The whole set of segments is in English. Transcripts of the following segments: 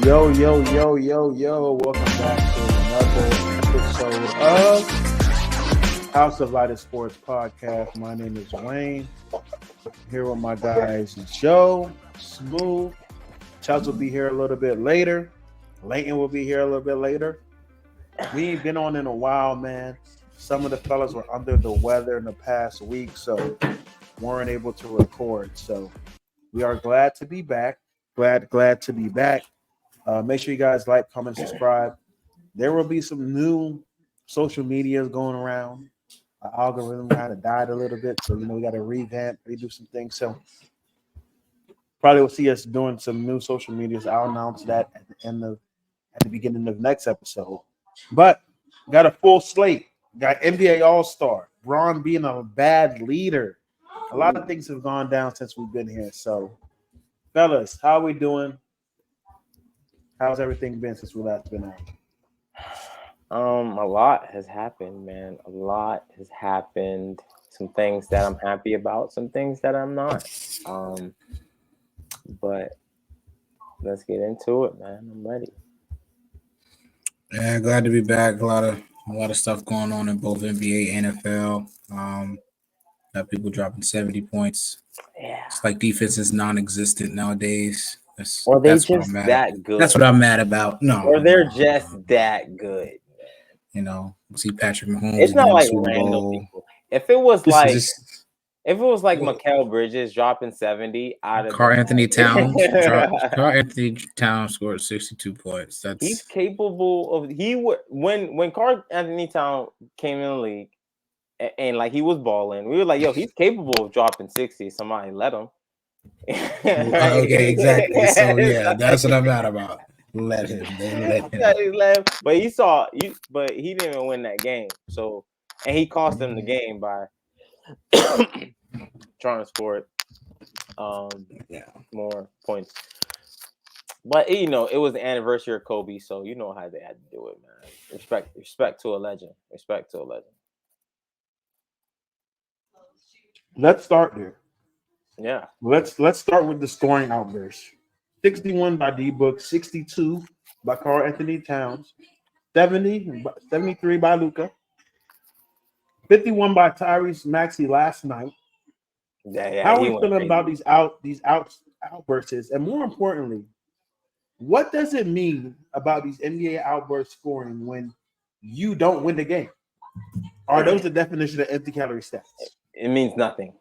Yo, yo, yo, yo, yo. Welcome back to another episode of House of Lighted Sports Podcast. My name is Dwayne. Here with my guys, Joe, Smooth. Chubbs will be here a little bit later. Leighton will be here a little bit later. We ain't been on in a while, man. Some of the fellas were under the weather in the past week, so weren't able to record. So we are glad to be back. Glad to be back. Make sure you guys like, comment, subscribe. There will be some new social medias going around. Our algorithm kind of died a little bit, so we got to revamp, redo some things. So probably will see us doing some new social medias. I'll announce that at the beginning of next episode. But got a full slate. Got NBA All-Star, Bron being a bad leader. A lot of things have gone down since we've been here. So, fellas, how are we doing? How's everything been since we last been out? A lot has happened, man. A lot has happened. Some things that I'm happy about, some things that I'm not. But let's get into it, man. I'm ready. Yeah, glad to be back. A lot of stuff going on in both NBA and NFL. Got people dropping 70 points. Yeah. It's like defense is non-existent nowadays. Or they just that good. That's what I'm mad about. No. Or they're just that good. You know, see Patrick Milhomme. It's not like random people. If it was like Mikal Bridges dropping 70 out of Karl Anthony Towns. Karl Anthony Towns scored 62 points. He's capable of when Karl Anthony Towns came in the league and like he was balling, we were like, yo, he's capable of dropping 60. Somebody let him. Okay, exactly. So yeah, that's what I'm mad about. Let him. But he didn't even win that game. So, and he cost them the game by trying to score more points. But it was the anniversary of Kobe, so you know how they had to do it, man. Respect to a legend. Respect to a legend. Let's start there. Yeah. Let's start with the scoring outburst. 61 by D-Book, 62 by Karl Anthony Towns, 73 by Luka, 51 by Tyrese Maxey last night. Yeah, how are we feeling about these outbursts? And more importantly, what does it mean about these NBA outburst scoring when you don't win the game? Are those the definition of empty calorie stats? It means nothing.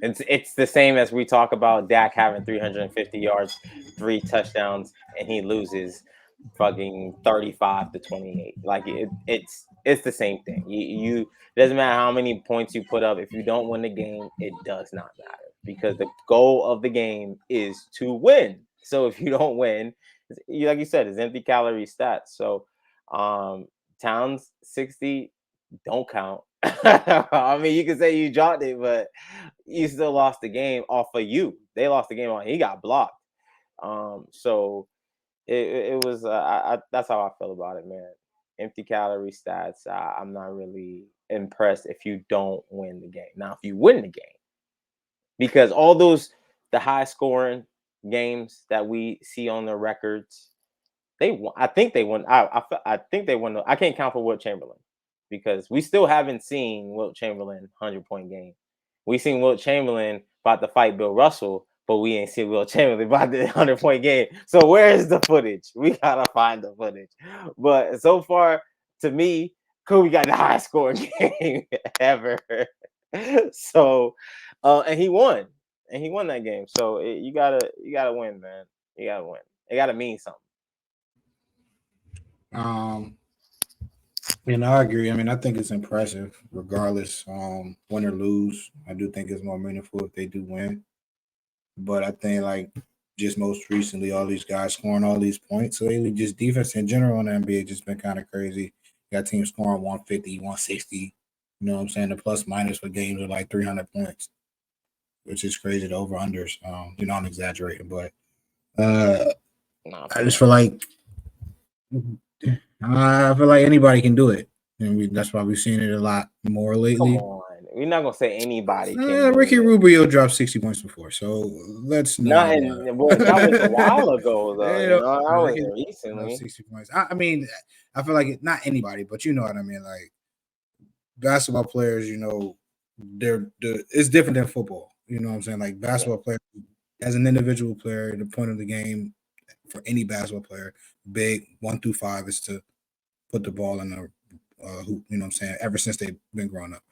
It's the same as we talk about Dak having 350 yards, 3 touchdowns, and he loses fucking 35-28. Like it's the same thing. You it doesn't matter how many points you put up. If you don't win the game, it does not matter because the goal of the game is to win. So if you don't win, like you said, it's empty calorie stats. So Towns 60 don't count. I mean, you can say you dropped it, but you still lost the game off of you. They lost the game on he got blocked. So it was that's how I feel about it, man. Empty calorie stats. I'm not really impressed if you don't win the game. Now, if you win the game, because all the high scoring games that we see on the records, they won. I think they won. I think they won. I can't count for Wilt Chamberlain. Because we still haven't seen Wilt Chamberlain 100-point game. We seen Wilt Chamberlain about to fight Bill Russell, but we ain't seen Wilt Chamberlain about the 100-point game. So where is the footage? We gotta find the footage. But so far, to me, Kobe got the highest scoring game ever. So, and he won. And he won that game. So you gotta win, man. You gotta win. It gotta mean something. I agree. I mean, I think it's impressive, regardless, win or lose. I do think it's more meaningful if they do win. But I think, like, just most recently, all these guys scoring all these points lately, just defense in general in the NBA just been kind of crazy. You got teams scoring 150, 160. You know what I'm saying? The plus minus for games are like 300 points, which is crazy. The over-unders. I'm exaggerating, but I just feel like anybody can do it. And that's why we've seen it a lot more lately. Come on. we're not gonna say anybody can. Ricky Rubio dropped 60 points before, so let's Not not. in, well, that was a while ago, though. You You know, know, that was Ricky recently. 60 points. I mean, I feel like not anybody, but you know what I mean. Like basketball players, you know, it's different than football. You know what I'm saying? Like basketball players, as an individual player, the point of the game for any basketball player, big 1 through 5, is to put the ball in the hoop. You know what I'm saying? Ever since they've been growing up,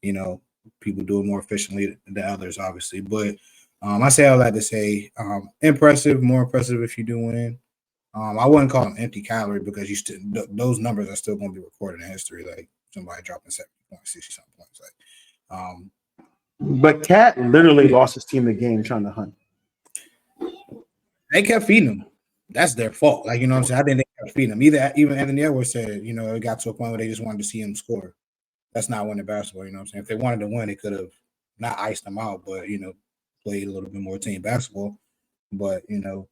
you know, people do it more efficiently than others, obviously. But I say all that to say, impressive, more impressive if you do win. I wouldn't call them empty calorie because you still those numbers are still going to be recorded in history. Like somebody dropping 70 points, 60 something points. Like, But Cat literally lost his team the game trying to hunt. they kept feeding him. That's their fault. Like, you know what I'm saying? I think they kept feeding him. Even Anthony Edwards said, you know, it got to a point where they just wanted to see him score. That's not winning basketball. You know what I'm saying? If they wanted to win, they could have not iced them out, but, you know, played a little bit more team basketball. But, you know,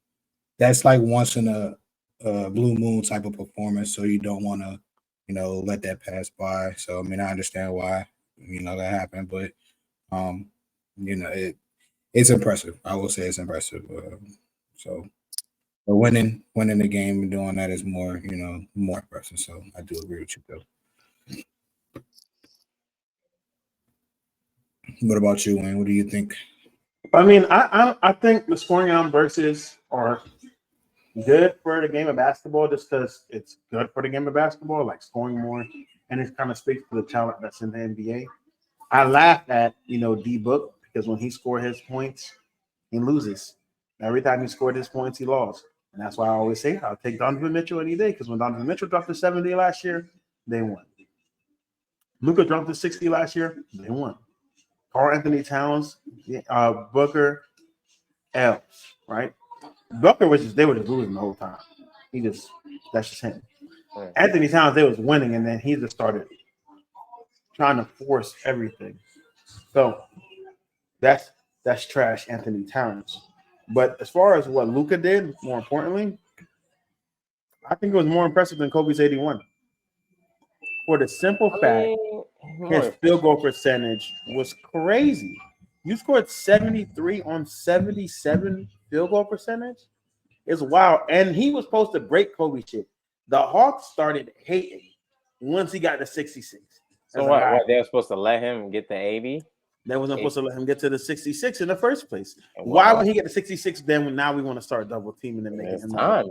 that's like once in a blue moon type of performance. So you don't want to, you know, let that pass by. So, I mean, I understand why, you know, that happened. But, you know, it's impressive. I will say it's impressive. But winning the game and doing that is more, you know, more impressive. So I do agree with you, though. What about you, Wayne? What do you think? I mean, I think the scoring outbursts are good for the game of basketball just because it's good for the game of basketball, like scoring more, and it kind of speaks to the talent that's in the NBA. I laugh at, you know, D-Book because when he scored his points, he loses. Every time he scored his points, he lost. And that's why I always say I'll take Donovan Mitchell any day because when Donovan Mitchell dropped to 70 last year, they won. Luka dropped to 60 last year, they won. Karl Anthony Towns, Booker, L, right? Booker they were just losing the whole time. That's just him. Right. Anthony Towns, they was winning, and then he just started trying to force everything. So that's trash, Anthony Towns. But as far as what Luka did, more importantly, I think it was more impressive than Kobe's 81. For the simple fact, his field goal percentage was crazy. You scored 73 on 77 field goal percentage. It's wild. And he was supposed to break Kobe shit. The Hawks started hating once he got to 66. So what? They were supposed to let him get the 80? They wasn't supposed to let him get to the 66 in the first place. Why would he get to 66? Then now we want to start double teaming and making him time.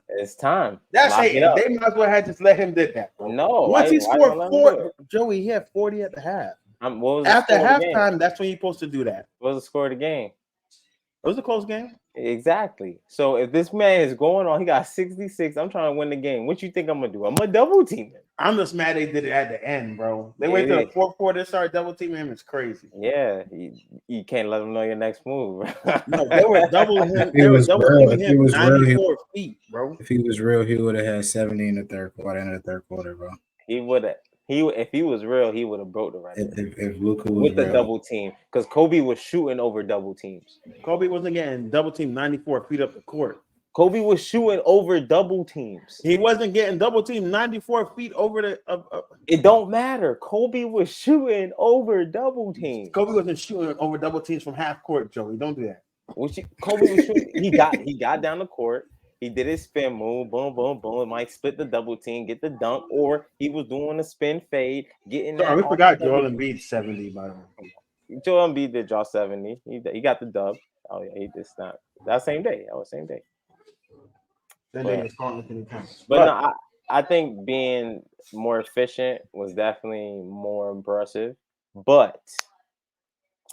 It's time. That's it. They might as well have just let him do that. Bro. No. Once he scored 4, Joey, he had 40 at the half. After halftime, that's when you're supposed to do that. What was the score of the game? It was a close game. Exactly. So if this man is going on, he got 66. I'm trying to win the game. What you think I'm gonna do? I'm gonna double team him. I'm just mad they did it at the end, bro. They wait till the fourth quarter to start double teaming him. It's crazy. Yeah, you can't let them know your next move. No, they were doubling him. They were double teaming him 94 feet, bro. If he was real, he would have had 70 in the third quarter, bro. He would have. If he was real, he would have broke the record. If Luka was with real. the double team, because Kobe was shooting over double teams. Kobe wasn't getting double team 94 feet up the court. Kobe was shooting over double teams. He wasn't getting double team 94 feet over the. It don't matter. Kobe was shooting over double teams. Kobe wasn't shooting over double teams from half court, Joey. Don't do that. Kobe was shooting. He got down the court. He did his spin move, boom, boom, boom. Might split the double team, get the dunk, or he was doing a spin fade, getting. Sorry, we forgot Joel Embiid 70 by the way. Joel Embiid did draw 70. He got the dub. Oh yeah, he did snap. That same day. Then they just called Anthony Towns. But no, I think being more efficient was definitely more impressive. But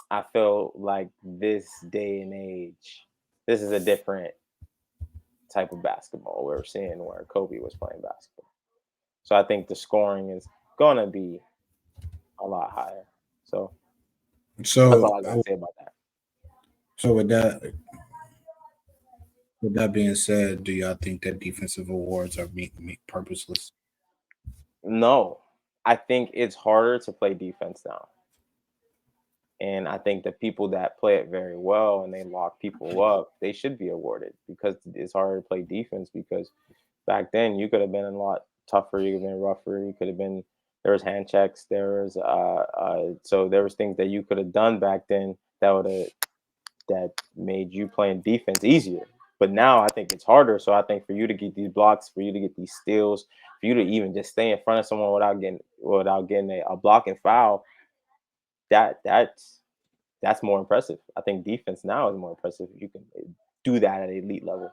I feel like this day and age, this is a different type of basketball we're seeing where Kobe was playing basketball. So I think the scoring is gonna be a lot higher. So that's all I gotta say about that. So with that being said, do y'all think that defensive awards are purposeless? No, I think it's harder to play defense now. And I think the people that play it very well and they lock people up, they should be awarded because it's harder to play defense because back then you could have been a lot tougher, you could have been rougher, you could have been There was hand checks. There was so there was things that you could have done back then that made you playing defense easier. But now I think it's harder. So I think for you to get these blocks, for you to get these steals, for you to even just stay in front of someone without getting a blocking foul, that's more impressive. I think defense now is more impressive if you can do that at an elite level.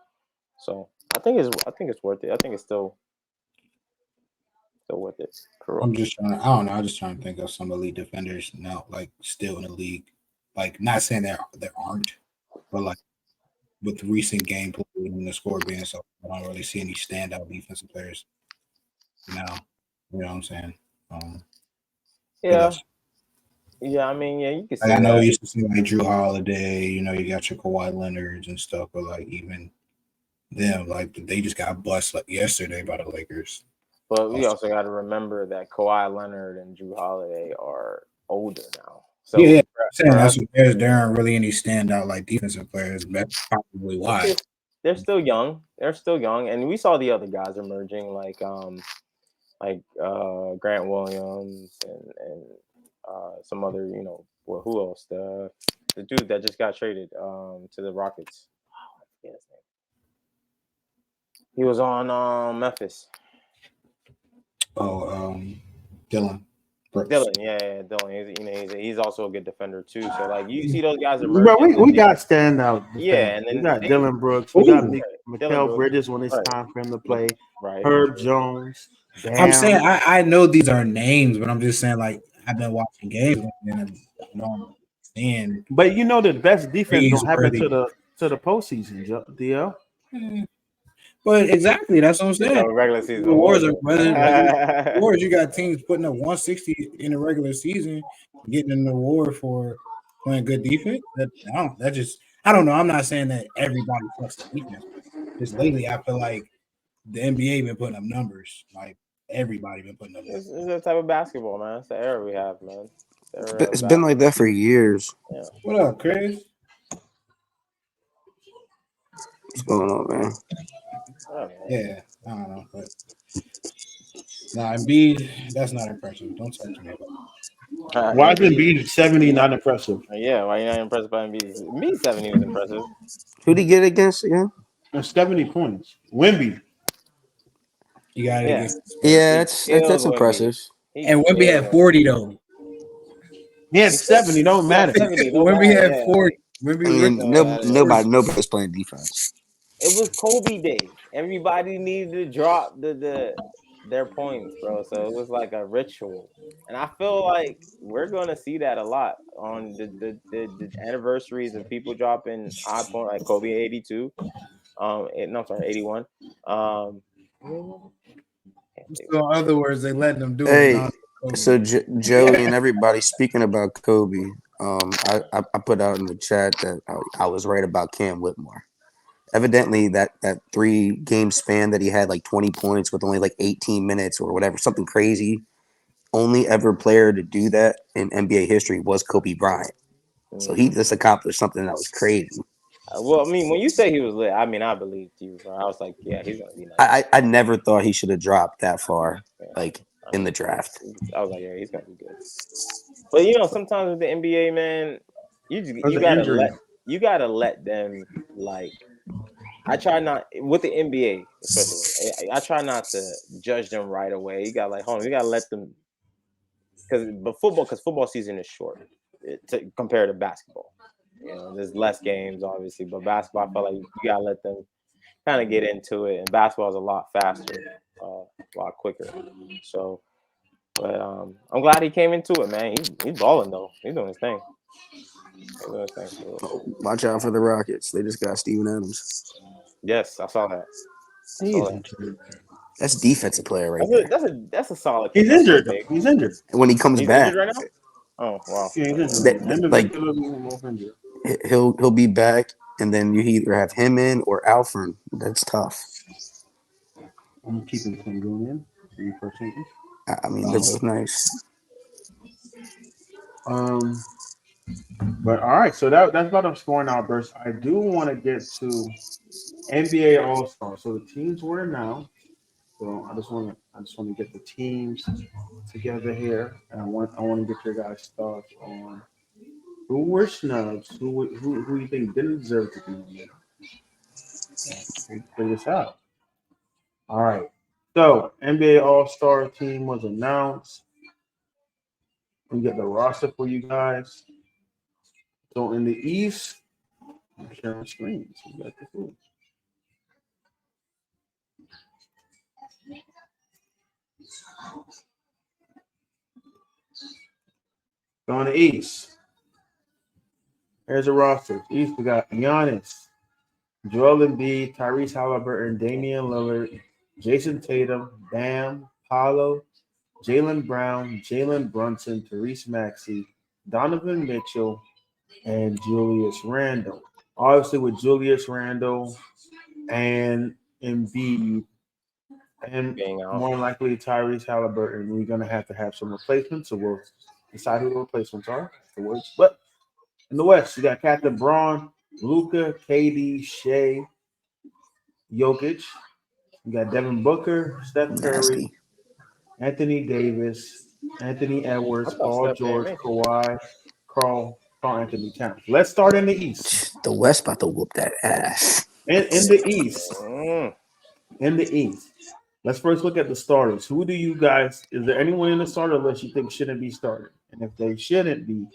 So I think it's worth it. I think it's still worth it. I'm just trying. I don't know. I'm just trying to think of some elite defenders now, like still in the league. Like, not saying there aren't, but like with recent gameplay and the score being so, I don't really see any standout defensive players now. You know what I'm saying? Yeah. Yeah, I mean, yeah, you can see I know that. you used to see like Drew Holiday, you know, you got your Kawhi Leonards and stuff, but like even them, like they just got bust like yesterday by the Lakers. But we also got to remember that Kawhi Leonard and Drew Holiday are older now. So yeah, there aren't really any standout like defensive players. That's probably why. They're still young. They're still young, and we saw the other guys emerging, like Grant Williams and some other, you know, well, who else? The dude that just got traded to the Rockets. Oh, I forget his name. He was on Memphis. Dylan. Brooks. Dylan, yeah, Dylan. He's also a good defender too. So like you see those guys emerge. Bro, we got standout. Yeah, and then we got Dylan Brooks. We got Mikal Bridges when it's right. time for him to play. Right. Herb Jones. Bam. I'm saying I know these are names, but I'm just saying like I've been watching games and I don't understand. But you know the best defense don't happen to the postseason, DL. But exactly, that's what I'm saying. Regular season the Wars are Wars. You got teams putting up 160 in the regular season, getting an award for playing good defense. I don't know. I'm not saying that everybody fucks the defense. Just lately, I feel like the NBA been putting up numbers. Like everybody been putting up numbers. It's the type of basketball, man. It's the era we have, man. It's been like that for years. Yeah. What up, Chris? What's going on, man? Yeah, I don't know, but Embiid, that's not impressive. Don't talk to me about Why is Embiid 70 not impressive? Yeah, why are you not impressed by Embiid? Embiid 70 was impressive. Who'd he get against again? 70 points. Wemby. You got it. Yeah, that's impressive. And Wemby had 40 though. He had 70. Don't matter. Wemby had 40. Nobody's playing defense. It was Kobe Day. Everybody needed to drop their points, bro. So it was like a ritual, and I feel like we're gonna see that a lot on the anniversaries of people dropping high point, like Kobe 82. I'm sorry, 81. So in other words, they let them do it. Hey, so Joey and everybody, speaking about Kobe, I put out in the chat that I was right about Cam Whitmore. Evidently, that 3-game span that he had like 20 points with only like 18 minutes or whatever, something crazy. Only ever player to do that in NBA history was Kobe Bryant. So he just accomplished something that was crazy. Well, I mean, when you say he was lit, I mean, I believed you, bro. I was like, yeah, he's gonna be nice. I never thought he should have dropped that far, in the draft. I was like, yeah, he's gonna be good. But you know, sometimes with the NBA, man, you gotta let them like. I try not with the NBA, especially. I try not to judge them right away. You got you gotta let them because football season is short compared to basketball. You know, there's less games, obviously, but basketball, I feel like you gotta let them kind of get into it. And basketball is a lot faster, a lot quicker. So, but I'm glad he came into it, man. He's balling though. He's doing his thing. Watch out for the Rockets. They just got Steven Adams. Yes, I saw that. That's a defensive player right there. That's a solid. He's injured. He's injured. And when he comes back, right now? Oh wow. He'll be back, and then you either have him in or Alfred. That's tough. I'm keeping him going in 3%. I mean, they're both nice. But all right, so that's about a scoring outburst. I do want to get to NBA All-Star. So the teams were announced. So I just want to get the teams together here, and I want to get your guys' thoughts on who were snubs, who you think didn't deserve to be in there. We'll figure this out. All right. So NBA All-Star team was announced. We get the roster for you guys. So in the East, I'm sharing screens. We got the food. So in the East, here's the roster. East, we got Giannis, Joel Embiid, Tyrese Halliburton, Damian Lillard, Jason Tatum, Bam, Paolo, Jaylen Brown, Jalen Brunson, Therese Maxey, Donovan Mitchell, and Julius Randle. Obviously, with Julius Randle and Embiid, and more likely Tyrese Halliburton, we're going to have some replacements. So we'll decide who the replacements are afterwards. But in the West, you got Captain Braun, Luka, KD, Shea, Jokic. You got Devin Booker, Steph Curry, Anthony Davis, Anthony Edwards, Paul George, Kawhi, Carl Anthony Towns. Let's start in the East. The West about to whoop that ass. In the East. In the East. Let's first look at the starters. Who do you guys – is there anyone in the starter list you think shouldn't be started? And if they shouldn't be,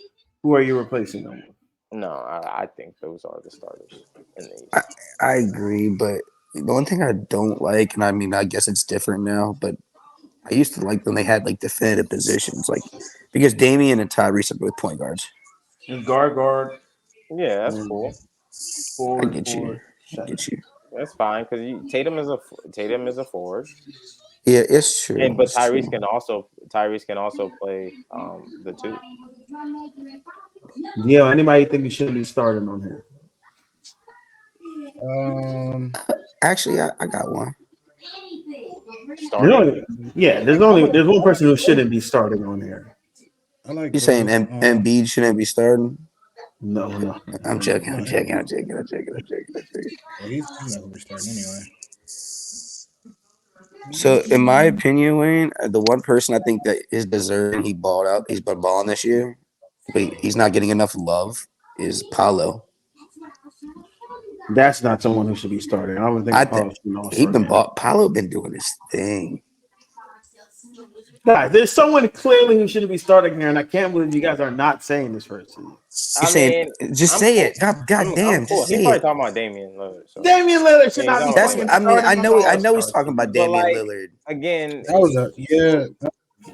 who are you replacing them with? No, I think those are the starters in the East. I agree, but the one thing I don't like, and I mean, I guess it's different now, but I used to like when they had like definitive positions, like because Damian and Tyrese are both point guards. And guard. Yeah, that's cool. I get you. That's fine because Tatum is a forward. Yeah, it's true. But Tyrese can also play the two. Yeah, anybody think you shouldn't be starting on here? Actually, I got one. There's one person who shouldn't be starting on here. You saying Embiid shouldn't be starting? No. I'm checking. He's not gonna be starting anyway. So, in my opinion, Wayne, the one person I think that is deserving, he's been balling this year, but he's not getting enough love, is Paolo. That's not someone who should be starting. I would think Paolo been doing his thing. Guys, there's someone clearly who shouldn't be starting here, and I can't believe you guys are not saying this first season. Say it. God damn, just say it. He's probably talking about Damian Lillard. So. Damian Lillard should not be starting. I know he's talking about Damian Lillard. Again, that was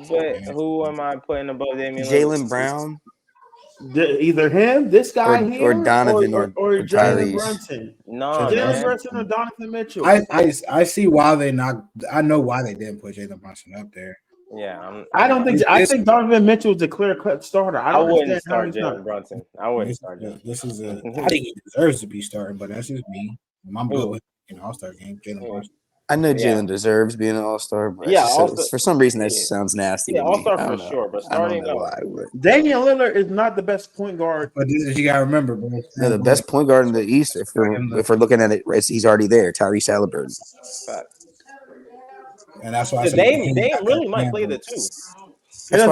But who am I putting above Damian Lillard? Jaylen Brown. Either him, this guy or Donovan or Jalen Brunson. No, Jalen Brunson or Donovan Mitchell. I see why they not. I know why they didn't put Jalen Brunson up there. Yeah, I think Donovan Mitchell is a clear-cut starter. I wouldn't start Jalen Brunson. I wouldn't start him. I think he deserves to be starting, but that's just me. I'm good with an All-Star game. Jalen Brunson. I know Jalen deserves being an All-Star, but for some reason that sounds nasty. Yeah, All-Star for sure, but starting Damian Lillard is not the best point guard. But this is, you gotta remember, bro. No, the best point guard in the East, if we're looking at it, right, he's already there. Tyrese Halliburton. And that's why Dame really might play the two. That's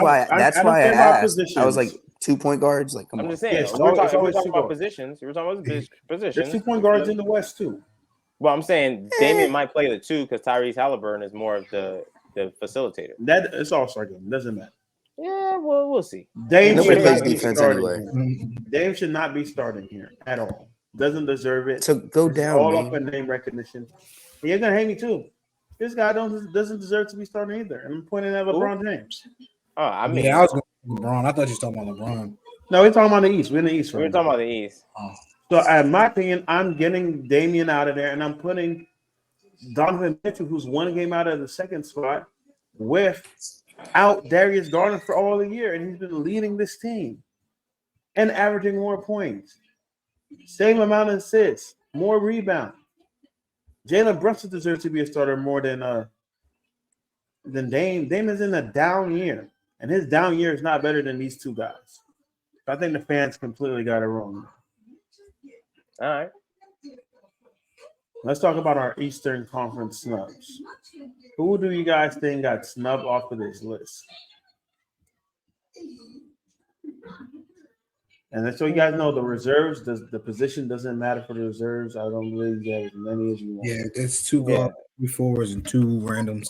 why I asked. I was like 2 point guards. Like, come on. I'm just saying. We're talking about positions. We're talking about positions. There's 2 point guards in the West too. Well, I'm saying Damian might play the two because Tyrese Halliburton is more of the facilitator. That it's All-Star game. Doesn't matter. Yeah, well, we'll see. Nobody plays defense anyway. Dame should not be starting here at all. Doesn't deserve it. So go down. All up in name recognition. You're gonna hate me too. This guy doesn't deserve to be starting either. I'm pointing at LeBron James. Oh, I mean, I was going with LeBron. I thought you were talking about LeBron. No, we're talking about the East. We're in the East. We're talking about the East. Oh. So, in my opinion, I'm getting Damian out of there, and I'm putting Donovan Mitchell, who's 1 game out of the second spot, without Darius Garland for all the year, and he's been leading this team and averaging more points, same amount of assists, more rebounds. Jalen Brunson deserves to be a starter more than Dame. Dame is in a down year, and his down year is not better than these two guys. I think the fans completely got it wrong. All right. Let's talk about our Eastern Conference snubs. Who do you guys think got snubbed off of this list? And so you guys know the reserves, the position doesn't matter for the reserves. I don't believe you have as many as you want. Yeah, it's two guards, 3 forwards, and 2 randoms.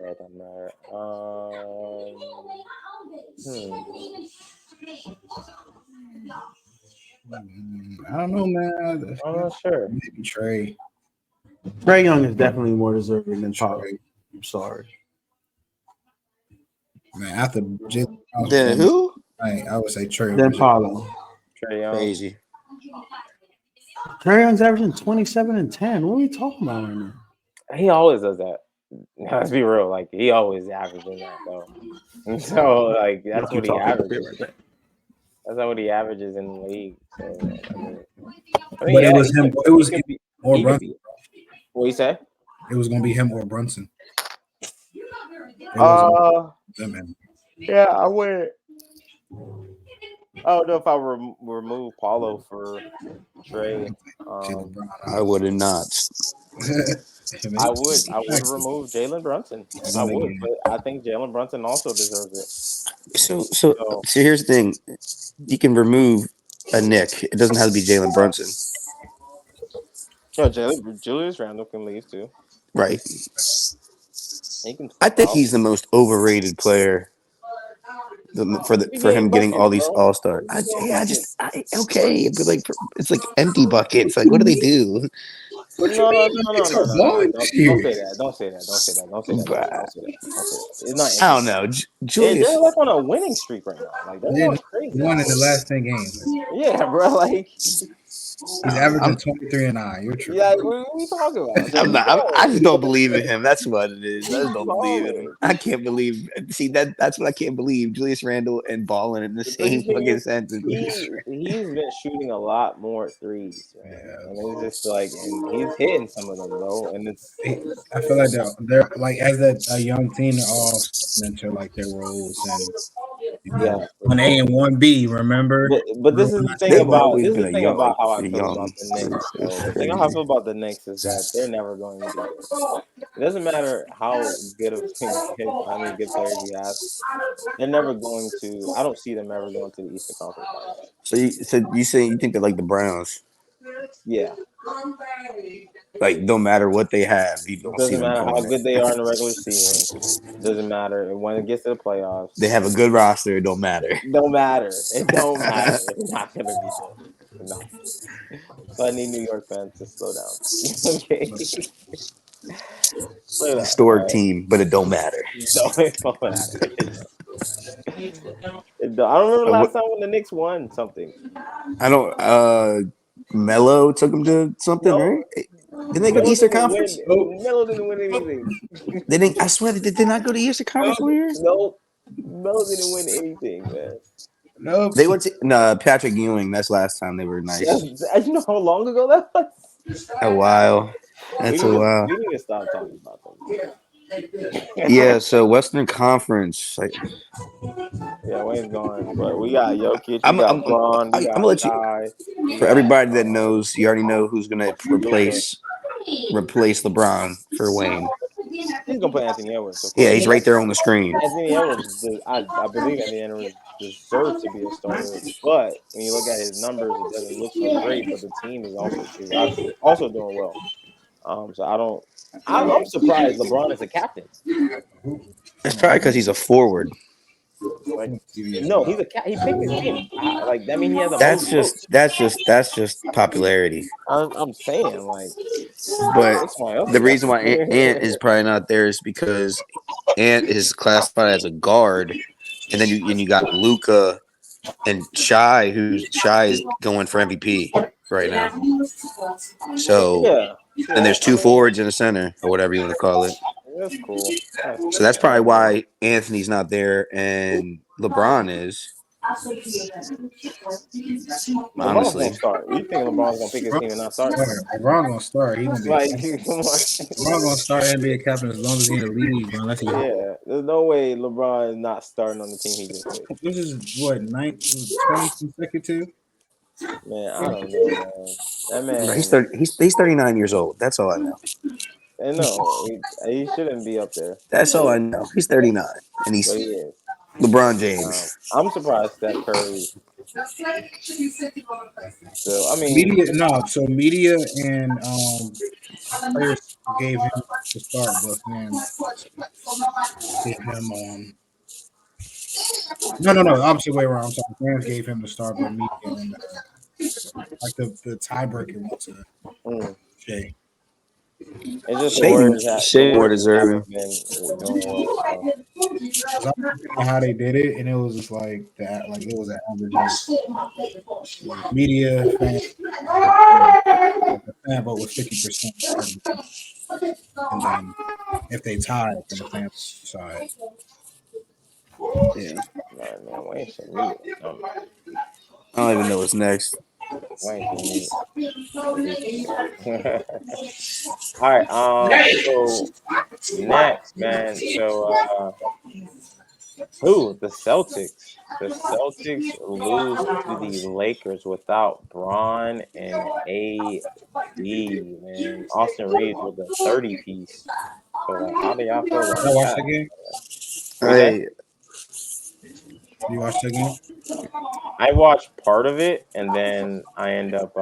Yeah, it doesn't matter. I don't know, man. I'm not sure. Maybe Trey. Trae Young is definitely more deserving than Pollard. I'm sorry. Man, after Jalen Brown, Then who? I would say Trey. Then Pollard. Trae Young. Crazy. Trae Young's averaging 27 and 10. What are we talking about right now? He always does that. Let's be real. Like, he always averaging that, though. And so, like, that's what he averages. That's not what he averages in the league. So, But it was him. It was him or Brunson. What you say? It was going to be him or Brunson. Yeah, I would. I don't know if I remove Paulo for Trey. I would have not. I would remove Jalen Brunson. I would, but I think Jalen Brunson also deserves it. So here's the thing: you can remove a Nick. It doesn't have to be Jalen Brunson. No, Julius Randle can leave too. Right. He can. I think he's the most overrated player. For him getting all these All-Star. Okay, but like it's like empty buckets. Like, what do they do? No. Don't say that. It's not. I don't know. Julius, they're like on a winning streak right now. Like, they're going crazy. Won in the last 10 games. Yeah, bro. Like, he's averaging 23 and 9. You're true. Yeah, what are we talking about? I just don't believe in him. That's what it is. I just don't believe in him. I can't believe. See, that's what I can't believe. Julius Randle and Ballin in the same fucking sentence. He's been shooting a lot more threes, man. Yeah. And it's just like, and he's hitting some of them though. And I feel like they're like, as a young team, they're all into like their roles and yeah, 1A and 1B. Remember, but this is the thing about how I feel about the Knicks. So the thing I feel about the Knicks is that they're never going to be good. It doesn't matter how good of how many good players he has. They're never going to. I don't see them ever going to the Eastern Conference Finals. So you think they're like the Browns? Yeah. Like, no matter what they have, you don't see them. Doesn't matter how good they are in the regular season. Doesn't matter when it gets to the playoffs. They have a good roster. It don't matter. It don't matter. It's not gonna be good. No. So I need New York fans to slow down. Okay. Historic team, but it don't matter. It don't matter. I don't remember the last time when the Knicks won something. I don't. Melo took them to something, right? Didn't they go to Eastern Conference? Melo didn't win anything. They didn't. I swear, did they not go to Eastern Conference one year? No, Melo didn't win anything, man. No, they went to Patrick Ewing. That's last time they were nice. You know how long ago that was? A while. That's a while. We need to stop talking about them. Yeah, so Western Conference. Like, yeah, Wayne's gone, but we got Jokic, I'm Bron, I'm gonna let you. For everybody that knows, you already know who's gonna replace LeBron for Wayne. He's gonna put Anthony Edwards. Yeah, he's right there on the screen. Anthony Edwards, I believe Anthony Edwards deserves to be a starter, but when you look at his numbers, it doesn't look so great. But the team is also doing well. So I'm surprised LeBron is a captain. It's probably because he's a forward. Like, no, he's a he picked his team. Like that means he has a. That's just popularity. I'm saying, like, but the reason why Ant is probably not there is because Ant is classified as a guard, and then you got Luka and Shai, Shai is going for MVP right now. So yeah. And there's 2 forwards in the center, or whatever you want to call it. That's cool. So that's probably why Anthony's not there and LeBron is. Honestly, you think LeBron's gonna pick his team and not start? LeBron gonna start. He's gonna be. Like, LeBron gonna start NBA captain as long as he's in the league, unless he. Yeah, there's no way LeBron is not starting on the team he just played. This is what 20 consecutive. Man, I don't know, man. That man, He's 39 years old. That's all I know. I know he shouldn't be up there, That's all I know. He's 39, and he's but he is. LeBron James. I'm surprised Steph Curry still. I mean, Media, no. So media and players gave him the start, but fans gave him no, opposite way around. I'm sorry, fans gave him the start, but media and like the tiebreaker went to mm, Shea. it's just the Shea more Warriors deserving. haven't been doing well. So. Because I'm looking at how they did it, and it was just like that. Like it was an average. Like media fan, like the fan vote was 50%, and then if they tied, then the fans decide. Yeah, Man, Wayne should mute. I don't even know what's next. Wayne should mute. All right. So next, man. So the Celtics. The Celtics lose to the Lakers without Bron and AD. Man, Austin Reeves with a 30 piece. So like, how do y'all feel about Did I watch that? the game? What you say? Hey, You watched the game? I watched part of it, and then I end up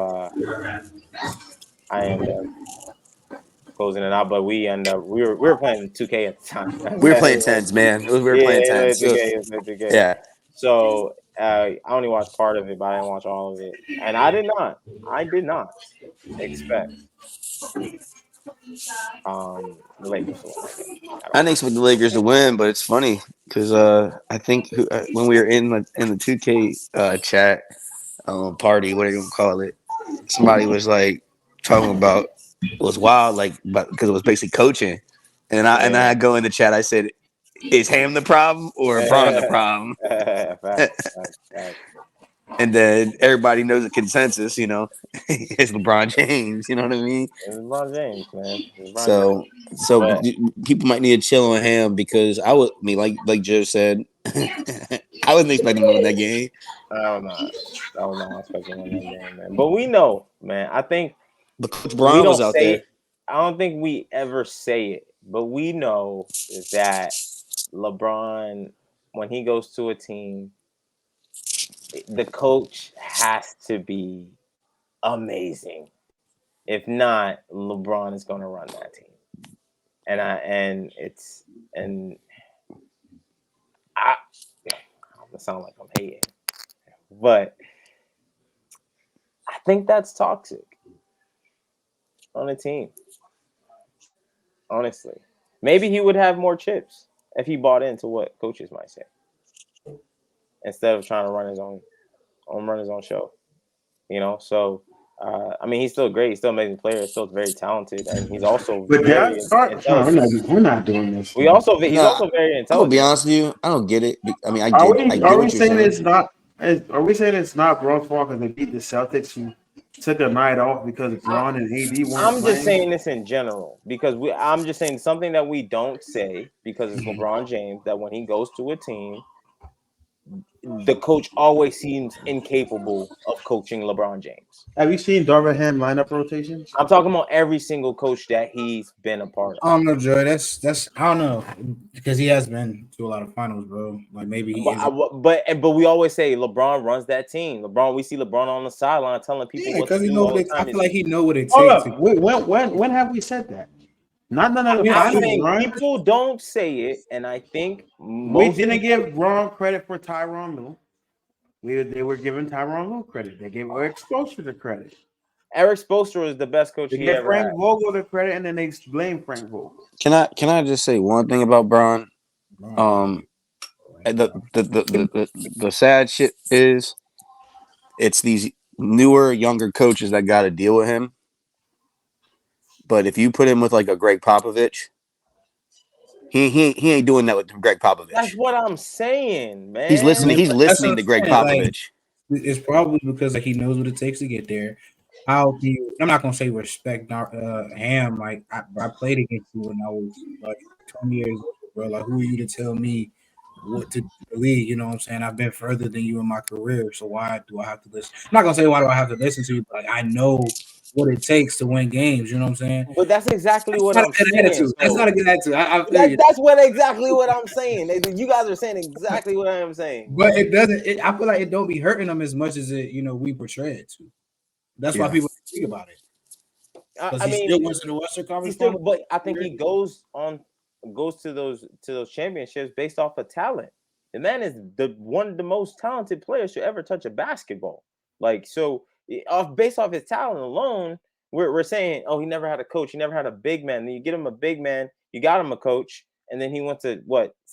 closing it out. But we were playing 2K at the time. we were playing tens, man. We were playing tens. 2K. Yeah, So I only watched part of it, but I didn't watch all of it. And I did not expect the Lakers to win that game. I didn't expect the Lakers to win, but it's funny because I think when we were in the 2K chat party, whatever you call it, somebody was like talking about it was wild, like, but because it was basically coaching, and I go in the chat, I said, "Is Ham the problem or Bron the problem?" Facts. And then everybody knows the consensus, it's LeBron James. You know what I mean? It's LeBron James, man. So But people might need to chill on him because like Joe said, I wasn't expecting him to win that game. I was not expecting to win that game, man. But we know, man. I think But Coach we Bron was don't out say there. it. I don't think we ever say it, but we know that LeBron, when he goes to a team, the coach has to be amazing. If not, LeBron is going to run that team. And I'm gonna sound like I'm hating, but I think that's toxic on a team. Honestly, maybe he would have more chips if he bought into what coaches might say instead of trying to run his own show. So I mean, he's still great. He's still an amazing player. He's still very talented, and he's also very intelligent. We're not doing this. He's also very intelligent. I'm gonna be honest with you. I don't get it. I mean, I Are get we what you're saying saying. it's not? Are we saying it's not Bron's fault because they beat the Celtics who took a night off because Bron and AD weren't I'm just playing? saying this in general because I'm just saying something that we don't say because it's LeBron James that when he goes to a team, the coach always seems incapable of coaching LeBron James. Have you seen Darrell lineup rotations? I'm talking about every single coach that he's been a part of. I don't know, Joy. That's I don't know because he has been to a lot of finals, bro. Like maybe he is. But we always say LeBron runs that team. We see LeBron on the sideline telling people what to because he do know all the time. I feel like he know what it Hold takes. up. When have we said that? Not none of the I'm finals, saying right? people don't say it, and I think We didn't give Bron credit for Tyronn Lue. They were giving Tyronn Lue credit. They gave Eric Spoelstra the credit. Eric Spoelstra is the best coach They he gave ever Frank had. Vogel the credit, and then they blame Frank Vogel. Can I just say one thing about Bron? The sad shit is it's these newer, younger coaches that got to deal with him. But if you put him with like a Greg Popovich, he ain't doing that with Greg Popovich. That's what I'm saying, man. He's listening. He's listening to Greg Popovich. Like, it's probably because like he knows what it takes to get there. I'm not gonna say respect Ham. Like I played against you when I was like 20 years old, bro. Like who are you to tell me what to believe. You know what I'm saying? I've been further than you in my career, so why do I have to listen? I'm not gonna say why do I have to listen to you, but like, I know what it takes to win games. You know what I'm saying? But that's exactly what That's I'm not a good saying. attitude. That's So not a good attitude. I feel you. that's exactly what I'm saying. You guys are saying exactly what I am saying. But it doesn't. I feel like it don't be hurting them as much as it, we portray it to. That's why people think about it. Because he still went to the Western Conference Finals. But I think he goes to those championships based off of talent. The man is one of the most talented players to ever touch a basketball. Like, so based off his talent alone, we're saying, oh, he never had a coach, he never had a big man. Then you get him a big man, you got him a coach, and then he went to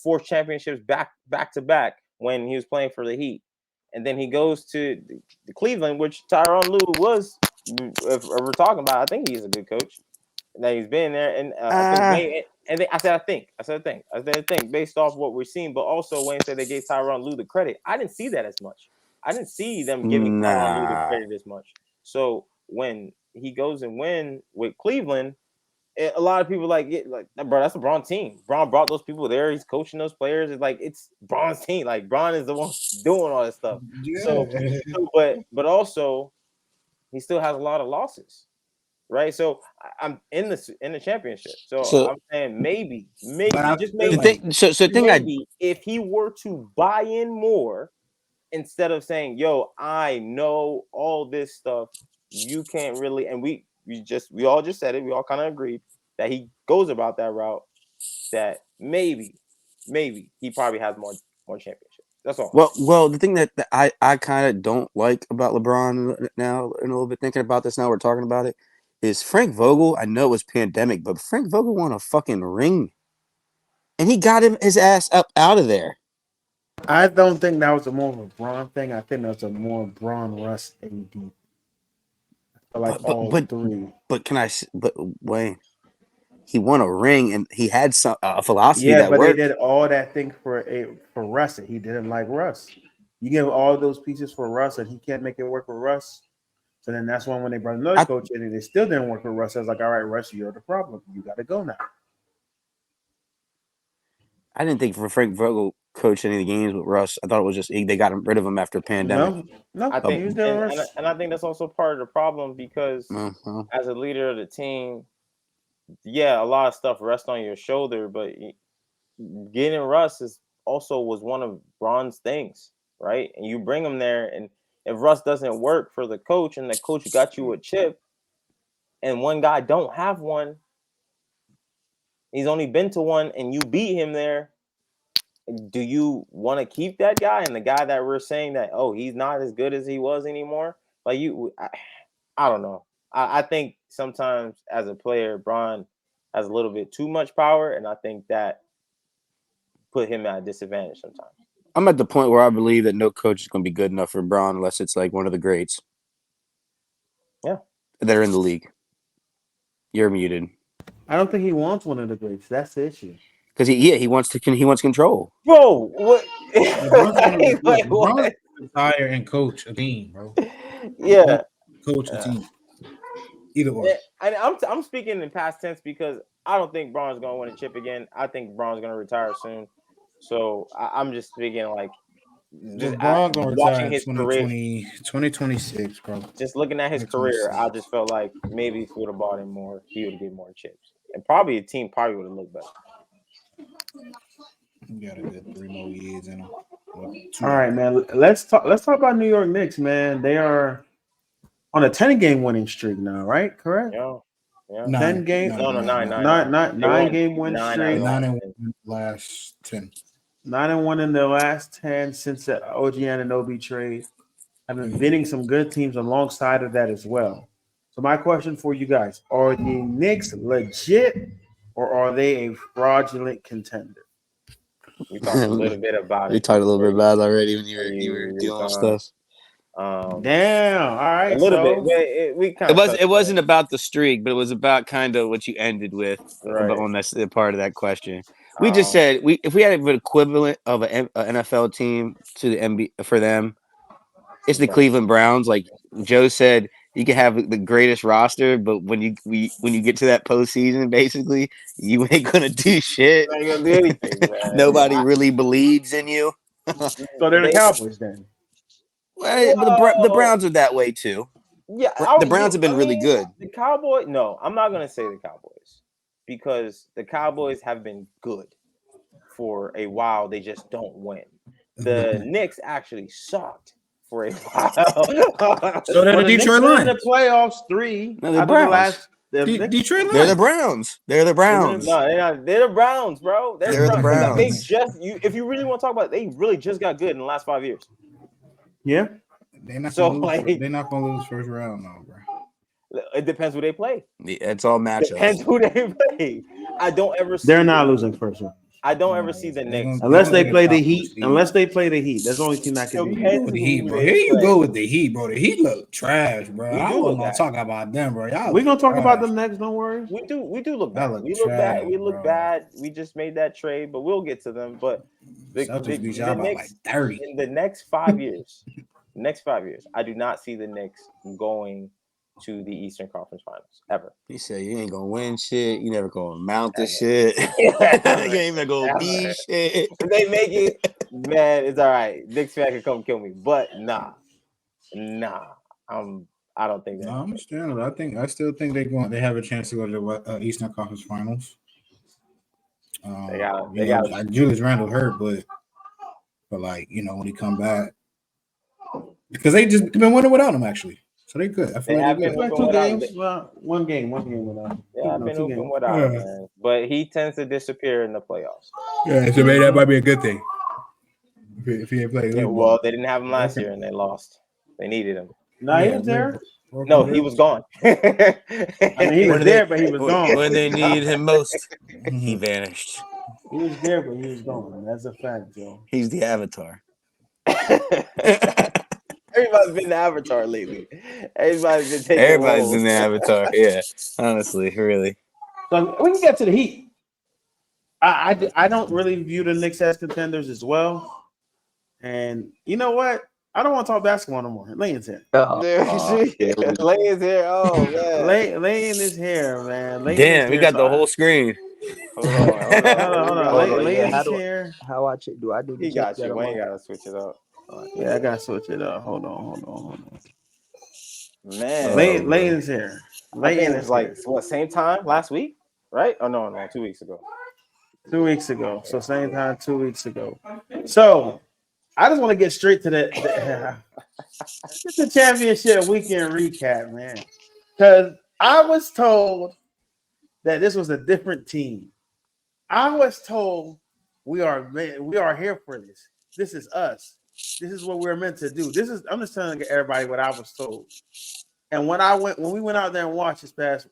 4 championships back to back when he was playing for the Heat, and then he goes to the Cleveland, which Tyronn Lue was. If we're talking about, I think he's a good coach. That he's been there, and I think based off what we're seeing, but also Wayne said they gave Tyronn Lue the credit. I didn't see that as much. I didn't see them giving Tyronn Lue the credit as much. So when he goes and win with Cleveland, a lot of people like, bro, that's a Bron team. Bron brought those people there. He's coaching those players. It's like, it's Bron's team. Like, Bron is the one doing all this stuff. Yeah. So but also he still has a lot of losses. Right, so I'm in the championship. So I'm saying maybe, if he were to buy in more, instead of saying, "Yo, I know all this stuff," you can't really. And we all just said it. We all kind of agreed that he goes about that route. That maybe he probably has more championships. That's all. Well, the thing that I kind of don't like about LeBron now, and a little bit thinking about this now, we're talking about it. Is Frank Vogel? I know it was pandemic, but Frank Vogel won a fucking ring, and he got his ass up out of there. I don't think that was a more of a Bron thing. I think that was a more Bron Russ AD. All three. But Wayne, he won a ring, and he had a philosophy that but worked. They did all that thing for Russ, and he didn't like Russ. You give all those pieces for Russ, and he can't make it work for Russ. So then that's when they brought another coach in, and it still didn't work for Russ. I was like, all right, Russ, you're the problem. You got to go now. I didn't think for Frank Vogel coached any of the games with Russ. I thought it was just they got rid of him after pandemic. No, I think, and I think that's also part of the problem because as a leader of the team, a lot of stuff rests on your shoulder, but getting Russ was one of Bron's things, right? And you bring him there, and if Russ doesn't work for the coach and the coach got you a chip and one guy don't have one, he's only been to one and you beat him there, do you want to keep that guy? And the guy that we're saying that, he's not as good as he was anymore? Like I don't know. I think sometimes as a player, Bron has a little bit too much power, and I think that put him at a disadvantage sometimes. I'm at the point where I believe that no coach is going to be good enough for Bron unless it's like one of the greats. Yeah. That are in the league. You're muted. I don't think he wants one of the greats. That's the issue. Because he wants control. Bro, what? Bron retire and coach a team, bro. Yeah. Coach a team. Either or. I'm speaking in past tense because I don't think Bron's going to win a chip again. I think Bron's going to retire soon. So I'm just speaking like LeBron going to retire in 2026, bro. Just looking at his career, I just felt like maybe if he would have bought him more, he would get more chips. And probably a team would have looked better. You got a good 3 more years in him. All right, man. Let's talk about New York Knicks, man. They are on a 10-game winning streak now, right? Correct? Yeah. 10 game. No, 9. 9-game win streak. 9-1 in the last 10. 9-1 in the last 10 since the OG Anunoby trade. I've been beating some good teams alongside of that as well. So my question for you guys: are the Knicks legit, or are they a fraudulent contender? We talked a little bit about it. We talked a little bit about it already when you were dealing with stuff. Damn. All right. A little bit. It wasn't about the streak, but it was about kind of what you ended with on that part of that question. We just said if we had an equivalent of an NFL team to the NBA for them, it's the Cleveland Browns. Like Joe said, You can have the greatest roster, but when you get to that postseason, basically, you ain't gonna do shit. I ain't gonna do anything, man. Nobody really believes in you. So they're the Cowboys then. Well, but the Browns are that way too. Yeah, The Browns have been really good. The Cowboys, no, I'm not gonna say the Cowboys because the Cowboys have been good for a while. They just don't win. The Knicks actually sucked for a while. So they're the Detroit Knicks are in Lions. the playoffs 3. No, they're out of the Browns. last. Detroit Lions. They're the Browns. They're the Browns. No, they're not. They're the Browns, bro. They're the Browns. They just if you really want to talk about it, they really just got good in the last 5 years. Yeah. They're not So, gonna like- lose. They're not gonna lose first round, no, bro. It depends who they play. It's all matchups. Depends who they play. I don't ever. They're not losing first round. I don't ever see the Knicks. Unless they play the top Heat. seed. Unless they play the Heat. That's the only team I can Okay. do. With the Heat, bro. Here you go with the Heat, bro. The Heat look trash, bro. We I do don't look want bad. to talk about them, bro. Y'all We're gonna talk trash. about them next. Don't worry. We do look That bad. look We look trash, bad. We look bro. bad. We just made that trade, but we'll get to them. But the Celtics beat y'all by Knicks like 30. in the next 5 years, I do not see the Knicks going to the Eastern Conference Finals ever. You say you ain't gonna win shit. You never gonna mount the shit. You ain't even gonna be shit. If they make it, man, it's all right. Knicks fan can come kill me, but nah. I don't think that. No, I understand it. I still think they have a chance to go to the Eastern Conference Finals. They got Julius Randle hurt, but like when he come back, because they've been winning without him actually, so they good. I feel They like have they're been good. open Two without games. Well, one game without. Yeah, I've been 2 open games. without him, man. But he tends to disappear in the playoffs. Yeah, so maybe that might be a good thing. If he ain't playing, Yeah, well, they didn't have him last year and they lost. They needed him. No, he was there. No, he was gone. I mean, he was When there, but he was gone. When they needed him most, he vanished. He was there, but he was gone. That's a fact, Joe. He's the Avatar. Everybody's been the Avatar lately. Everybody's been taking Everybody's roles. in the Avatar. Yeah, honestly, really. So we can get to the Heat. I don't really view the Knicks as contenders as well. And you know what? I don't want to talk basketball no more. Layton's here. Layton's here. Oh man. Layton is here, man. Layton Damn, is we here, got so the whole screen. Hold on. Layton How is do- here. How I check? Do I do? He got you. Wayne gotta switch it up. Yeah, I gotta switch it up. Hold on. Man. Layton's here. I think Layton it is was like here. what, same time last week, right? Oh no, 2 weeks ago. 2 weeks ago. So same time 2 weeks ago. So I just want to get straight to the championship weekend recap, man. Because I was told that this was a different team. I was told we are here for this. This is us. This is what we're meant to do. I'm just telling everybody what I was told. And when we went out there and watched this past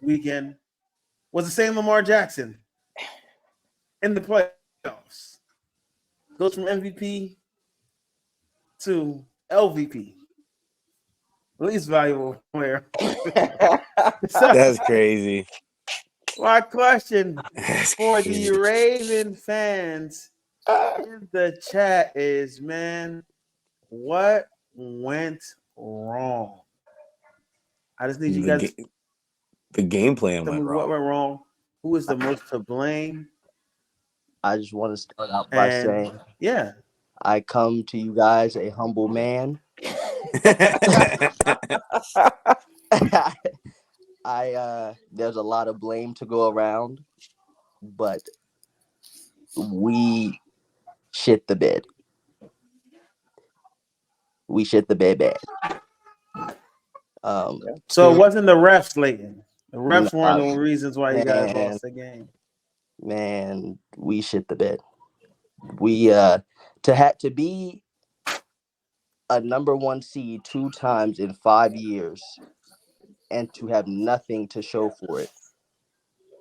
weekend, was the same Lamar Jackson in the playoffs. Goes from MVP to LVP, least valuable player. That's crazy. My question That's for crazy. the Raven fans in the chat is, man, what went wrong? I just need you guys to The game plan tell me went what wrong. went wrong. Who is the most to blame? I just want to start out by And saying yeah, I come to you guys a humble man. There's a lot of blame to go around, but we shit the bed. We shit the bed bad. so it wasn't the refs, Layton. The refs Nah, weren't the reasons why you guys man. lost the game. Man, we shit the bed. We to be a number 1 seed 2 times in 5 years and to have nothing to show for it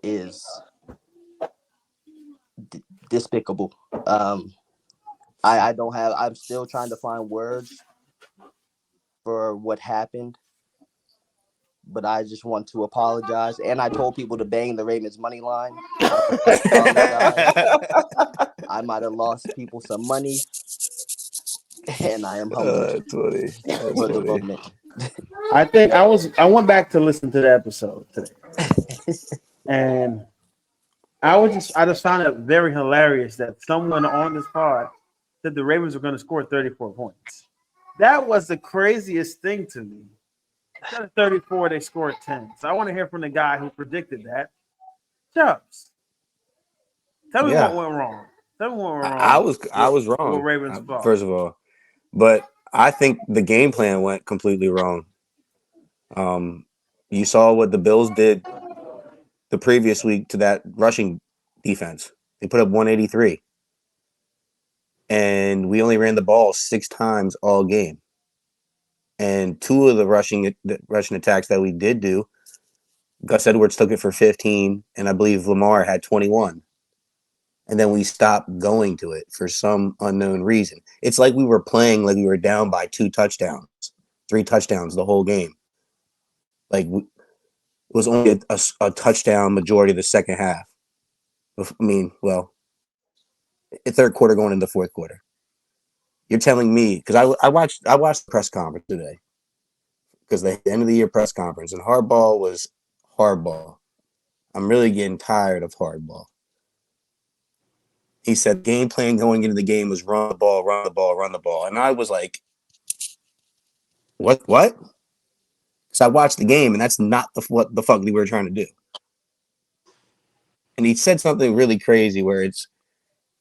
is despicable. I'm still trying to find words for what happened, but I just want to apologize. And I told people to bang the Ravens money line. I might have lost people some money, and I am humbled That's funny. That's for the funny. moment. I think I went back to listen to the episode today, and I just found it very hilarious that someone on this pod said the Ravens were going to score 34 points. That was the craziest thing to me. Instead of 34, they scored 10. So I want to hear from the guy who predicted that. Chubbs, tell me what went wrong. Tell me what went wrong. I was wrong. With Ravens ball. First of all, but I think the game plan went completely wrong. You saw what the Bills did the previous week to that rushing defense. They put up 183. And we only ran the ball 6 times all game. And 2 of the rushing attacks that we did do, Gus Edwards took it for 15, and I believe Lamar had 21. And then we stopped going to it for some unknown reason. It's like we were playing like we were down by 2 touchdowns, 3 touchdowns the whole game. Like, it was only a touchdown majority of the second half. I mean, well, the third quarter going into the fourth quarter. You're telling me, because I watched the press conference today, because the end of the year press conference, and Hardball was hardball. I'm really getting tired of hardball. He said game plan going into the game was run the ball, run the ball, run the ball. And I was like, what? So I watched the game, and that's not what the fuck we were trying to do. And he said something really crazy where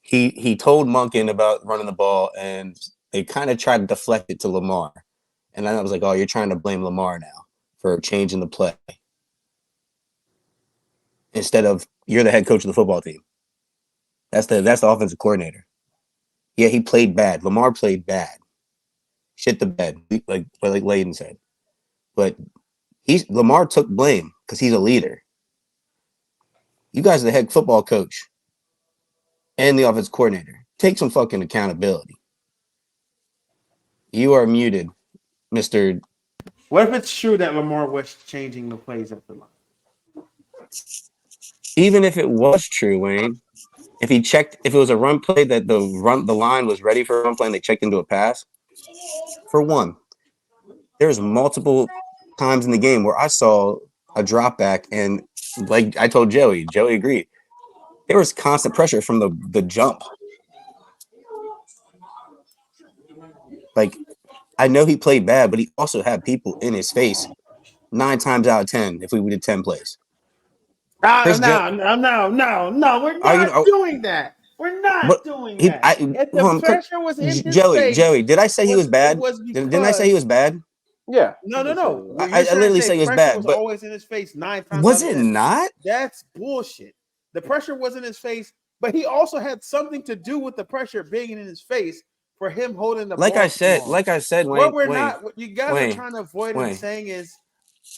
he told Monken about running the ball, and they kind of tried to deflect it to Lamar. And I was like, oh, you're trying to blame Lamar now for changing the play. Instead of you're the head coach of the football team. That's the offensive coordinator. Yeah, he played bad. Lamar played bad. Shit the bed, like Layden said. But Lamar took blame because he's a leader. You guys are the head football coach and the offensive coordinator. Take some fucking accountability. You are muted, Mr. What if it's true that Lamar was changing the plays at the line? Even if it was true, Wayne, if it was a run play that the line was ready for a run play and they checked into a pass, for one, there's multiple times in the game where I saw a drop back, and like I told Joey agreed. There was constant pressure from the jump. Like, I know he played bad, but he also had people in his face 9 times out of 10 if we did 10 plays. No, we're not doing that. We're not doing that. If the pressure was in his face, Joey, did I say he was bad? Didn't I say he was bad? Yeah. No. I literally say he was bad. Was but always in his face 9 times. Was it not? That's bullshit. The pressure was in his face, but he also had something to do with the pressure being in his face for him holding the ball. Like I said, what you guys are trying to avoid and saying is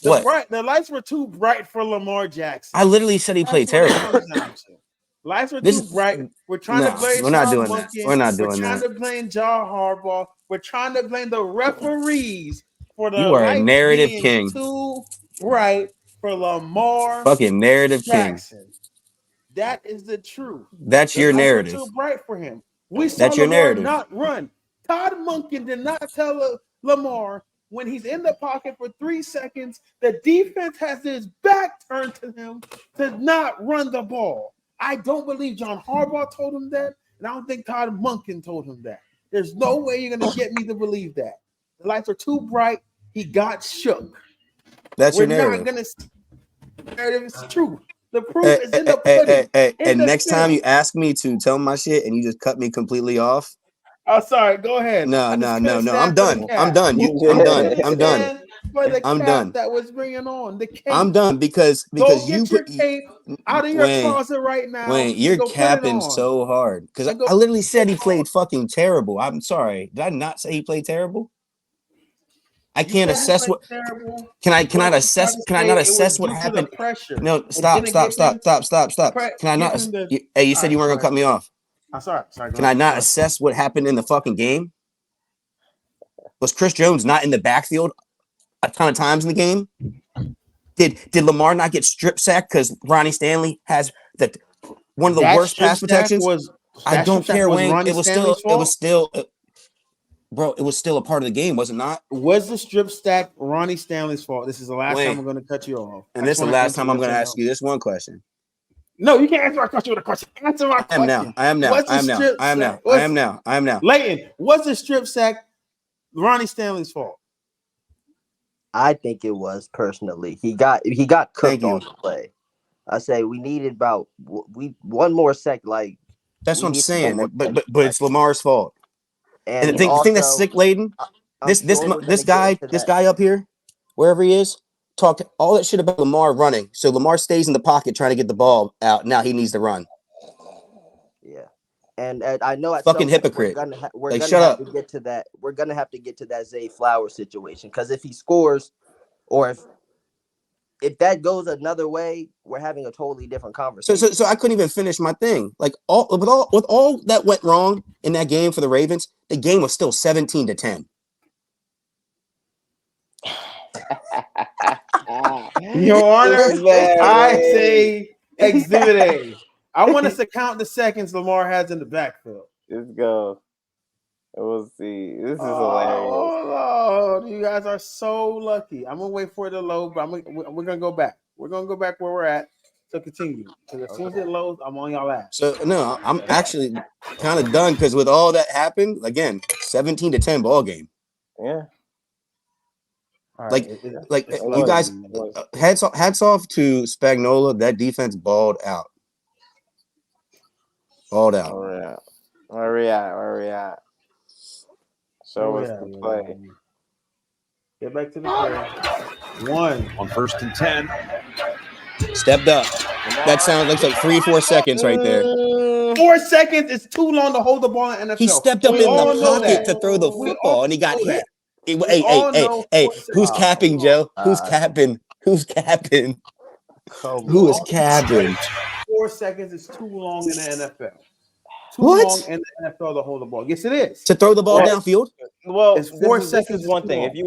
the lights were too bright for Lamar Jackson. I literally said he played terrible. Lights were too bright. We're trying to blame. We're not doing that. We're not doing that. We're trying to blame John Harbaugh. We're trying to blame the referees for the you are a narrative king. Too bright for Lamar. Fucking narrative Jackson. king. That is the truth. That's your narrative. Too bright for him. We saw Lamar not run. Todd Monken did not tell Lamar when he's in the pocket for 3 seconds, the defense has his back turned to him to not run the ball. I don't believe John Harbaugh told him that, and I don't think Todd Monken told him that. There's no way you're going to get me to believe that. The lights are too bright. He got shook. That's your narrative. We're not going to. Narrative is true. The proof is in the pudding. And next time you ask me to tell my shit and you just cut me completely off. Oh, sorry. Go ahead. No. I'm done. I'm done. I'm done. That was bringing on the cape. I'm done because you put your cape out of your closet right now. Wayne, you're capping so hard because I literally said he played fucking terrible. I'm sorry. Did I not say he played terrible? I can't assess what. Can I not assess what happened? No, stop. Can I not? Hey, you said you weren't gonna cut me off. I'm sorry. Can I not assess what happened in the fucking game? Was Chris Jones not in the backfield a ton of times in the game? Did Lamar not get strip sacked because Ronnie Stanley has one of the worst pass protections? I don't care, Wayne. It was still. Bro, it was still a part of the game, was it not? Was the strip sack Ronnie Stanley's fault? This is the last time I'm going to cut you off. And this is the last time I'm going to ask you this one question. No, you can't answer my question with a question. Answer my question. I am now. Leighton, was the strip sack Ronnie Stanley's fault? I think it was personally. He got cooked on the play. I say we needed one more sec. Like that's what I'm saying. But it's Lamar's fault. And the thing that's sick, Layden, this guy up here, wherever he is, talked all that shit about Lamar running. So Lamar stays in the pocket trying to get the ball out. Now he needs to run. Yeah, and I know at fucking hypocrite. We're gonna have to get to that. We're gonna have to get to that Zay Flowers situation because if he scores, or if that goes another way, we're having a totally different conversation. So I couldn't even finish my thing. Like with all that went wrong in that game for the Ravens, the game was still 17-10. Your Honor, I say Exhibit A. I want us to count the seconds Lamar has in the backfield. Let's go. We'll see. This is hilarious. Oh, you guys are so lucky. I'm gonna wait for it to load, but we're gonna go back. We're gonna go back where we're at to continue. Because as soon as it loads, I'm on y'all ass. So no, I'm actually kind of done because with all that happened, again, 17-10 ball game. Yeah. Right. You guys, hats off to Spagnuolo. That defense balled out. Balled out. Where we at? So what's the play? Get back to the play. 1 on 1st and 10. Stepped up. That sounds like 3-4 seconds right there. 4 seconds is too long to hold the ball in NFL. He stepped up in the pocket to throw the football, and he got hit. Hey, who's capping, Joe? Who's capping? Who is capping? 4 seconds is too long in the NFL. Long in the NFL to hold the ball. Yes, it is. To throw the ball downfield? Well, it's 4 seconds. This is one thing. If you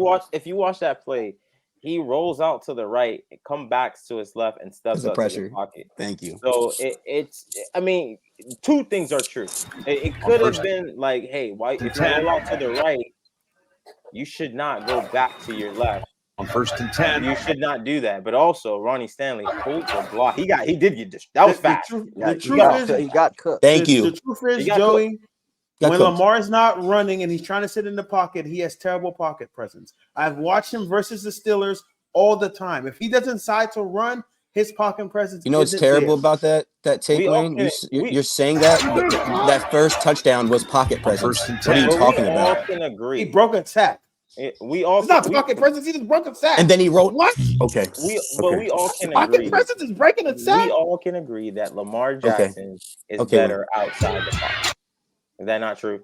watch that play, he rolls out to the right, come back to his left, and steps up to the pocket. Thank you. So I mean, two things are true. It could have been like, hey, why if you roll out to the right, you should not go back to your left. On 1st and 10. You should not do that. But also, Ronnie Stanley pulled the block. He did get this. That was fast. The truth is, he got cooked. Thank you. The truth is, Joey, when Lamar's not running and he's trying to sit in the pocket, he has terrible pocket presence. I've watched him versus the Steelers all the time. If he doesn't decide to run, his pocket presence. You know what's terrible about that take, Wayne? You're saying that that first touchdown was pocket presence. What are you talking about? We all can agree. He broke a sack. It's not pocket presence. He just broke a sack. And then he wrote what? Okay. But we all can agree. Pocket presence is breaking a sack. We all can agree that Lamar Jackson is better outside the pocket. Is that not true?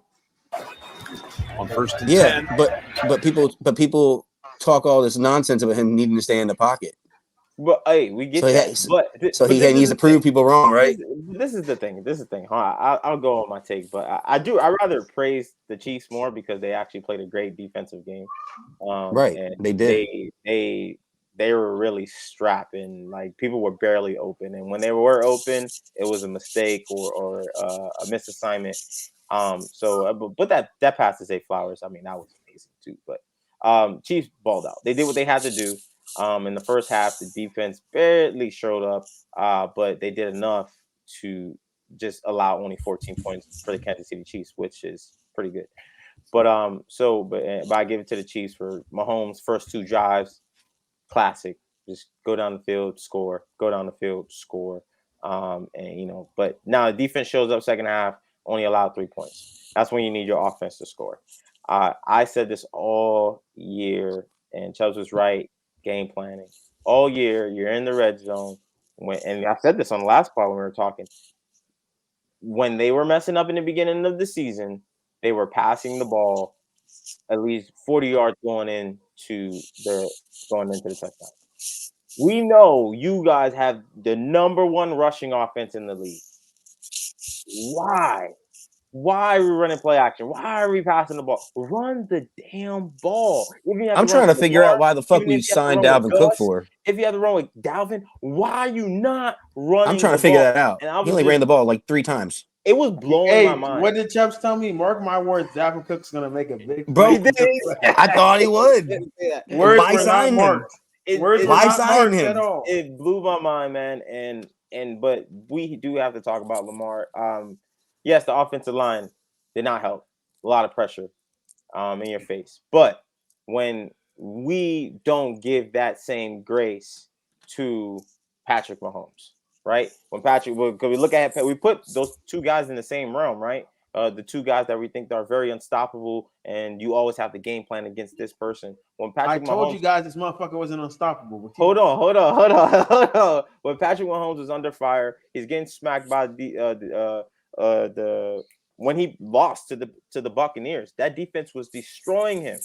On 1st and 10. but people talk all this nonsense about him needing to stay in the pocket. But hey, we get that. He needs to prove people wrong, right? This is the thing. I'll go on my take, but I rather praise the Chiefs more because they actually played a great defensive game. Right, and they did. They were really strapping. Like people were barely open, and when they were open, it was a mistake or a misassignment. But that pass to Zay Flowers, I mean, that was amazing too. But Chiefs balled out. They did what they had to do. In the first half, the defense barely showed up, but they did enough to just allow only 14 points for the Kansas City Chiefs, which is pretty good. But I give it to the Chiefs for Milhomme's first 2 drives, classic. Just go down the field, score. Go down the field, score. But now the defense shows up second half, only allowed 3 points. That's when you need your offense to score. I said this all year, and Chubbs was right. Game planning all year. You're in the red zone. And I said this on the last part when we were talking. When they were messing up in the beginning of the season, they were passing the ball at least 40 yards going into the touchdown. We know you guys have the number 1 rushing offense in the league. Why are we running play action? Why are we passing the ball? Run the damn ball. I'm trying to figure out why the fuck we signed Dalvin Cook for. If you have to run with Dalvin, why are you not running? I'm trying to figure that out. He only ran the ball like 3 times. It was blowing Hey, my mind. what did Chubbs tell me? Mark my words, Dalvin Cook's gonna make a big Bro, play. I thought he would. Words Why were not sign him? marked. Words were Why not sign marked him? at all. It blew my mind, man. And but we do have to talk about Lamar. Yes, the offensive line did not help. A lot of pressure in your face. But when we don't give that same grace to Patrick Mahomes, right? When Patrick, because we look at, we put those two guys in the same realm, right? The two guys that we think are very unstoppable, and you always have the game plan against this person. When Patrick I told Mahomes, you guys this motherfucker wasn't unstoppable. hold on. When Patrick Mahomes is under fire, he's getting smacked by the when he lost to the Buccaneers. That defense was destroying him,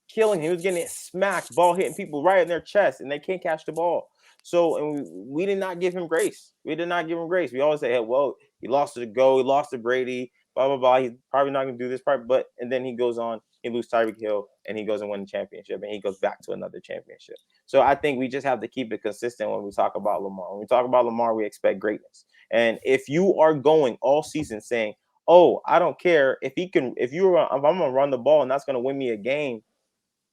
killing him. He was getting smacked, ball hitting people right in their chest, and they can't catch the ball. So, and we did not give him grace. We did not give him grace. We always say, hey, well, he lost to the GOAT, he lost to Brady, blah, blah, blah. He's probably not going to do this part. But, and then he goes on, he loses Tyreek Hill, and he goes and wins the championship, and he goes back to another championship. So I think we just have to keep it consistent when we talk about Lamar. When we talk about Lamar, we expect greatness. And if you are going all season saying, oh, I don't care if I'm going to run the ball and that's going to win me a game,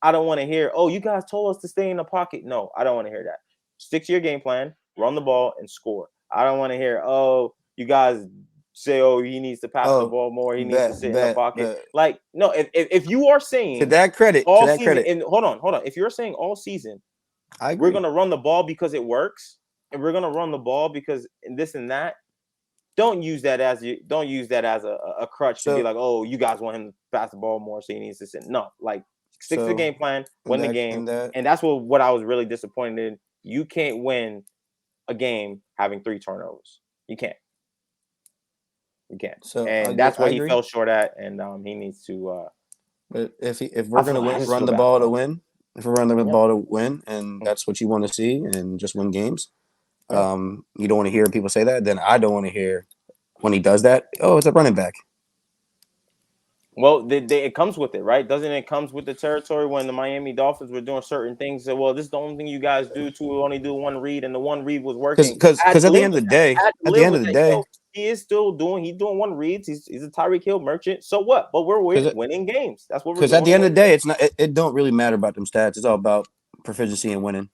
I don't want to hear, oh, you guys told us to stay in the pocket. No, I don't want to hear that. Stick to your game plan, run the ball, and score. I don't want to hear, oh, you guys say, oh, he needs to pass the ball more. He needs to sit in the pocket. Like, no, if you are saying to that credit, and hold on. If you're saying all season, we're going to run the ball because it works, and we're going to run the ball because this and that, don't use that as a crutch to be like, oh, you guys want him to pass the ball more, so he needs to sit. No, like, stick to the game plan, win the game. And that's what I was really disappointed in. You can't win a game having 3 turnovers. You can't. You can't. So that's what he fell short at, and he needs to. But if we're going to run the ball to win, if we're running the ball to win, and that's what you want to see, and just win games, you don't want to hear people say that. Then I don't want to hear when he does that. Oh, it's a running back. Well, it comes with it, right? Doesn't it comes with the territory when the Miami Dolphins were doing certain things? So, well, this is the only thing you guys do to only do one read, and the one read was working. Because at the end of the day, he's doing one reads. He's a Tyreek Hill merchant. So what? But we're winning games. That's what we're doing. Because at the end of the day, it don't really matter about them stats. It's all about proficiency and winning.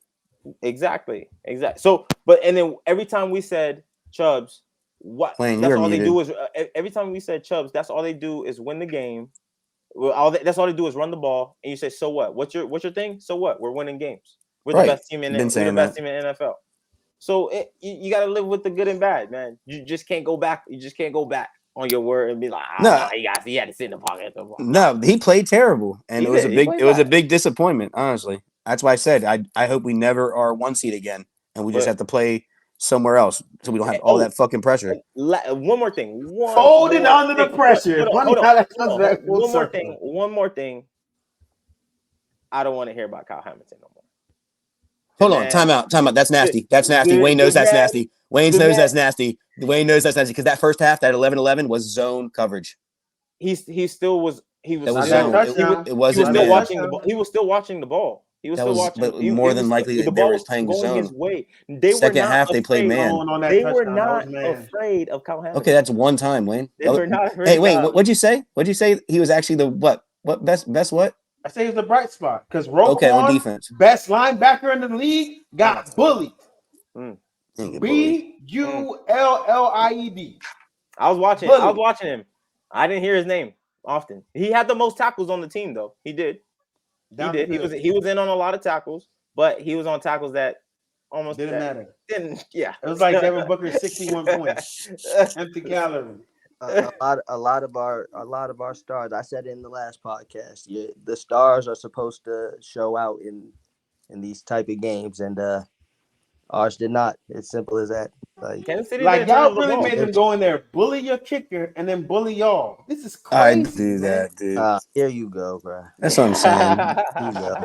Exactly. So, and then every time we said Chubbs. That's all they do is every time we said Chubbs, that's all they do is win the game. That's all they do is run the ball, and you say, "So what? What's your thing? So what? We're winning games. We're the best team in the NFL." So you got to live with the good and bad, man. You just can't go back. You just can't go back on your word and be like, he had to sit in the pocket. No, he played terrible, and it was a big disappointment. Honestly, that's why I said I hope we never are 1 seed again, and we just have to play somewhere else, so we don't have all that fucking pressure. One more thing. Holding under the pressure. One more thing. I don't want to hear about Kyle Hamilton no more. Hold on, time out. That's nasty. That's nasty. Wayne knows that's nasty. Wayne knows that's nasty because that first half, that 11-11 was zone coverage. He still was. He was still watching the ball. He was still watching. But more than likely, they were playing zone. His way. Second half, they played man. They were not afraid of Kyle Hamilton. Okay, that's one time, Wayne. They were not afraid. Hey, Wayne, what'd you say? What'd you say? He was actually the what? What best what? I say he's the bright spot because Roquan, on defense, best linebacker in the league, got bullied. Bullied. I was watching him. I didn't hear his name often. He had the most tackles on the team, though. He did. He was in on a lot of tackles, but he was on tackles that almost didn't matter. Yeah, it was like Devin Booker's 61 points, empty calorie. A lot of our stars. I said it in the last podcast. The stars are supposed to show out in these type of games, and ours did not. It's simple as that. Like y'all really made them go in there, bully your kicker, and then bully y'all. This is crazy. I do that, dude. Here you go, bro. That's what I'm saying.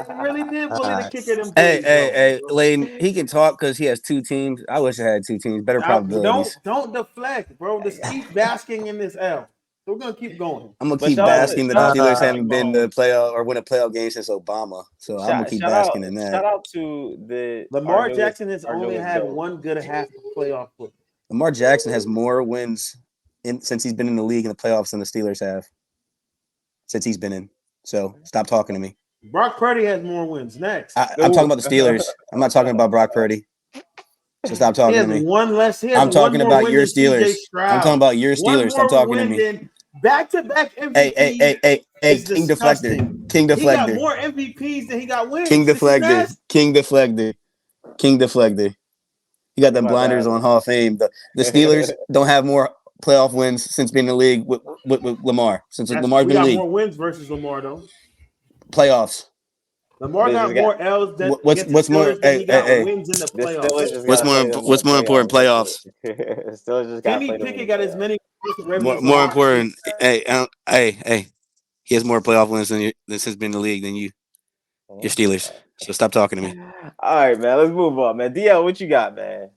They really did bully the kicker. Hey, Lane, he can talk because he has 2 teams. I wish I had 2 teams. Better probabilities. Don't deflect, bro. Just keep basking in this L. So we're gonna keep going. I'm gonna keep basking that the Steelers haven't been to playoff or win a playoff game since Obama. So I'm gonna keep basking in that. Shout out to the Lamar Jackson has only had one good half of playoff football. Lamar Jackson has more wins since he's been in the league in the playoffs than the Steelers have since he's been in. So stop talking to me. Brock Purdy has more wins. Next. I'm talking about the Steelers. I'm not talking about Brock Purdy. So stop talking to me. One less. I'm talking about your Steelers. I'm talking about your Steelers. Stop talking to me. Back-to-back MVP. Hey, King disgusting. Deflector. King Deflector. He got more MVPs than he got wins. King Deflector. King Deflector. You got them blinders on Hall of Fame. The Steelers don't have more playoff wins since being in the league with Lamar. Lamar's been in the league. More wins versus Lamar though. Playoffs. Lamar got more L's than what's more? Hey, wins in the playoffs. What's more important? Playoffs. Kenny Pickett got as many. More important. Hey. He has more playoff wins than since being in the league than you. Your Steelers. So stop talking to me. All right, man. Let's move on, man. DL, what you got, man?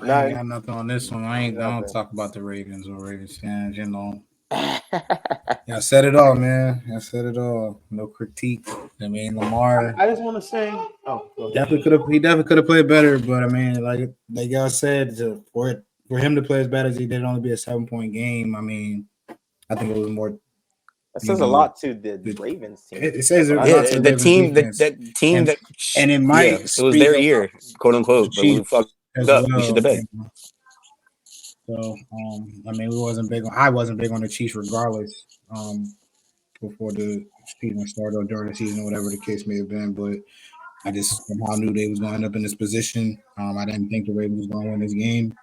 I ain't got nothing on this one. I don't talk about the Ravens or Ravens fans, you know. I said it all, man. I said it all. No critique. I mean, Lamar. I just want to say, he definitely could have played better. But I mean, like y'all said, for him to play as bad as he did, only be a 7-point game. I mean, I think it was more. That says a lot to the Ravens team. It says a lot to the team. That team and it might. It was their year, quote unquote. But we fucked up. We should have bet. So, I mean, I wasn't big on the Chiefs regardless before the season started or during the season or whatever the case may have been. But I just somehow knew they was going to end up in this position. I didn't think the Ravens was going to win this game.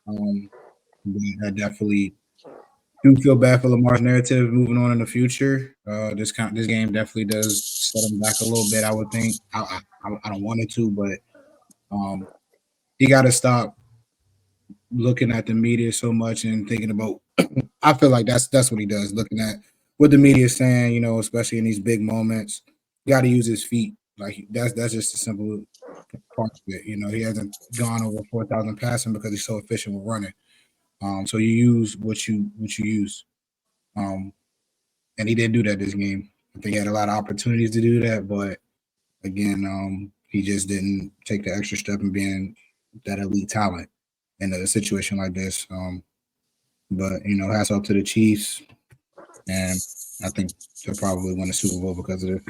But I definitely do feel bad for Lamar's narrative moving on in the future. This game definitely does set him back a little bit, I would think. I don't want it to, but he got to stop looking at the media so much and thinking about I feel like that's what he does, looking at what the media is saying, you know, especially in these big moments. Got to use his feet. Like that's just a simple part of it. You know, he hasn't gone over 4,000 passing because he's so efficient with running. So you use what you use. And he didn't do that this game. I think he had a lot of opportunities to do that, but again, he just didn't take the extra step in being that elite talent in a situation like this. But you know, hats off to the Chiefs, and I think they'll probably win the Super Bowl because of this.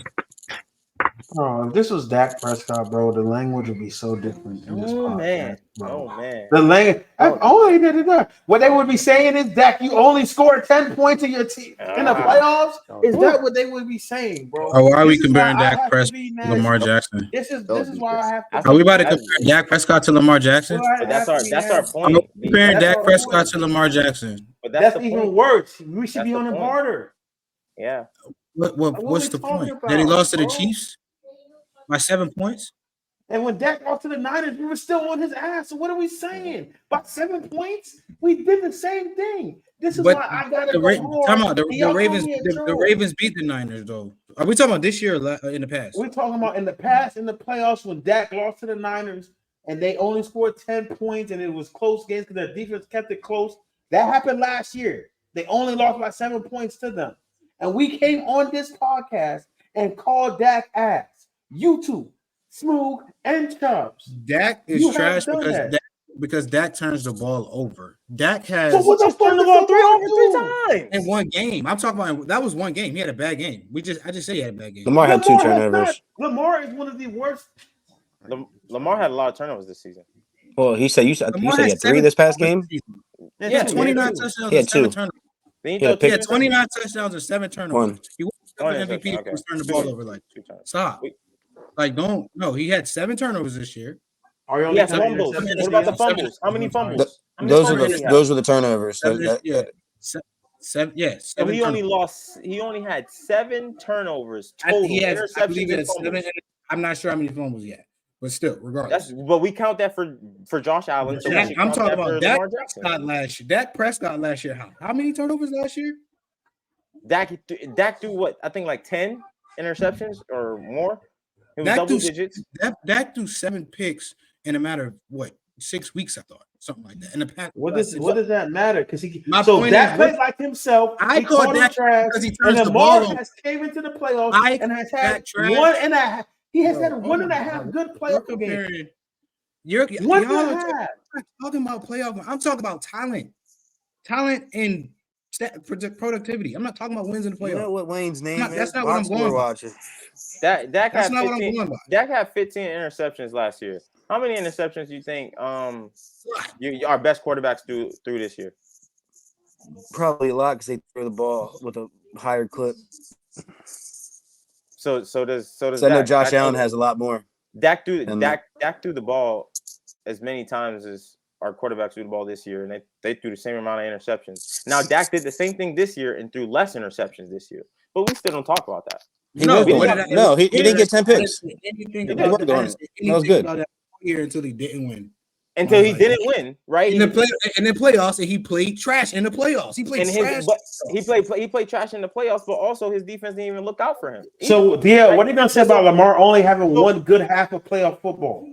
Oh, if this was Dak Prescott, bro, the language would be so different in this podcast, bro. Oh man. The language. What they would be saying is, Dak, you only scored 10 points in your team in the playoffs. Is that what they would be saying, bro? Oh, why are we comparing Dak Prescott to Lamar Jackson? This is why I have to. Are we about to compare Dak Prescott to Lamar Jackson? But that's our point. I'm comparing Dak Prescott to Lamar Jackson. But that's even worse. We should be on him harder. Yeah. What's the point? That he lost to the Chiefs by 7 points? And when Dak lost to the Niners, we were still on his ass. So what are we saying? By 7 points? We did the same thing. This is why I got to go time out. The Ravens beat the Niners, though. Are we talking about this year or in the past? We're talking about in the past, in the playoffs, when Dak lost to the Niners and they only scored 10 points and it was close games because their defense kept it close. That happened last year. They only lost by 7 points to them. And we came on this podcast and called Dak ass. You two, Smoog and Chubbs. Dak is trash because Dak turns the ball over. Dak has turned the ball three times in one game. I'm talking about that was one game. He had a bad game. I just said he had a bad game. Lamar had 2 turnovers. Lamar is one of the worst. Lamar had a lot of turnovers this season. Well, you said he had 3 this past game. Yeah, 29 touchdowns. He had 2. He had 29 touchdowns and 7 turnovers. He was MVP. He was turning the ball over like. Stop. Like, don't. No, he had 7 turnovers this year. Yeah, fumbles. What about the fumbles? How many fumbles? Those were the turnovers. Seven. So he only had 7 turnovers total. I'm not sure how many fumbles he had, but still, regardless. But we count that for Josh Allen. So I'm talking about Dak Prescott last year. Dak Prescott last year. How many turnovers last year? Dak do what? I think like 10 interceptions or more. It was double digits. Dak threw 7 picks in a matter of 6 weeks, I thought. Something like that. In the past, what does that matter? Because Dak plays like himself. I thought Dak because he turns the ball over. Has came into the playoffs and has had 1.5. He has had 1.5 good playoff games. You're not talking about playoff. I'm talking about talent. talent and productivity. I'm not talking about wins in the playoffs. You know what Wayne's name is? That's not what I'm going by. watching. Dak That's had not what I'm 15. going by. Dak had 15 interceptions last year. How many interceptions do you think our best quarterbacks threw this year? Probably a lot because they throw the ball with a higher clip. So does I know Josh Allen has a lot more. Dak threw the ball as many times as our quarterbacks threw the ball this year, and they threw the same amount of interceptions. Now Dak did the same thing this year and threw less interceptions this year, but we still don't talk about that. He didn't get 10 picks. That was good. Year until he didn't win. Until he didn't win, right? In the playoffs, and he played trash in the playoffs. He played trash. He played trash in the playoffs, but also his defense didn't even look out for him. So, what are you gonna say about Lamar only having one good half of playoff football?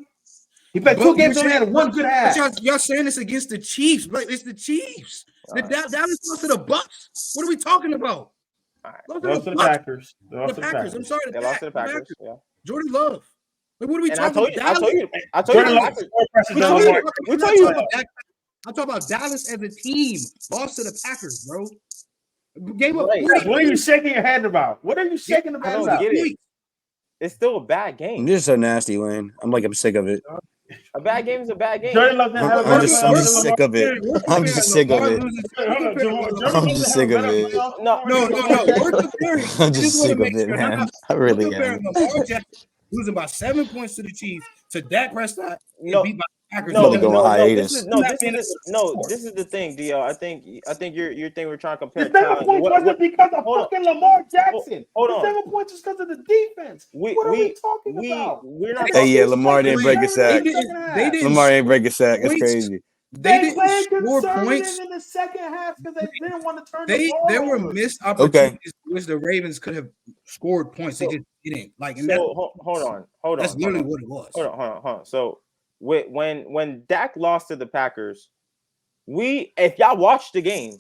He played 2 games, only had one good half. Y'all saying this against the Chiefs? Like it's the Chiefs. Dallas lost to the Bucks. What are we talking about? Lost to the Packers. The Packers. I'm sorry, they lost to the Packers. Yeah. Jordan Love. Like, what are we and talking about? I told you. I'm talking about Dallas as a team. Lost to the Packers, bro. Gave up. What are you shaking your head about? What are you shaking the head about? It's still a bad game. You're so nasty, Wayne. I'm sick of it. A bad game is a bad game. I'm just sick of it. I'm just sick of it. I'm just sick of it. No. I'm just sick of it, man. I really am. Losing by 7 points to the Chiefs to Dak Prescott and beat by the Packers. This is the thing, Dio. I think your thing we're trying to compare. The 7 points wasn't because of fucking Lamar Jackson. The 7 points is because of the defense. What are we talking about? We're not. Hey, yeah, Lamar didn't break a sack. Lamar ain't break a sack. That's crazy. They played score points in the second half because they didn't want to turn the ball. There were missed opportunities which the Ravens could have scored points. They just didn't. Hold on. That's literally what it was. Hold on. So when Dak lost to the Packers, if y'all watched the game,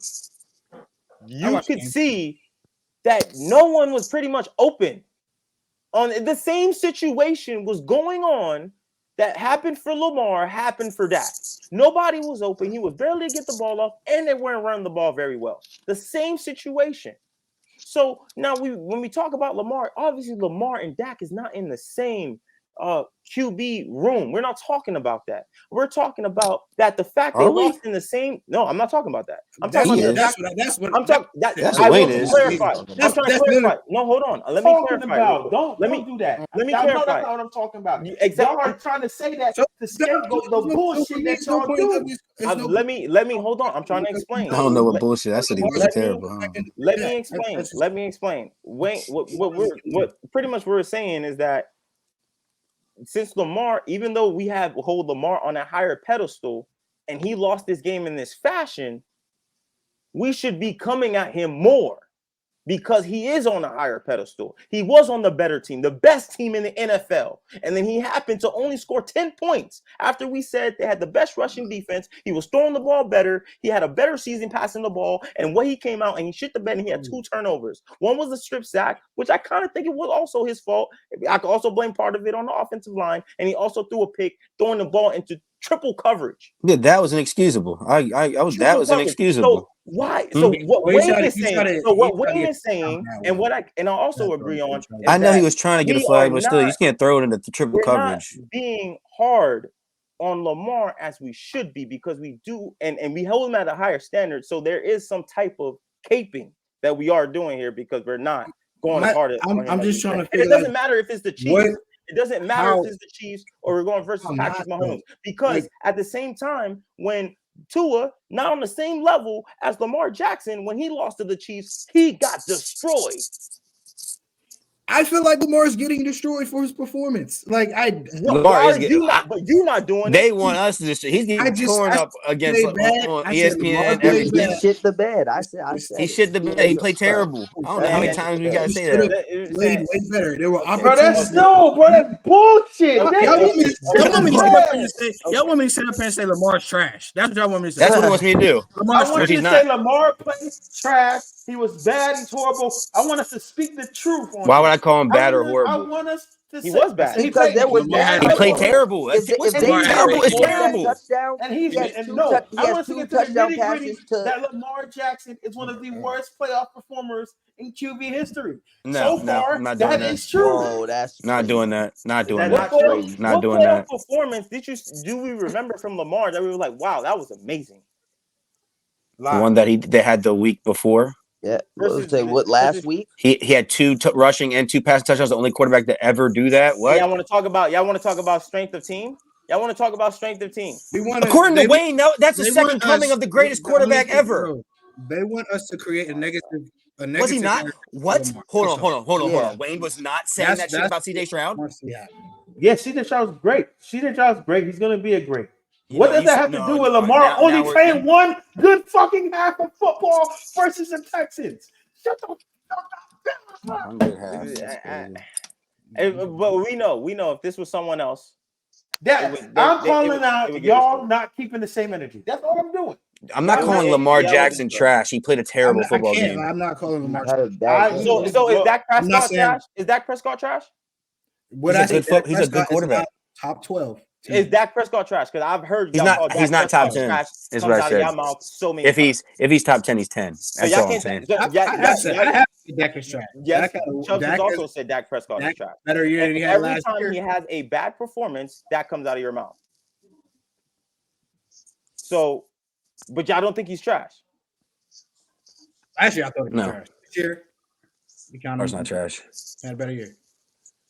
you could see that no one was pretty much open. On the same situation was going on. That happened for Lamar, happened for Dak. Nobody was open. He was barely to get the ball off, and they weren't running the ball very well. The same situation. So now when we talk about Lamar, obviously Lamar and Dak is not in the same QB room. We're not talking about that. We're talking about that the fact they lost in the same. No, I'm not talking about that. I'm talking about that's what I'm talking. That's what Wayne is. Clarify. I'm trying to clarify. No, hold on. Let me clarify. Don't do that. Let me clarify. That's not what I'm talking about. Exactly. Y'all are trying to say that to scapegoat the bullshit that y'all do. Let me hold on. I'm trying to explain. I don't know what bullshit. I said he was terrible. Let me explain. Wayne, what pretty much we're saying is that since Lamar, even though we hold Lamar on a higher pedestal and he lost this game in this fashion, we should be coming at him more because he is on a higher pedestal. He was on the better team, the best team in the NFL. And then he happened to only score 10 points after we said they had the best rushing defense. He was throwing the ball better. He had a better season passing the ball. And when he came out and he shit the bed and he had 2 turnovers. One was a strip sack, which I kind of think it was also his fault. I could also blame part of it on the offensive line. And he also threw a pick, throwing the ball into triple coverage. Yeah, that was inexcusable. That was inexcusable. So why? So what Wayne is saying? So what Wayne is saying, and I also agree on. I know he was trying to get a flag, but still, you just can't throw it into the triple coverage. Not being hard on Lamar as we should be because we do, and we hold him at a higher standard. So there is some type of caping that we are doing here because we're not going as hard as. I'm just trying to figure. It doesn't matter if it's the Chiefs. It doesn't matter if it's the Chiefs or we're going versus Patrick Mahomes because at the same time, when Tua not on the same level as Lamar Jackson, when he lost to the Chiefs, he got destroyed. I feel like Lamar is getting destroyed for his performance. Like Lamar is getting, but you're not doing it. They want us to destroy. He's getting torn up against on ESPN. He shit the bed. I said he shit the bed. He played terrible. I don't know how many times we gotta say that. Played way better. There were That's opportunities. bullshit. Y'all want me to sit up here and say Lamar's trash. That's what y'all want me to say. That's what he wants me to do. I want you to say Lamar plays trash. He was bad. He's horrible. I want us to speak the truth. Why would I call him bad or horrible? I want us He was bad. Because there was Lamar He played terrible. If they It's didn't terrible. It's score that terrible. touchdown, And he has two touchdown passes to. that Lamar Jackson is one of the worst playoff performers in QB history. No, so no, far, I'm not doing that that. is true. Whoa, that's Not doing that. Not doing That that. not Not doing what that. performance do we remember from Lamar that we were like, wow, that was amazing? The one that they had the week before. Yeah. Versus- Last week? He had 2 rushing and 2 passing touchdowns. The only quarterback to ever do that. What? Y'all want to talk about strength of team? Y'all want to talk about strength of team? According to Wayne, that's the second coming of the greatest quarterback ever. They want us to create a negative. Was he not? What? Hold on. Yeah. Wayne was not saying that shit about CJ Stroud. Yeah, CJ Stroud's great. CJ Stroud's great. He's going to be a great. What know, does that have to do with Lamar only playing one good fucking half of football versus the Texans? Shut the fuck up. But we know if this was someone else, I'm calling out y'all not keeping the same energy. That's all I'm doing. I'm not calling Lamar Jackson trash. He played a terrible football game. I'm not calling Lamar. So is Dak Prescott trash? Is Dak Prescott trash? He's a good quarterback. Top 12. Is Dak Prescott trash? Because I've heard he's not top 10. Is what I said. So many if he's top 10, he's 10. That's all I'm saying. I have Dak is trash. Yes, Chubbs has also said Dak Prescott is trash. Better year than he had last year. Every time he has a bad performance, that comes out of your mouth. So, but y'all don't think he's trash? Last year I thought he was trash. This year, Lamar's not trash. Had a better year.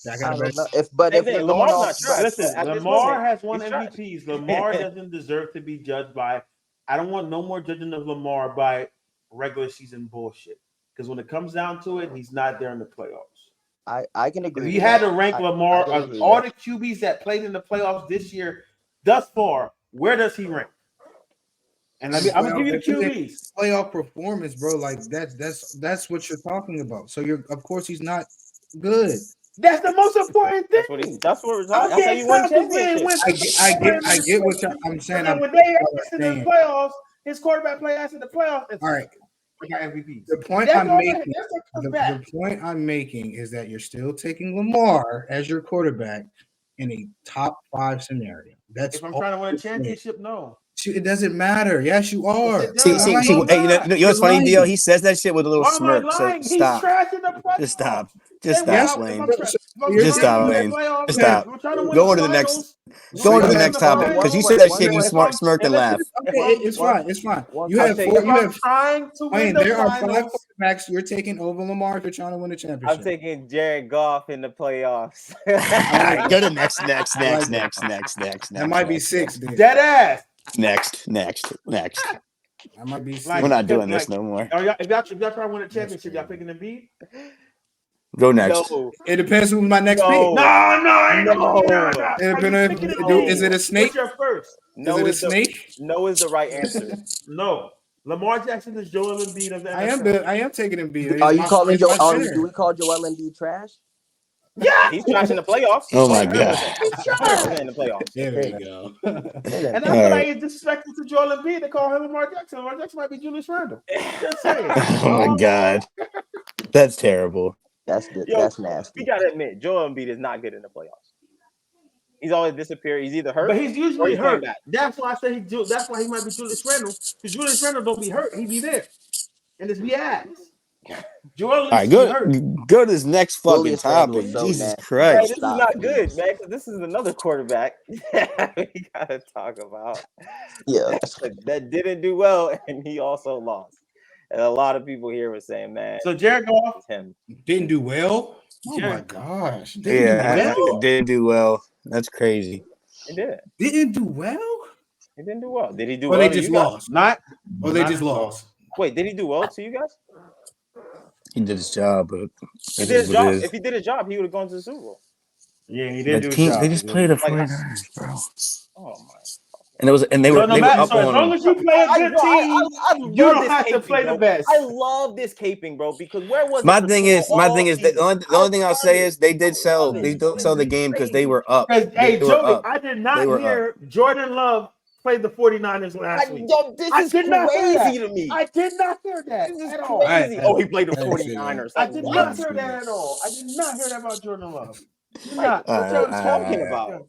I don't know. If Lamar's not trash. Listen, Lamar has won MVPs. Lamar doesn't deserve to be judged by. I don't want no more judging of Lamar by regular season bullshit. Because when it comes down to it, he's not there in the playoffs. I can agree. If you had to rank Lamar of all the QBs that played in the playoffs this year, thus far, where does he rank? And I'm gonna give you the QBs. Playoff performance, bro. Like that's what you're talking about. So of course he's not good. That's the most important thing. That's what we're talking. That's how you win championships. I get what I'm saying. And when they asked in the playoffs, his quarterback play asked in the playoffs. All right. We got MVPs. The point I'm making is that you're still taking Lamar as your quarterback in a top 5 scenario. That's if I'm trying to win a championship, no. It doesn't matter. Yes, you are. See, hey, you know what's funny, Dio? He says that shit with a little smirk. So stop. Just stop. Just stop, Wayne. Just stop, Wayne. Just stop. Go on to the next topic because you said that shit. You smirked and laughed. Okay, it's fine. It's fine. You have trying to win. There are 5 quarterbacks you're taking over Lamar if you're trying to win a championship. I'm taking Jared Goff in the playoffs. All right, go to next. That might be 6. Dude. Dead ass. Next. That might be 6. We're not doing this no more. If y'all trying to win a championship, y'all picking Embiid? Go next. No. It depends who's my next pick. No. Is it a snake? What's your first? No, is it a snake? No is the right answer. No. Lamar Jackson is Joel Embiid of the NFL. I am taking Embiid. Are you calling do we call Joel Embiid trash? Yeah, he's trash in the playoffs. Oh my god, he's trash in the playoffs. There we go. And that's what I disrespectful to Joel Embiid. They call him Lamar Jackson. Lamar Jackson might be Julius Randle. Just saying. Oh my god, that's terrible. That's nasty. We gotta admit, Joel Embiid is not good in the playoffs. He's always disappeared. He's either hurt, but he's usually hurt. That's why I say that's why he might be Julius Randle. Because Julius Randle don't be hurt, he be there, and it's be ass. Joel, all right, go to this next fucking topic. So Jesus Christ, this is not good, man. Because this is another quarterback we gotta talk about. Yeah, that didn't do well, and he also lost. And a lot of people here were saying, man. So Jared Goff didn't do well. Oh my gosh. Didn't do well. That's crazy. He did. Didn't do well? He didn't do well. Did he do well? They just lost. They just lost. Wait, did he do well to you guys? He did his job, but he did his job. If he did his job, he would have gone to the Super Bowl. Yeah, he did do his job. They just played the 49ers, bro. Oh my. And they were up on as long as you play a good team, you don't have to play the best. I love this caping, bro, because where was my thing is the only thing I'll say is they did sell the game because they were up. Hey, Joey, I did not hear Jordan Love play the 49ers last week. This is crazy to me. I did not hear that at all. Oh, he played the 49ers. I did not hear that at all. I did not hear that about Jordan Love. Like, what y'all talking all about? All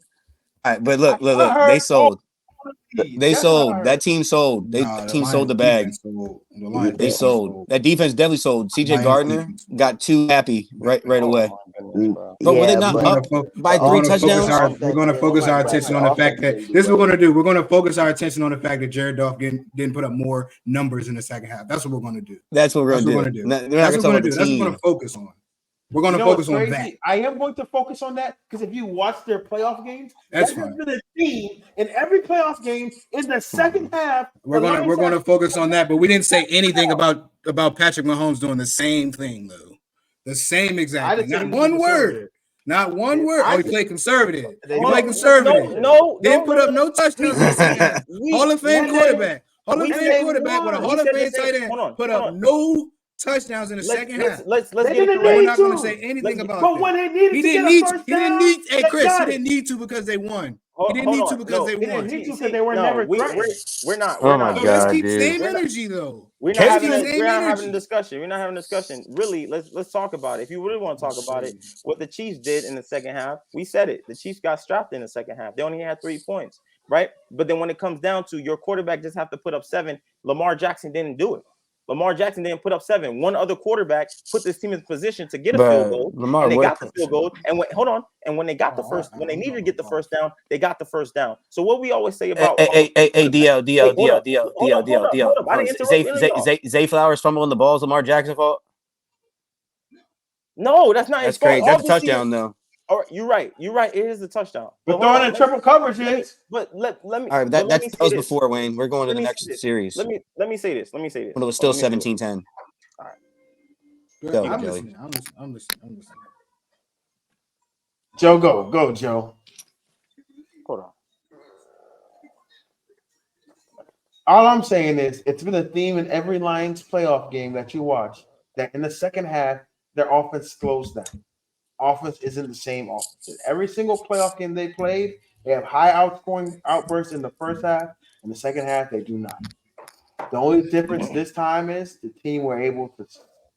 right, but look. I They heard sold. They They sold. That team sold. That team sold the bag. The Lions They defense sold. That defense definitely sold. CJ Lions Gardner defense sold. got too happy right away. Oh my goodness, bro. But were they Yeah, not but up by the 3 offense- touchdowns? We're going to focus our attention on the fact that this is what we're going to do. We're going to focus our attention on the fact that Jared Goff didn't put up more numbers in the second half. That's what we're going to do. That's what we're That's what gonna we're do. going to do. That's That's what we're going to do. That's what we're going to focus on. We're going to focus on that. I am going to focus on that because if you watch their playoff games, That's that has fine. been a theme in every playoff game in the second half. We're going to focus on that, but we didn't say anything about Patrick Mahomes doing the same thing though. The same exact thing. Not one word. Not one word. Oh, he played conservative. He played conservative. No, Didn't put up no touchdowns in the second half. Hall of Fame quarterback. Hall of Fame quarterback with a Hall of Fame tight end put up no touchdowns in the second half. Let's get it correct. We're not going to say anything about But that. when they needed He to didn't get need. a first He didn't down, need. Hey, they Chris, got he it. didn't need to because they won. He didn't need to because they won. Because they were never threatened. We're not. Oh my So let's God, keep dude. same energy though. We're not having energy. a discussion. We're not having a discussion. Really, let's talk about it. If you really want to talk about it, what the Chiefs did in the second half, we said it. The Chiefs got strapped in the second half. They only had 3 points, right? But then when it comes down to your quarterback just have to put up 7, Lamar Jackson didn't do it. Lamar Jackson didn't put up 7. One other quarterback put this team in position to get a field goal, and they got the field goal. And when they got when they needed to get the first down, they got the first down. So what we always say about DL. Hold up. I didn't interrupt. Zay Flowers fumbling the balls. Lamar Jackson fault. No, that's not his fault. Crazy. That's a touchdown though. All right, you're right. It is a touchdown. But throwing in triple coverage is. But let me. All right, that was before Wayne. We're going to the next series. Let me say this. When it was still 17-10. All right. Go, I'm listening. I'm listening. Joe, go, Joe. Hold on. All I'm saying is it's been a theme in every Lions playoff game that you watch that in the second half, their offense slows down. Offense isn't the same offense. In every single playoff game they played, they have high outscoring outbursts in the first half. In the second half, they do not. The only difference this time is the team were able to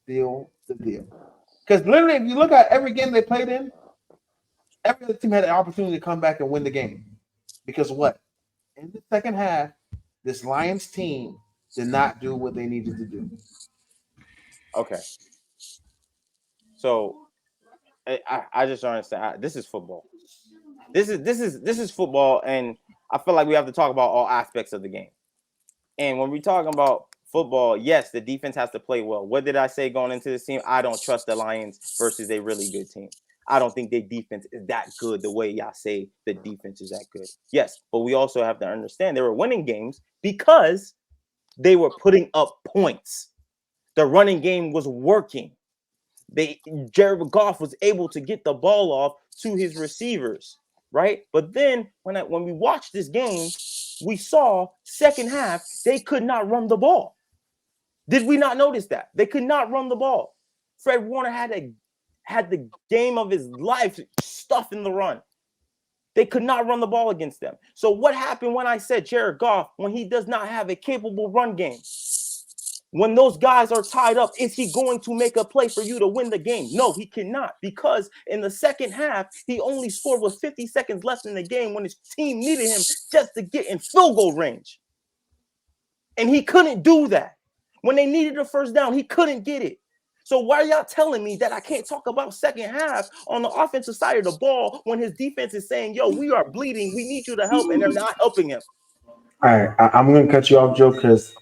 steal the deal. Because literally, if you look at every game they played in, every other team had an opportunity to come back and win the game. Because what? In the second half, this Lions team did not do what they needed to do. Okay. So I just don't understand. This is football. This is football, and I feel like we have to talk about all aspects of the game. And when we're talking about football, yes, the defense has to play well. What did I say going into this team? I don't trust the Lions versus a really good team. I don't think their defense is that good the way y'all say the defense is that good. Yes, but we also have to understand they were winning games because they were putting up points. The running game was working. Jared Goff was able to get the ball off to his receivers, right? But then when we watched this game, we saw second half they could not run the ball. Did we not notice that? They could not run the ball. Fred Warner had the game of his life stuffing the run. They could not run the ball against them. So what happened when I said Jared Goff, when he does not have a capable run game? When those guys are tied up, is he going to make a play for you to win the game? No, he cannot, because in the second half, he only scored with 50 seconds left in the game when his team needed him just to get in field goal range. And he couldn't do that. When they needed a first down, he couldn't get it. So why are y'all telling me that I can't talk about second half on the offensive side of the ball when his defense is saying, yo, we are bleeding, we need you to help, and they're not helping him? All right, I'm going to cut you off, Joe, because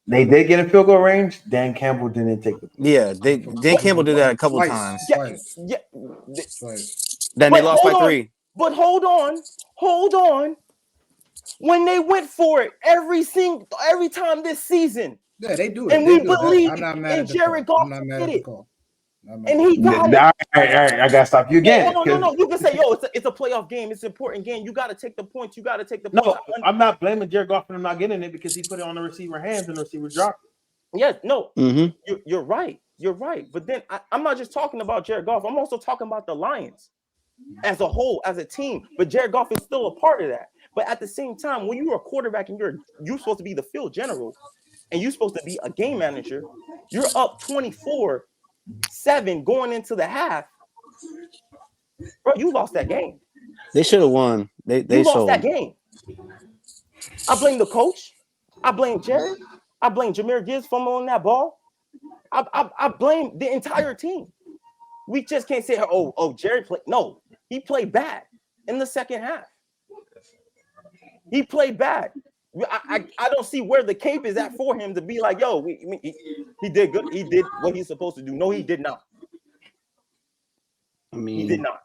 they did get in field goal range. Dan Campbell didn't take the play. Yeah, Dan Campbell did that a couple times. Yeah. Then they lost by 3. But hold on. When they went for it every time this season, yeah, they do it. And we believe in Jared Goff did it. And he got it. All right, I gotta stop you again. No. You can say, yo, it's a playoff game. It's an important game. You got to take the points. You got to take the points. No, I'm not blaming Jared Goff for him not getting it because he put it on the receiver hands and the receiver dropped it. Yeah, no, you're right. You're right. But then I'm not just talking about Jared Goff. I'm also talking about the Lions as a whole, as a team. But Jared Goff is still a part of that. But at the same time, when you're a quarterback and you're supposed to be the field general and you're supposed to be a game manager, you're up 24-7 going into the half. Bro, you lost that game. They should have won. They You lost sold. that game. I blame the coach. I blame Jared. I blame Jahmyr Gibbs fumbling that ball. I blame the entire team. We just can't say, Jared played. No, he played bad in the second half. He played bad. I don't see where the cape is at for him to be like, yo, he did good. He did what he's supposed to do. No, he did not. I mean, He did not.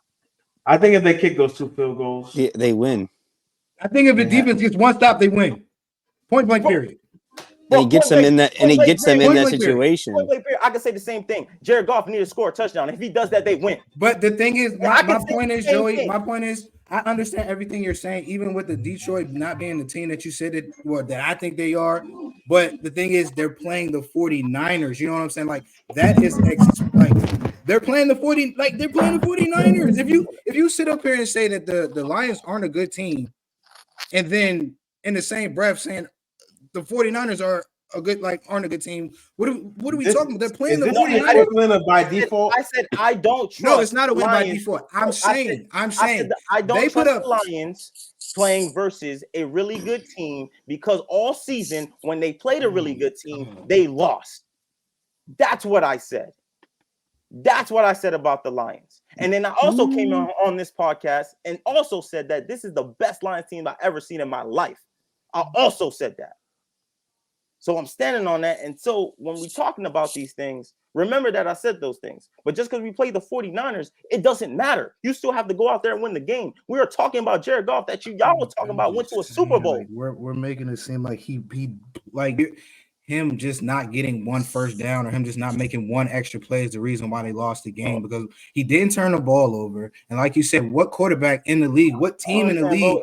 I think if they kick those 2 field goals, they win. I think if the defense gets one stop, they win. Point blank period. And he gets them in that, and he gets them in that situation. I can say the same thing. Jared Goff needed to score a touchdown. If he does that, they win. But the thing is, my point is, Joey, my point is, I understand everything you're saying, even with the Detroit not being the team that you said that I think they are. But the thing is, they're playing the 49ers. You know what I'm saying? Like that is they're playing the 49ers. If you sit up here and say that the Lions aren't a good team, and then in the same breath saying the 49ers aren't a good team. What are we talking about? They're playing the 49ers by default. I said I don't trust. No, it's not a win by Lions. default. I'm saying I don't they trust put up the Lions playing versus a really good team because all season when they played a really good team, they lost. That's what I said. That's what I said about the Lions. And then I also came on this podcast and also said that this is the best Lions team I've ever seen in my life. I also said that. So I'm standing on that. And so when we're talking about these things, remember that I said those things. But just because we play the 49ers, it doesn't matter. You still have to go out there and win the game. We were talking about Jared Goff that y'all were talking about went to a Super Bowl. Like we're making it seem like he like him just not getting one first down or him just not making one extra play is the reason why they lost the game, because he didn't turn the ball over. And like you said, what quarterback in the league, what team in the league,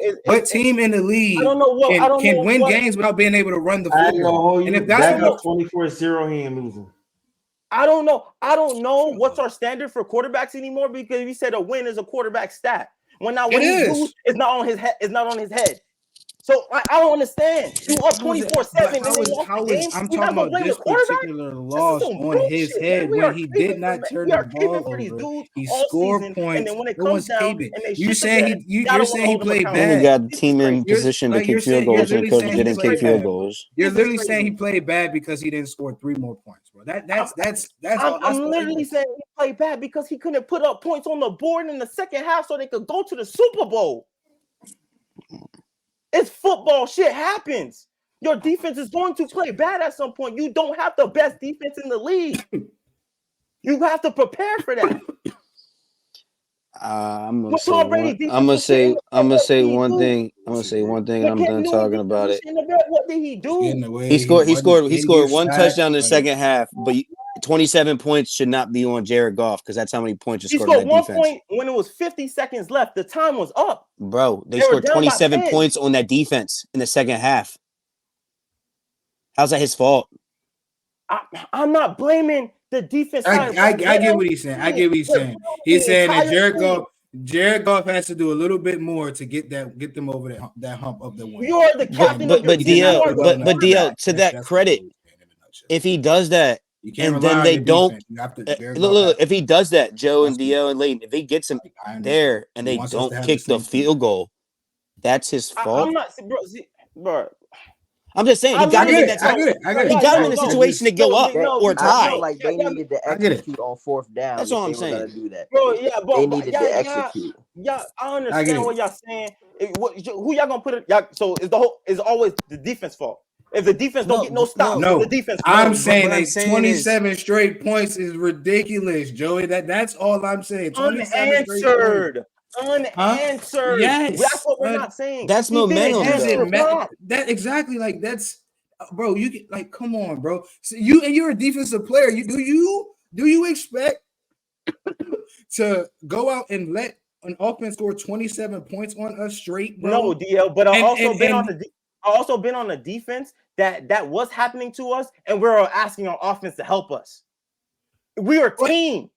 can win games without being able to run the football? And if that's 24-0, he ain't losing. I don't know what's our standard for quarterbacks anymore, because you said a win is a quarterback stat. When he loses, it's not on his head. It's not on his head. So I don't understand. You up 24-7. I'm talking about this particular loss on his head when he did not turn the ball over. He scored points. And then when it comes down, you're saying he played bad. He got the team in position to kick field goals, and coach didn't kick field goals. You're literally saying he played bad because he didn't score 3 more points, bro. I'm literally saying he played bad because he couldn't put up points on the board in the second half so they could go to the Super Bowl. It's football. Shit happens. Your defense is going to play bad at some point. You don't have the best defense in the league. You have to prepare for that. I'm gonna say one thing, and I'm done talking about it. What did he do? He scored one touchdown in the second half, but 27 points should not be on Jared Goff because that's how many points you scored on that defense. He scored 1 point when it was 50 seconds left. The time was up. Bro, they scored 27 points on that defense in the second half. How's that his fault? I'm not blaming the defense. I get what he's saying. He's saying that Jared Goff has to do a little bit more to get them over that hump of the win. You're the captain. But DL, to that credit, if he does that, and then they don't look. If he does that, Joe and DL and Layton, if he gets him there and they don't kick the field goal, that's his fault. I'm not, bro. I'm just saying he got him in that. He got him in a situation to go up or tie. I feel like they needed to execute on 4th down. That's all I'm saying. Do that. Bro, yeah, bro. They needed to execute. Yeah, I understand what y'all saying. Who y'all gonna put it? Y'all, so is always the defense fault. If the defense don't get no stops, the defense. I'm saying that 27 straight points is ridiculous, Joey. That's all I'm saying. Unanswered. Yes, that's what we're not saying. That's momentum. That exactly, like that's, bro. You get like, come on, bro. So you're a defensive player. Do you expect to go out and let an offense score 27 points on us straight, bro? No, DL. But I've also been on the defense that was happening to us, and we're asking our offense to help us. We are a team.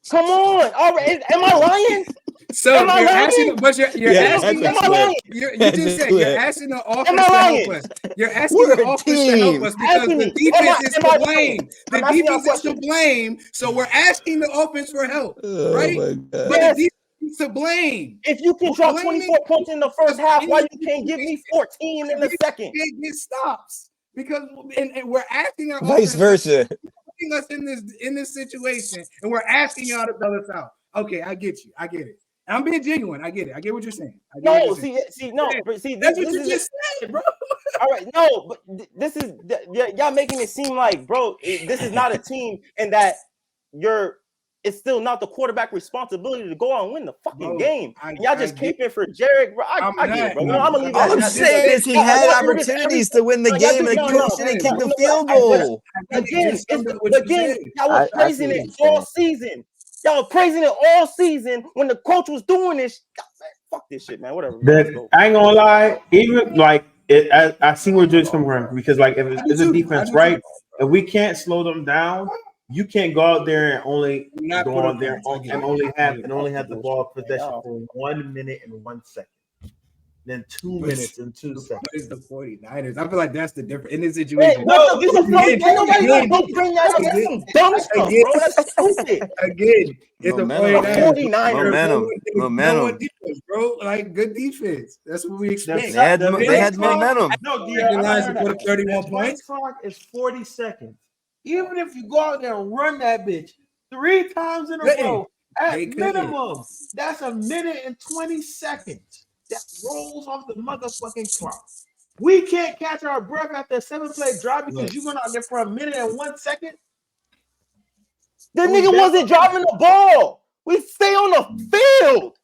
Come on. All right. Am I lying? So Am I you're lying? asking, but you're Yeah, asking that's us. Am I lying? You That's just a said clip. you're asking the offense Am I to lying? help us. You're asking We're the a offense to help team. us because Asking the me, defense is am to I blame. lying? The I'm asking y'all a defense is to question. blame. So we're asking the offense for help, Oh right? my But god. the Yes. defense is to blame. If you can We're drop blaming 24 points in the first half, why you any can't give me situation. 14 in the second? Can't get stops because and we're asking our Vice offense, versa. putting us in this situation, and we're asking y'all to bail us out. Okay, I get you. I get it. And I'm being genuine. I get it. I get what you're saying. I get what No, you're saying. see, That's this what you is just said, bro. all right. No, but this is y'all making it seem like, bro, this is not a team, and that it's still not the quarterback responsibility to go out and win the fucking game. And y'all just caping for Jared, bro. I get it, bro. I'm gonna leave it All at I'm that. saying is he had opportunities to win the game, and the coach didn't kick the field goal. Again, y'all I was praising see what it you're all saying. season. Y'all were praising it all season when the coach was doing this. Man, fuck this shit, man. Whatever. Man. Let's go. I ain't gonna lie, even like it, I see where Joe's coming from because like if it's a defense, right? If we can't slow them down, you can't go out there and only go on there and only have the ball possession for 1 minute and 1 second. Then 2 minutes and 2 seconds. It's the 49ers. I feel like that's the difference in this situation. No, this is fucking. Don't bring that up. That's some dumb stuff, bro. That's stupid. Again, it's the Momentum. 49ers. Momentum. Defense, bro. Like good defense. That's what we expect. They had momentum. No, The Lions to put up 31 points. Clock is 40 seconds. Even if you go out there and run that bitch 3 times in a row, at minimum, that's a minute and 20 seconds. That rolls off the motherfucking clock. We can't catch our breath after a 7-play drive because you went out there for a minute and 1 second. The nigga wasn't driving the ball. We stay on the field.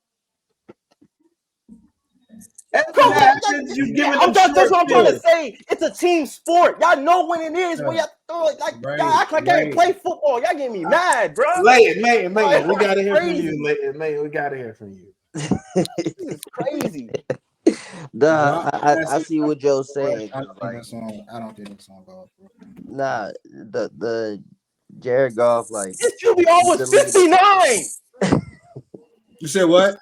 That's what I'm trying to say. It's a team sport. Y'all know when it is. When y'all throw it, like y'all act like y'all play football. Y'all get me mad, bro. Leighton, we gotta hear from you. Leighton, we gotta hear from you. This is crazy. I see what Joe's saying. I don't think that song goes. Nah, the Jared Goff, like this QBR was 59. You said what?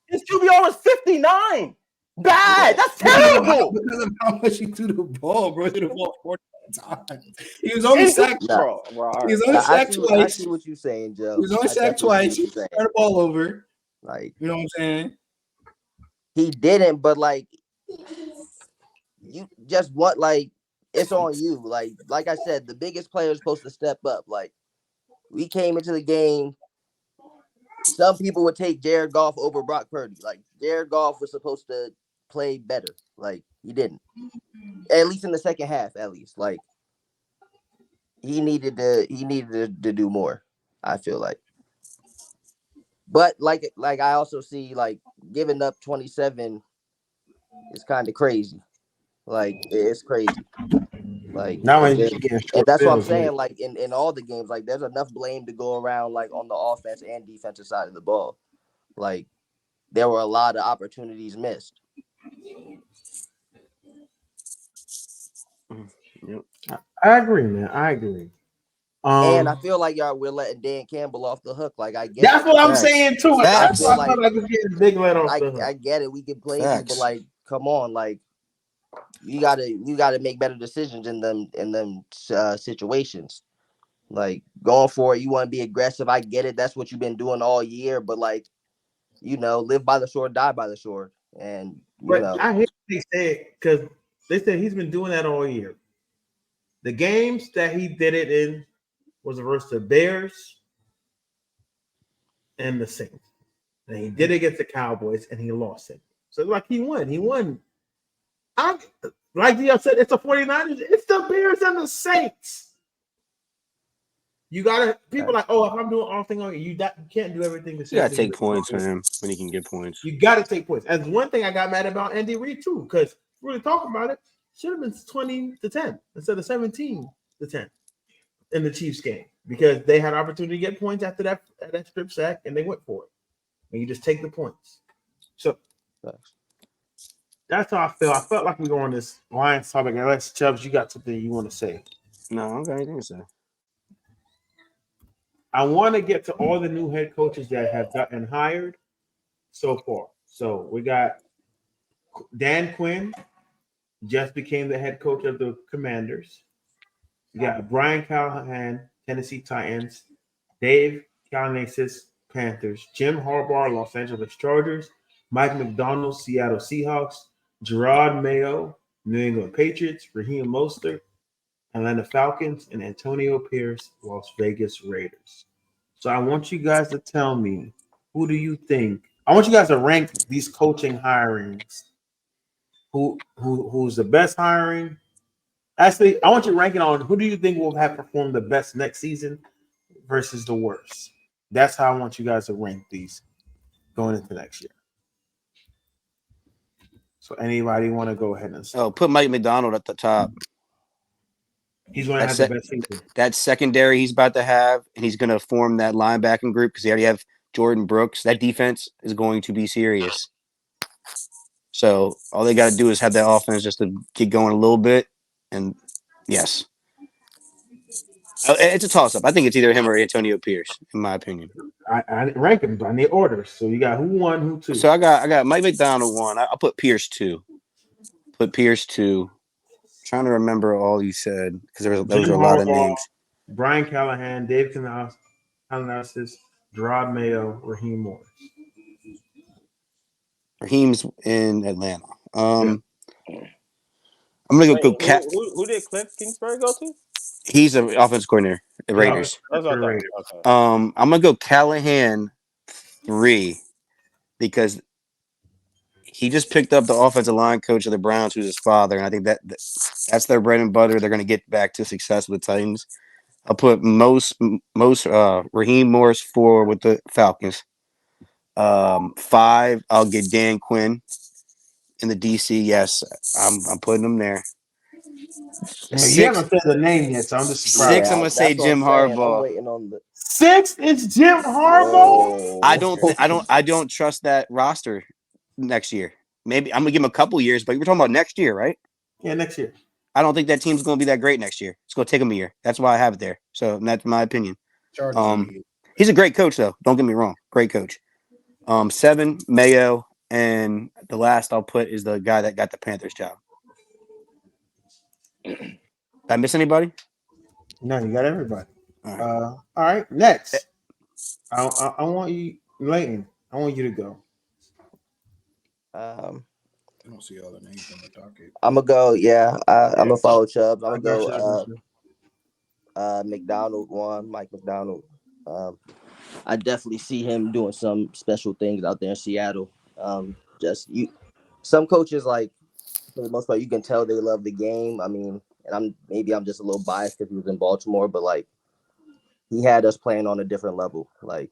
This QBR was 59. Bad. That's terrible. Because of how much he threw the ball, bro. He threw the ball 40 times. He was only sacked, bro. He was only sacked twice. I see what you're saying, Joe. He was only sacked twice. He turned the ball over. Like, you know what I'm saying? He didn't, but like, you just what? Like, it's on you. Like I said, the biggest player is supposed to step up. Like, we came into the game. Some people would take Jared Goff over Brock Purdy. Like, Jared Goff was supposed to play better. Like, he didn't. At least in the second half, at least. Like, he needed to do more, I feel like. But like I also see, like, giving up 27 is kind of crazy. Like, it's crazy. Like, now and that's what I'm saying. Like, in all the games, like, there's enough blame to go around, like, on the offense and defensive side of the ball. Like, there were a lot of opportunities missed. I agree, man. I agree. And I feel like we're letting Dan Campbell off the hook. Like, I get that's what I'm saying too. I feel like we're getting big let off the hook. I get it. We can play you, but like, come on, like, you gotta make better decisions in them situations. Like, going for it, you want to be aggressive. I get it. That's what you've been doing all year. But like, live by the sword, die by the sword. And I hate they said because they said he's been doing that all year. The games that he did it in was versus the Bears and the Saints. And he did it against the Cowboys and he lost it. So like he won. He won. Like Dio said, it's the 49ers. It's the Bears and the Saints. You gotta people like, oh, if I'm doing all thing on you can't do everything the same. You gotta take points, man, when you can get points. You gotta take points. And one thing I got mad about Andy Reid too, because really talking about it, should have been 20-10 instead of 17-10 in the Chiefs game because they had opportunity to get points after that strip sack and they went for it. And you just take the points. So that's how I feel. I felt like we were on this Lions topic. Unless Chubbs, you got something you want to say? No, I don't got anything to say. I want to get to all the new head coaches that have gotten hired so far. So we got Dan Quinn just became the head coach of the Commanders. We got Brian Callahan, Tennessee Titans, Dave Calanesis, Panthers, Jim Harbaugh, Los Angeles Chargers, Mike McDonald, Seattle Seahawks, Gerard Mayo, New England Patriots, Raheem Mostert, Atlanta Falcons, and Antonio Pierce, Las Vegas Raiders. So I want you guys to tell me, who do you think? I want you guys to rank these coaching hirings. Who's the best hiring? Actually, I want you to rank it on who do you think will have performed the best next season versus the worst. That's how I want you guys to rank these going into next year. So anybody want to go ahead and start? Oh, put Mike McDonald at the top. He's going to have the best season. That secondary he's about to have, and he's going to form that linebacking group because they already have Jordan Brooks. That defense is going to be serious. So all they got to do is have that offense just to get going a little bit. And yes, it's a toss-up. I think it's either him or Antonio Pierce, in my opinion. I rank them by the order. So you got who one, who two. So I got Mike McDonald one. I'll put Pierce two. Put Pierce two. Trying to remember all you said because there was a lot of names. Brian Callahan, Dave Calanesis, Gerard Mayo, Raheem Morris. Raheem's in Atlanta. I'm gonna go. Who did Cliff Kingsbury go to? He's an offensive coordinator at the Raiders. That's what I thought. Okay. I'm gonna go Callahan 3 because he just picked up the offensive line coach of the Browns, who's his father, and I think that's their bread and butter. They're gonna get back to success with the Titans. I'll put most Raheem Morris 4 with the Falcons. 5, I'll get Dan Quinn in the DC. Yes, I'm putting him there. You haven't said the name yet, so I'm just surprised. 6, I'm gonna say Jim Harbaugh. I'm waiting on the 6 is Jim Harbaugh. I don't trust that roster next year. Maybe I'm gonna give him a couple years, but we're talking about next year, right? Yeah, next year. I don't think that team's gonna be that great next year. It's gonna take him a year. That's why I have it there. So that's my opinion. He's a great coach, though. Don't get me wrong, great coach. 7, Mayo, and the last I'll put is the guy that got the Panthers job. Did I miss anybody? No, you got everybody. All right. Next, I want you, Leighton. I want you to go. I don't see all the names on the docket. I'm gonna go. Yeah, I'm gonna follow Chubbs. I'm gonna go. McDonald 1, Mike McDonald. I definitely see him doing some special things out there in Seattle. Some coaches, like, for the most part, you can tell they love the game. I mean, and I'm just a little biased because he was in Baltimore, but like he had us playing on a different level. Like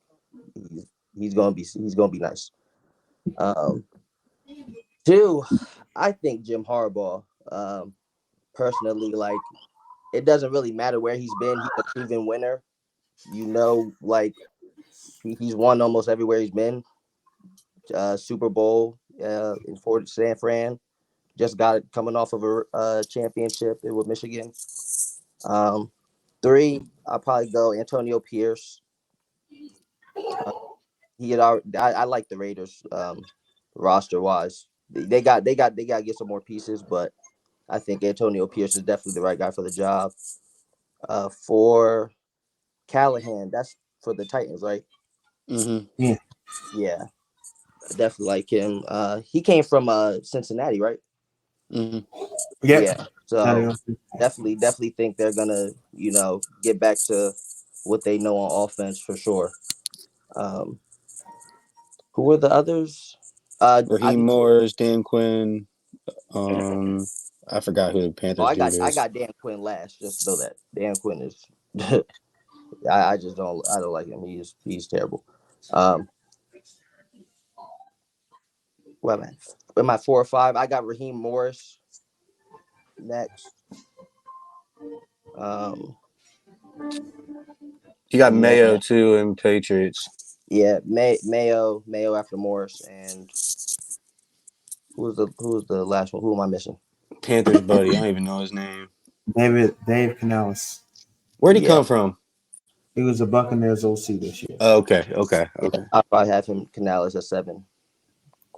he's gonna be nice. 2, I think Jim Harbaugh. Personally, like it doesn't really matter where he's been. He's a proven winner. Like he's won almost everywhere he's been. Super Bowl in San Fran. Just got it coming off of a championship with Michigan. 3, I'll probably go Antonio Pierce. I like the Raiders roster wise. They got to get some more pieces, but I think Antonio Pierce is definitely the right guy for the job. 4, Callahan, that's for the Titans, right? Mm-hmm. Yeah, definitely like him. He came from Cincinnati, right? Mm-hmm. Yep. Yeah. So definitely think they're gonna, get back to what they know on offense for sure. Who were the others? Raheem Morris, Dan Quinn. I forgot who the Panthers dude is. I got Dan Quinn last. Just know that Dan Quinn is. I don't like him. He's terrible. What am I 4 or 5? I got Raheem Morris next. You got Mayo too in Patriots. Yeah, Mayo after Morris, and who's the last one? Who am I missing? Panthers buddy. I don't even know his name. Dave Canales. Where'd he come from? He was a Buccaneers OC this year. Oh, okay. Yeah, I'll probably have him Canales at 7.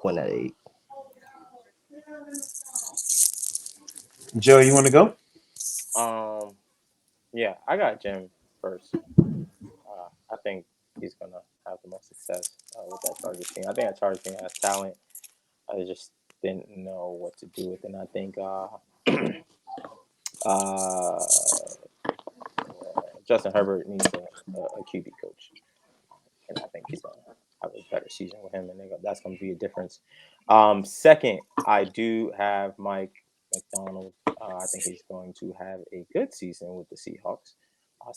Quinn at 8. Joe, you want to go? Yeah, I got Jim first. I think he's gonna have the most success with that Chargers team. I think that Chargers team has talent. I just didn't know what to do with it. And I think Justin Herbert needs a QB coach, and I think he's gonna have a better season with him, and that's gonna be a difference. Second, I do have Mike McDonald. I think he's going to have a good season with the Seahawks.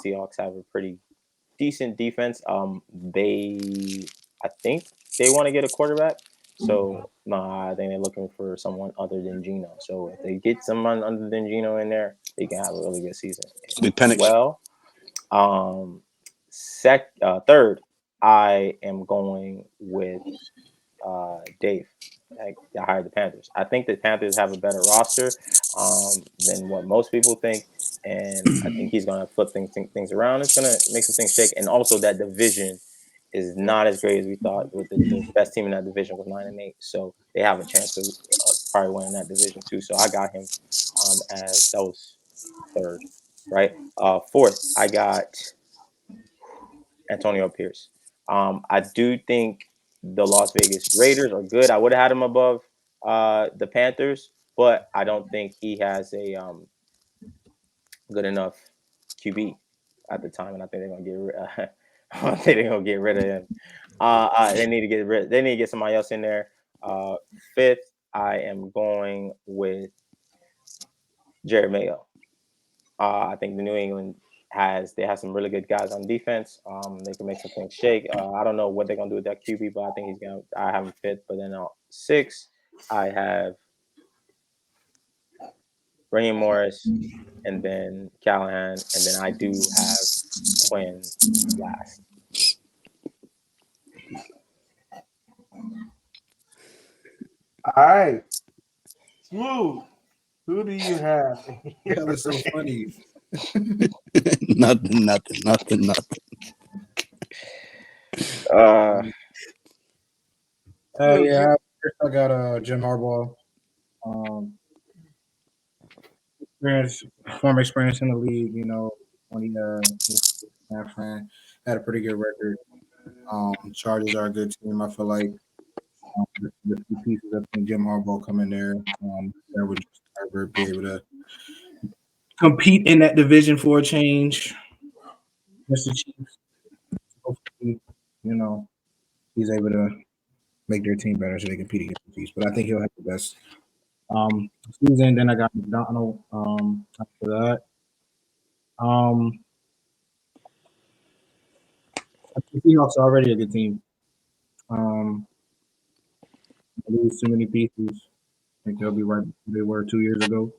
Seahawks have a pretty decent defense. I think they want to get a quarterback. So I think they're looking for someone other than Geno. So if they get someone other than Geno in there, they can have a really good season. Big Penix. Well, third, I am going with Dave. I hired the Panthers. I think the Panthers have a better roster than what most people think, and I think he's going to flip things around. It's going to make some things shake, and also that division is not as great as we thought. With the best team in that division was 9-8, so they have a chance to probably win that division too. So I got him as that was third, right? Fourth, I got Antonio Pierce. I do think the Las Vegas Raiders are good. I would have had him above the Panthers, but I don't think he has a good enough QB at the time, and I think they're gonna get rid of him. They need to get somebody else in there. Fifth, I am going with Jared Mayo. I think the New England have some really good guys on defense. They can make some things shake. I don't know what they're gonna do with that QB, but I think I have him fifth. But then sixth, I have Raheem Morris, and then Callahan, and then I do have Quinn last. All right. Smooth. Who do you have? That was so funny. nothing. Yeah, I got Jim Harbaugh. Former experience in the league. You know, when he had a pretty good record. Chargers are a good team. I feel like the few pieces I think Jim Harbaugh come in there. That would just be able to compete in that division for a change. Mr. Chiefs, hopefully, you know, he's able to make their team better so they compete against the Chiefs. But I think he'll have the best season. Then I got McDonald after that. The Seahawks are already a good team. Lose too many pieces. I think they'll be right where they were 2 years ago.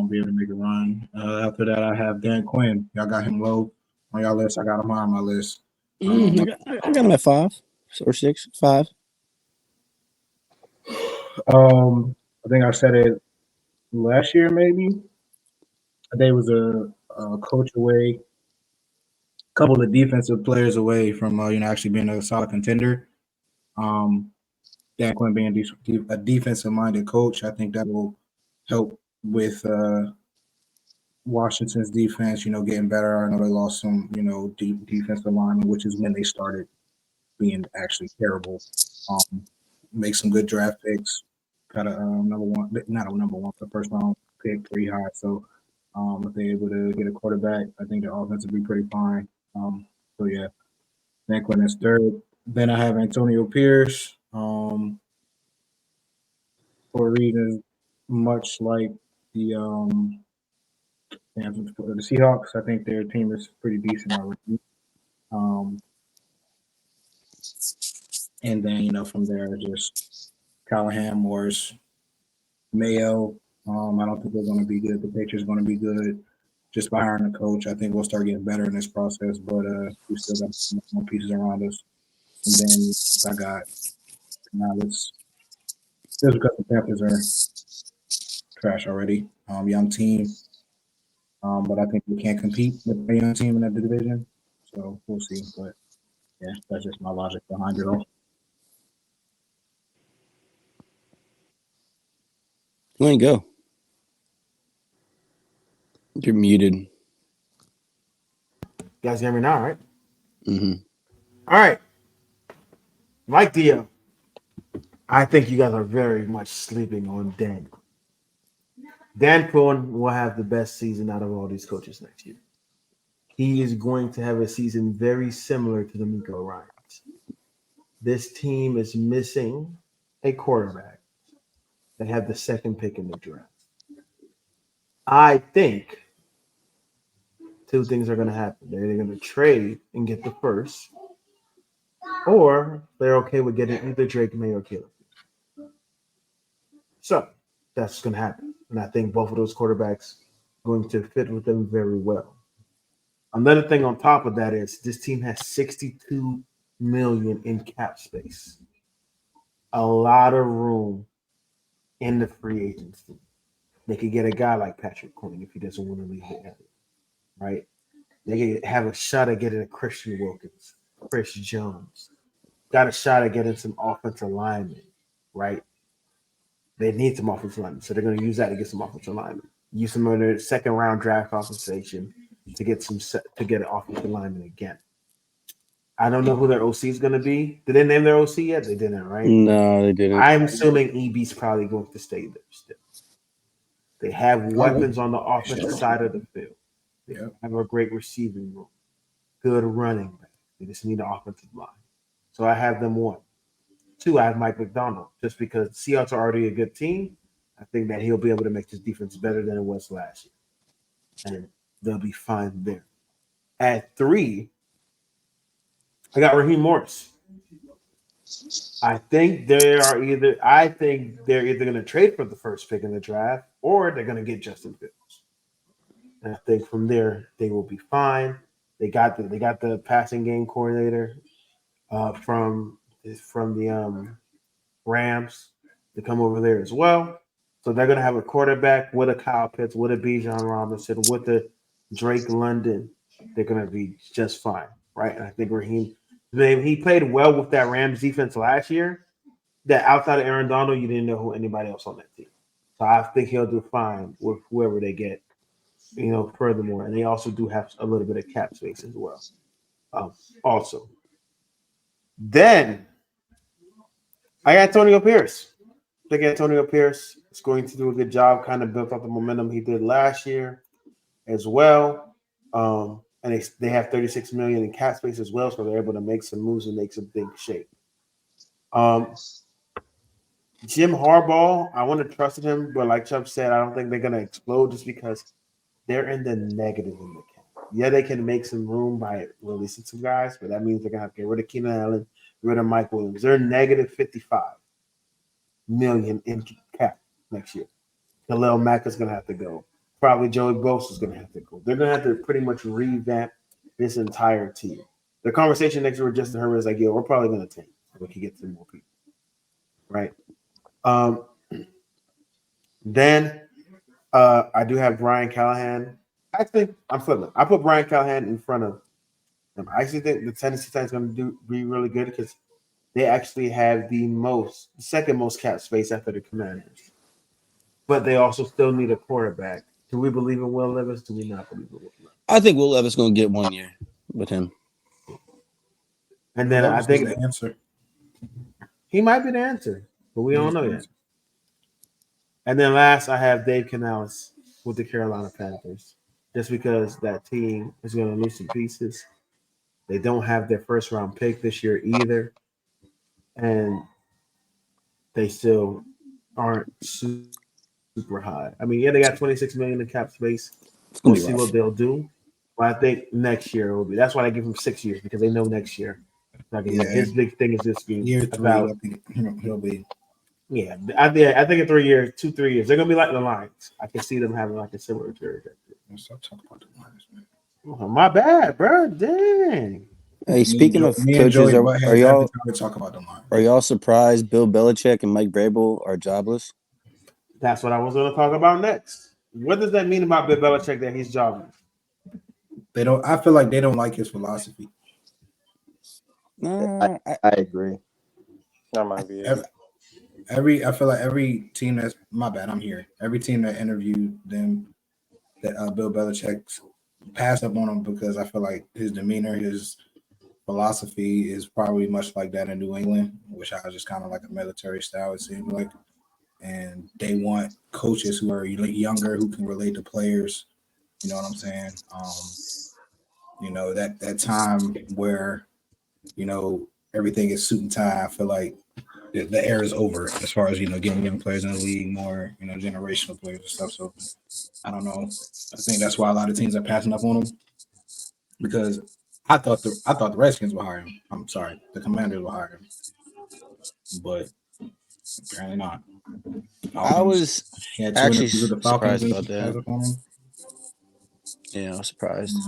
Be able to make a run. After that, I have Dan Quinn. Y'all got him low on y'all list. I got him high on my list. I got him at 5 or 6, 5. I think I said it last year, maybe. I think it was a coach away, a couple of defensive players away from actually being a solid contender. Dan Quinn being a defensive-minded coach, I think that will help with Washington's defense, getting better. I know they lost some, deep defensive linemen, which is when they started being actually terrible. Make some good draft picks. Got a not a number one, but first round pick pretty high. So if they're able to get a quarterback, I think their offense will be pretty fine. So yeah, Dan Quinn is third. Then I have Antonio Pierce. For reasons much like the Seahawks, I think their team is pretty decent already. And then from there, just Callahan, Morris, Mayo. I don't think they're going to be good. The Patriots are going to be good. Just by hiring a coach, I think we'll start getting better in this process. But we still got some more pieces around us. And then I got just because the Panthers are trash already. Young team. But I think we can't compete with a young team in that division. So we'll see. But yeah, that's just my logic behind it all. Dwayne, go. You're muted. You guys hear me now, right? Mm-hmm. All right. Like Dio, I think you guys are very much sleeping on Dan. Dan Quinn will have the best season out of all these coaches next year. He is going to have a season very similar to the Miko Ryans. This team is missing a quarterback. They have the second pick in the draft. I think two things are going to happen. They're either going to trade and get the first, or they're okay with getting either Drake May or Caleb. So that's going to happen. And I think both of those quarterbacks are going to fit with them very well. Another thing on top of that is this team has $62 million in cap space. A lot of room in the free agency. They could get a guy like Patrick Quinn if he doesn't want to leave the area, right? They could have a shot at getting a Christian Wilkins, Chris Jones. Got a shot at getting some offensive linemen, right? They need some offensive linemen, so they're going to use that to get some offensive linemen. Use some of their second round draft compensation to get an offensive lineman again. I don't know who their OC is going to be. Did they name their OC yet? They didn't, right? No, they didn't. I'm assuming EB's probably going to stay there still. They have weapons on the offensive side of the field. They have a great receiving room, good running back. They just need an offensive line. So I have them 1. 2, I have Mike McDonald. Just because the Seahawks are already a good team, I think that he'll be able to make this defense better than it was last year. And they'll be fine there. At 3, I got Raheem Morris. I think they're either going to trade for the first pick in the draft or they're going to get Justin Fields. And I think from there they will be fine. They got the passing game coordinator from the Rams to come over there as well. So they're going to have a quarterback with a Kyle Pitts, with a Bijan Robinson, with a Drake London. They're going to be just fine, right? And I think Raheem, he played well with that Rams defense last year. That outside of Aaron Donald, you didn't know who anybody else on that team. So I think he'll do fine with whoever they get. Furthermore, and they also do have a little bit of cap space as well. Also, then I got Antonio Pierce. I think Antonio Pierce is going to do a good job. Kind of built up the momentum he did last year as well. And they have $36 million in cap space as well, so they're able to make some moves and make some big shape. Jim Harbaugh, I want to trust him, but like Chubb said, I don't think they're going to explode just because they're in the negative in the cap. Yeah, they can make some room by releasing some guys, but that means they're going to have to get rid of Keenan Allen, get rid of Mike Williams. They're negative $55 million in cap next year. Khalil Mack is going to have to go. Probably Joey Bosa is going to have to go. They're going to have to pretty much revamp this entire team. The conversation next year with Justin Herbert is like, yo, we're probably going to tank so we can get some more people. Right? Then I do have Brian Callahan. I think I'm flipping. I put Brian Callahan in front of them. I actually think the Tennessee Titans going to be really good because they actually have the second most cap space after the Commanders. But they also still need a quarterback. Do we believe in Will Levis? Do we not believe in Will Levis? I think Will Levis going to get 1 year with him. And then I think the answer. He might be the answer, but we don't know yet. And then last, I have Dave Canales with the Carolina Panthers, just because that team is going to lose some pieces. They don't have their first-round pick this year either, and they still aren't super high. I mean, yeah, they got $26 million in cap space. We'll see what they'll do. But I think next year it will be. That's why they give him 6 years, because they know next year. His big thing is just being year 3. about. He'll be. Yeah, I think in 3 years, 2-3 years, they're gonna be like the Lions. I can see them having like a similar trajectory. Stop talking about the Lions, man. Oh, my bad, bro. Dang. Hey, speaking of coaches, are y'all surprised Bill Belichick and Mike Vrabel are jobless? That's what I was going to talk about next. What does that mean about Bill Belichick that he's jobless? They don't. I feel like they don't like his philosophy. I agree. That might be it. I feel like every team that's my bad. I'm here. Every team that interviewed them, that Bill Belichick passed up on him because I feel like his demeanor, his philosophy is probably much like that in New England, which I was just kind of like a military style. It seems like, and they want coaches who are younger who can relate to players. You know what I'm saying? That time where everything is suit and tie. I feel like the era is over as far as getting young players in the league, more generational players and stuff. So I don't know. I think that's why a lot of teams are passing up on him because I thought the Redskins would hire him. I'm sorry, the Commanders will hire him, but apparently not. I was He had two actually interviews with the Falcons surprised about and passed that. up on him. Yeah, I was surprised.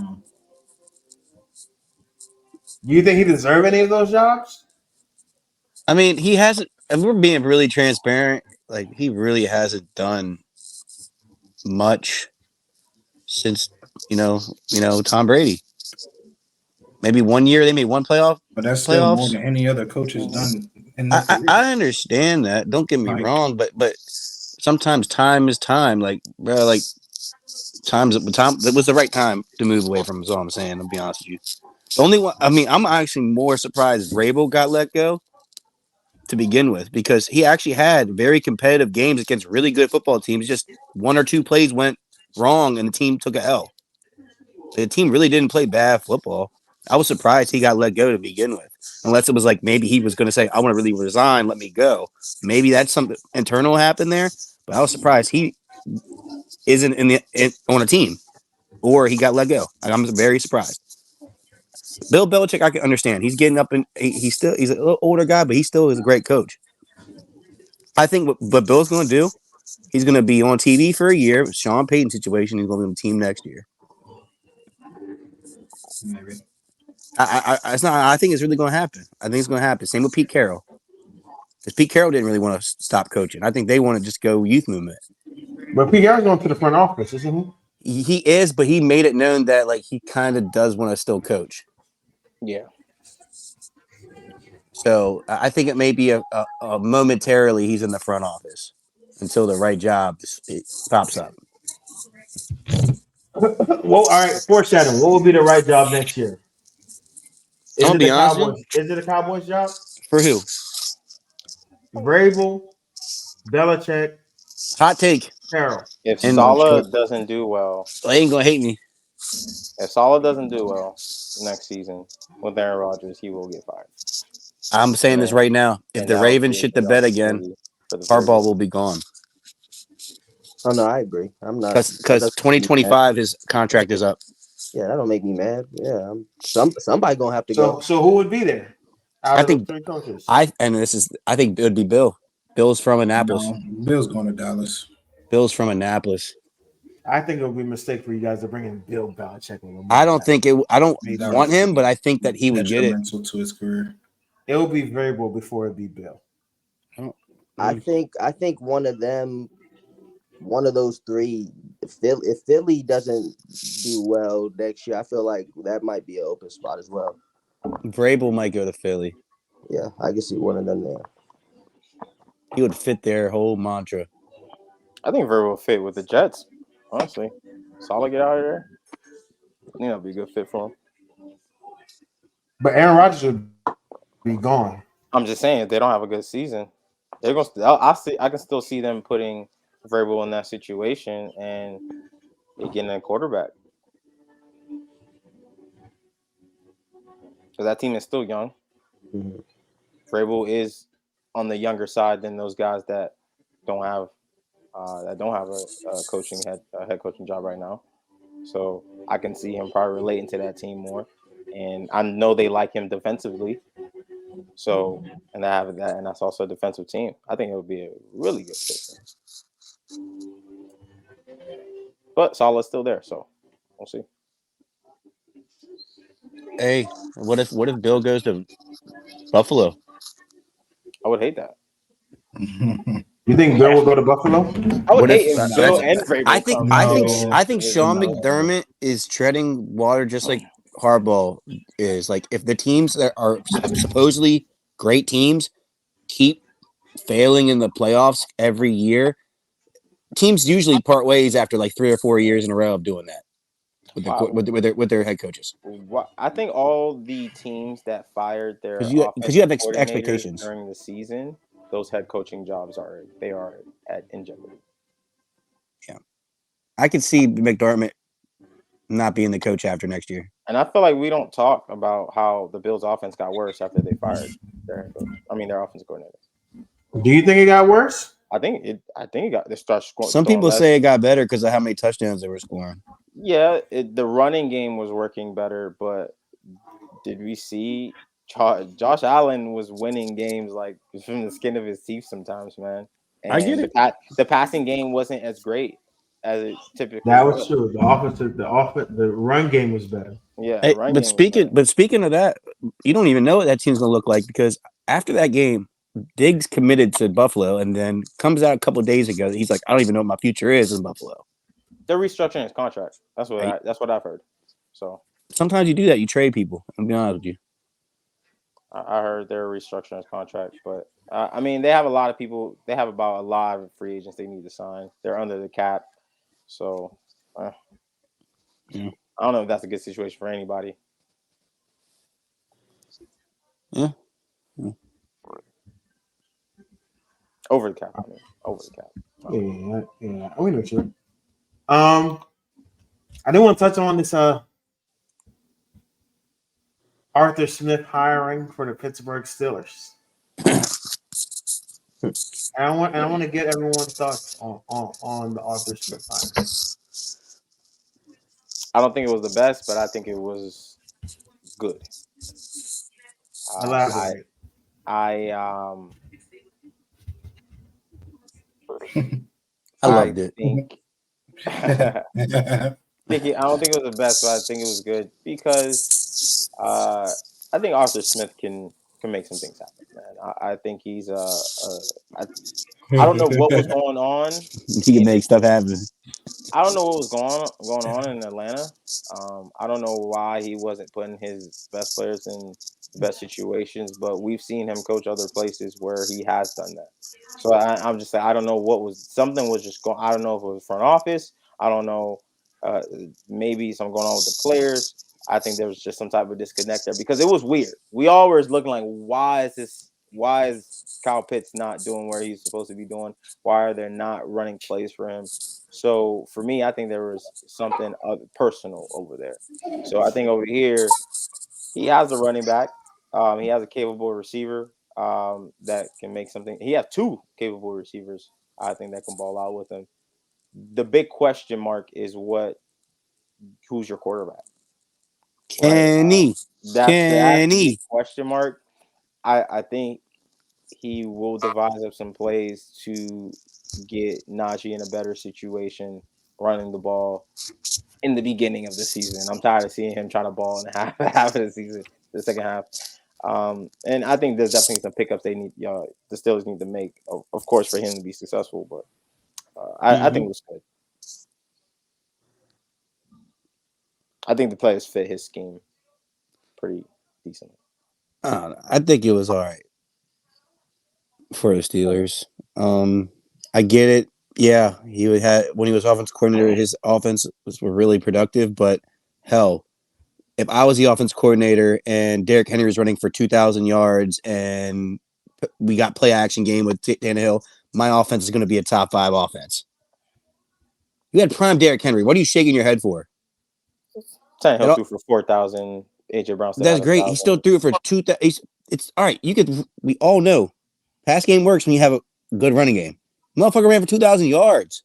Do you think he deserved any of those jobs? I mean, he hasn't. If we're being really transparent, like he really hasn't done much since Tom Brady. Maybe 1 year they made one playoff. But that's still more playoffs. than any other coach has done in their career. I understand that. Don't get me wrong, but sometimes time is time. Like, bro, like time. It was the right time to move away from him. Is all I'm saying. I'll be honest with you. The only one. I mean, I'm actually more surprised Vrabel got let go to begin with because he actually had very competitive games against really good football teams. Just one or two plays went wrong and the team took a L. The team really didn't play bad football. I was surprised he got let go to begin with, unless it was like maybe he was going to say, "I want to really resign, let me go." Maybe that's something internal happened there. But I was surprised he isn't on a team, or he got let go. I'm very surprised. Bill Belichick, I can understand. He's getting up and he's a little older guy, but he still is a great coach. I think what Bill's going to do, he's going to be on TV for a year. Sean Payton situation, he's going to be on the team next year. Maybe. It's not. I think it's really going to happen. I think it's going to happen. Same with Pete Carroll. Because Pete Carroll didn't really want to stop coaching. I think they want to just go youth movement. But Pete Carroll's going to the front office, isn't he? He is, but he made it known that like he kind of does want to still coach. Yeah. So I think it may be a momentarily he's in the front office until the right job pops up. Well, all right. Foreshadowing. What will be the right job next year? Is it the Cowboys? Is it a Cowboys job? For who? Vrabel, Belichick. Hot take. Carroll. If Saleh doesn't do well, they ain't gonna hate me. If Saleh doesn't do well next season with Aaron Rodgers, he will get fired. I'm saying this right now. If the Ravens shit the bed again, Harbaugh will be gone. Oh no, I agree. I'm not because 2025 his contract is up. Yeah, that don't make me mad. Yeah, somebody gonna have to go. So who would be there? I think three coaches. I think it would be Bill. Bill's from Annapolis. No, Bill's going to Dallas. Bill's from Annapolis. I think it would be a mistake for you guys to bring in Bill Belichick. I don't want him, but I think that he would get it. To his career. It will be Vrabel before it be Bill. I think one of those three. If Philly doesn't do well next year, I feel like that might be an open spot as well. Vrabel might go to Philly. Yeah, I can see one of them there. He would fit their whole mantra. I think Vrabel will fit with the Jets. Honestly, Saleh get out of there. I think that'll be a good fit for him. But Aaron Rodgers would be gone. I'm just saying if they don't have a good season, they're going. I can still see them putting Vrabel in that situation and getting a quarterback. So that team is still young. Mm-hmm. Vrabel is on the younger side than those guys that don't have a head coaching job right now. So I can see him probably relating to that team more, and I know they like him defensively. So and that's also a defensive team. I think it would be a really good fit. But Saleh's still there, so we'll see. Hey, what if Bill goes to Buffalo? I would hate that. You think Bill will go to Buffalo? I would hate if Bill and Vrabel I think Sean McDermott is treading water just like Harbaugh is. Like if the teams that are supposedly great teams keep failing in the playoffs every year, teams usually part ways after like 3 or 4 years in a row of doing that with their head coaches. I think all the teams that fired their Because you have coordinators expectations during the season, those head coaching jobs are in jeopardy. Yeah, I could see McDermott not being the coach after next year. And I feel like we don't talk about how the Bills' offense got worse after they fired their head coach. I mean, their offensive coordinator. Do you think it got worse? I think it got. They start scoring. Some people say it got better because of how many touchdowns they were scoring. Yeah, the running game was working better, but did we see Josh Allen was winning games like from the skin of his teeth sometimes, man? And I get it. The passing game wasn't as great as it typically That was true. The run game was better. Yeah, hey, but speaking of that, you don't even know what that team's gonna look like because after that game, Diggs committed to Buffalo and then comes out a couple of days ago. He's like, I don't even know what my future is in Buffalo. They're restructuring his contract. That's what I've heard. So sometimes you do that. You trade people. I'll be honest with you. I heard they're restructuring his contract, but I mean, they have a lot of people. They have about a lot of free agents they need to sign. They're under the cap, so yeah. I don't know if that's a good situation for anybody. Yeah. Over the cap. I mean, over the cap. Yeah. We know you. I do want to touch on this Arthur Smith hiring for the Pittsburgh Steelers. I want to get everyone's thoughts on the Arthur Smith hiring. I don't think it was the best, but I think it was good. Elaborate. I loved it. I don't think it was the best, but I think it was good because I think Arthur Smith can make some things happen, man. I think he's I don't know what was going on. He can make stuff happen. I don't know what was going on in Atlanta. I don't know why he wasn't putting his best players in the best situations, but we've seen him coach other places where he has done that. So I'm just saying, I don't know something was just going. I don't know if it was front office. I don't know. Maybe something going on with the players. I think there was just some type of disconnect there because it was weird. We all were looking like, why is Kyle Pitts not doing where he's supposed to be doing? Why are they not running plays for him? So for me, I think there was something personal over there. So I think over here, he has a running back. He has a capable receiver that can make something. He has two capable receivers, I think, that can ball out with him. The big question mark is who's your quarterback? Kenny. That's the question mark. I think he will devise up some plays to get Najee in a better situation running the ball in the beginning of the season. I'm tired of seeing him try to ball in half of the season, the second half. And I think there's definitely some pickups they need. The Steelers need to make, of course, for him to be successful. But I think it was good. I think the players fit his scheme pretty decently. I think it was all right for the Steelers. I get it. Yeah, when he was offense coordinator, his offense was really productive. But hell, if I was the offense coordinator and Derrick Henry was running for 2,000 yards and we got play action game with Tannehill, my offense is going to be a top 5 offense. You had prime Derrick Henry. What are you shaking your head for? Tannehill threw for 4,000. AJ Brown. That's great. He still threw it for 2,000. It's all right. We all know pass game works when you have a good running game. Motherfucker ran for 2,000 yards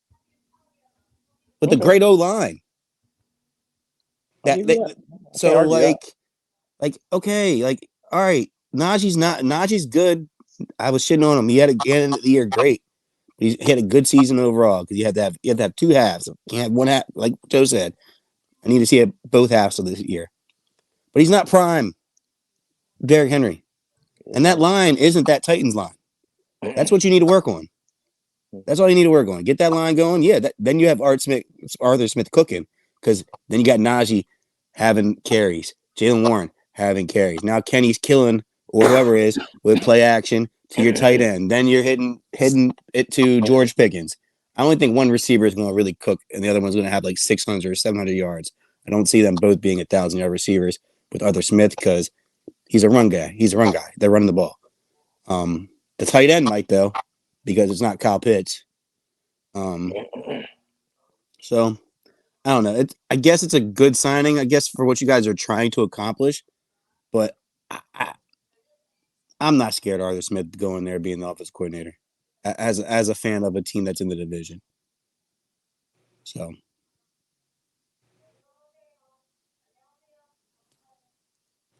with a great O line. All right, Najee's good. I was shitting on him. He had the end of the year great. He had a good season overall because you had to have 2 halves. He had one half, like Joe said. I need to see both halves of this year. But he's not prime Derrick Henry. And that line isn't that Titans line. That's what you need to work on. That's all you need to work on. Get that line going. Yeah, then you have Arthur Smith cooking because then you got Najee having carries, Jaylen Warren having carries. Now Kenny's killing or whoever is with play action, to your tight end. Then you're hitting it to George Pickens. I only think one receiver is going to really cook, and the other one's going to have like 600 or 700 yards. I don't see them both being 1,000-yard receivers with Arthur Smith because he's a run guy. They're running the ball. The tight end might, though, because it's not Kyle Pitts. So I don't know. I guess it's a good signing, I guess, for what you guys are trying to accomplish. But I'm not scared of Arthur Smith going there being the offensive coordinator as a fan of a team that's in the division. So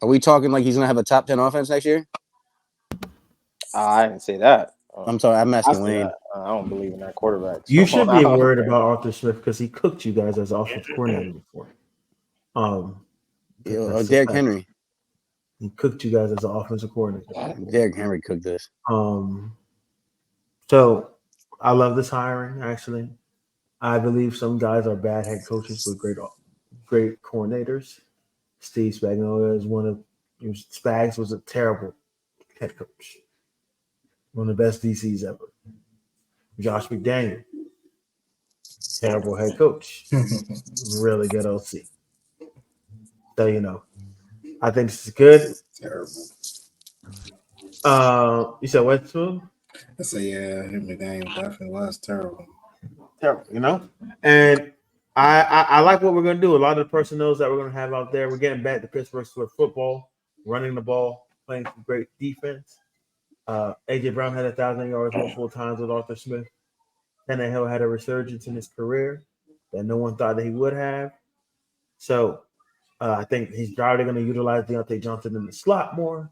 are we talking like he's going to have a top 10 offense next year? I didn't say that. I'm sorry. I'm asking Wayne. I don't believe in that quarterback. You should be worried about Arthur Smith because he cooked you guys as offensive coordinator before. Derrick Henry. He cooked you guys as an offensive coordinator. Derrick Henry cooked this. So I love this hiring, actually. I believe some guys are bad head coaches with great coordinators. Steve Spagnuolo is one of Spags was a terrible head coach. One of the best DCs ever. Josh McDaniel, terrible head coach. Really good OC. So, you know, I think this is good. Terrible. You said what, Smooth? I say, yeah, McDaniel definitely was terrible. Terrible, you know? And I like what we're going to do. A lot of the personnel that we're going to have out there, we're getting back to Pittsburgh football, running the ball, playing some great defense. AJ Brown had 1,000 yards multiple times with Arthur Smith. Tannehill had a resurgence in his career that no one thought that he would have. So I think he's probably going to utilize Deontay Johnson in the slot more.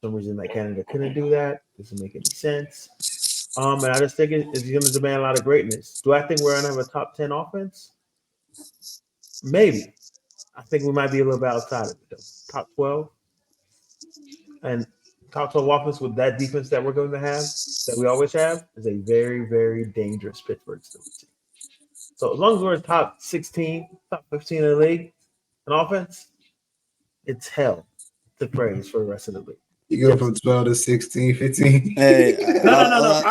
For some reason that Canada couldn't do that. Doesn't make any sense. And I just think it's going to demand a lot of greatness. Do I think we're going to have a top 10 offense? Maybe. I think we might be a little bit outside of it, though. Top 12. And top 12 offense with that defense that we're going to have, that we always have, is a very, very dangerous Pittsburgh Steelers team. So as long as we're in top 16, top 15 in the league in offense, it's hell to praise for the rest of the league. You go from 12 to 16, 15. Hey, No.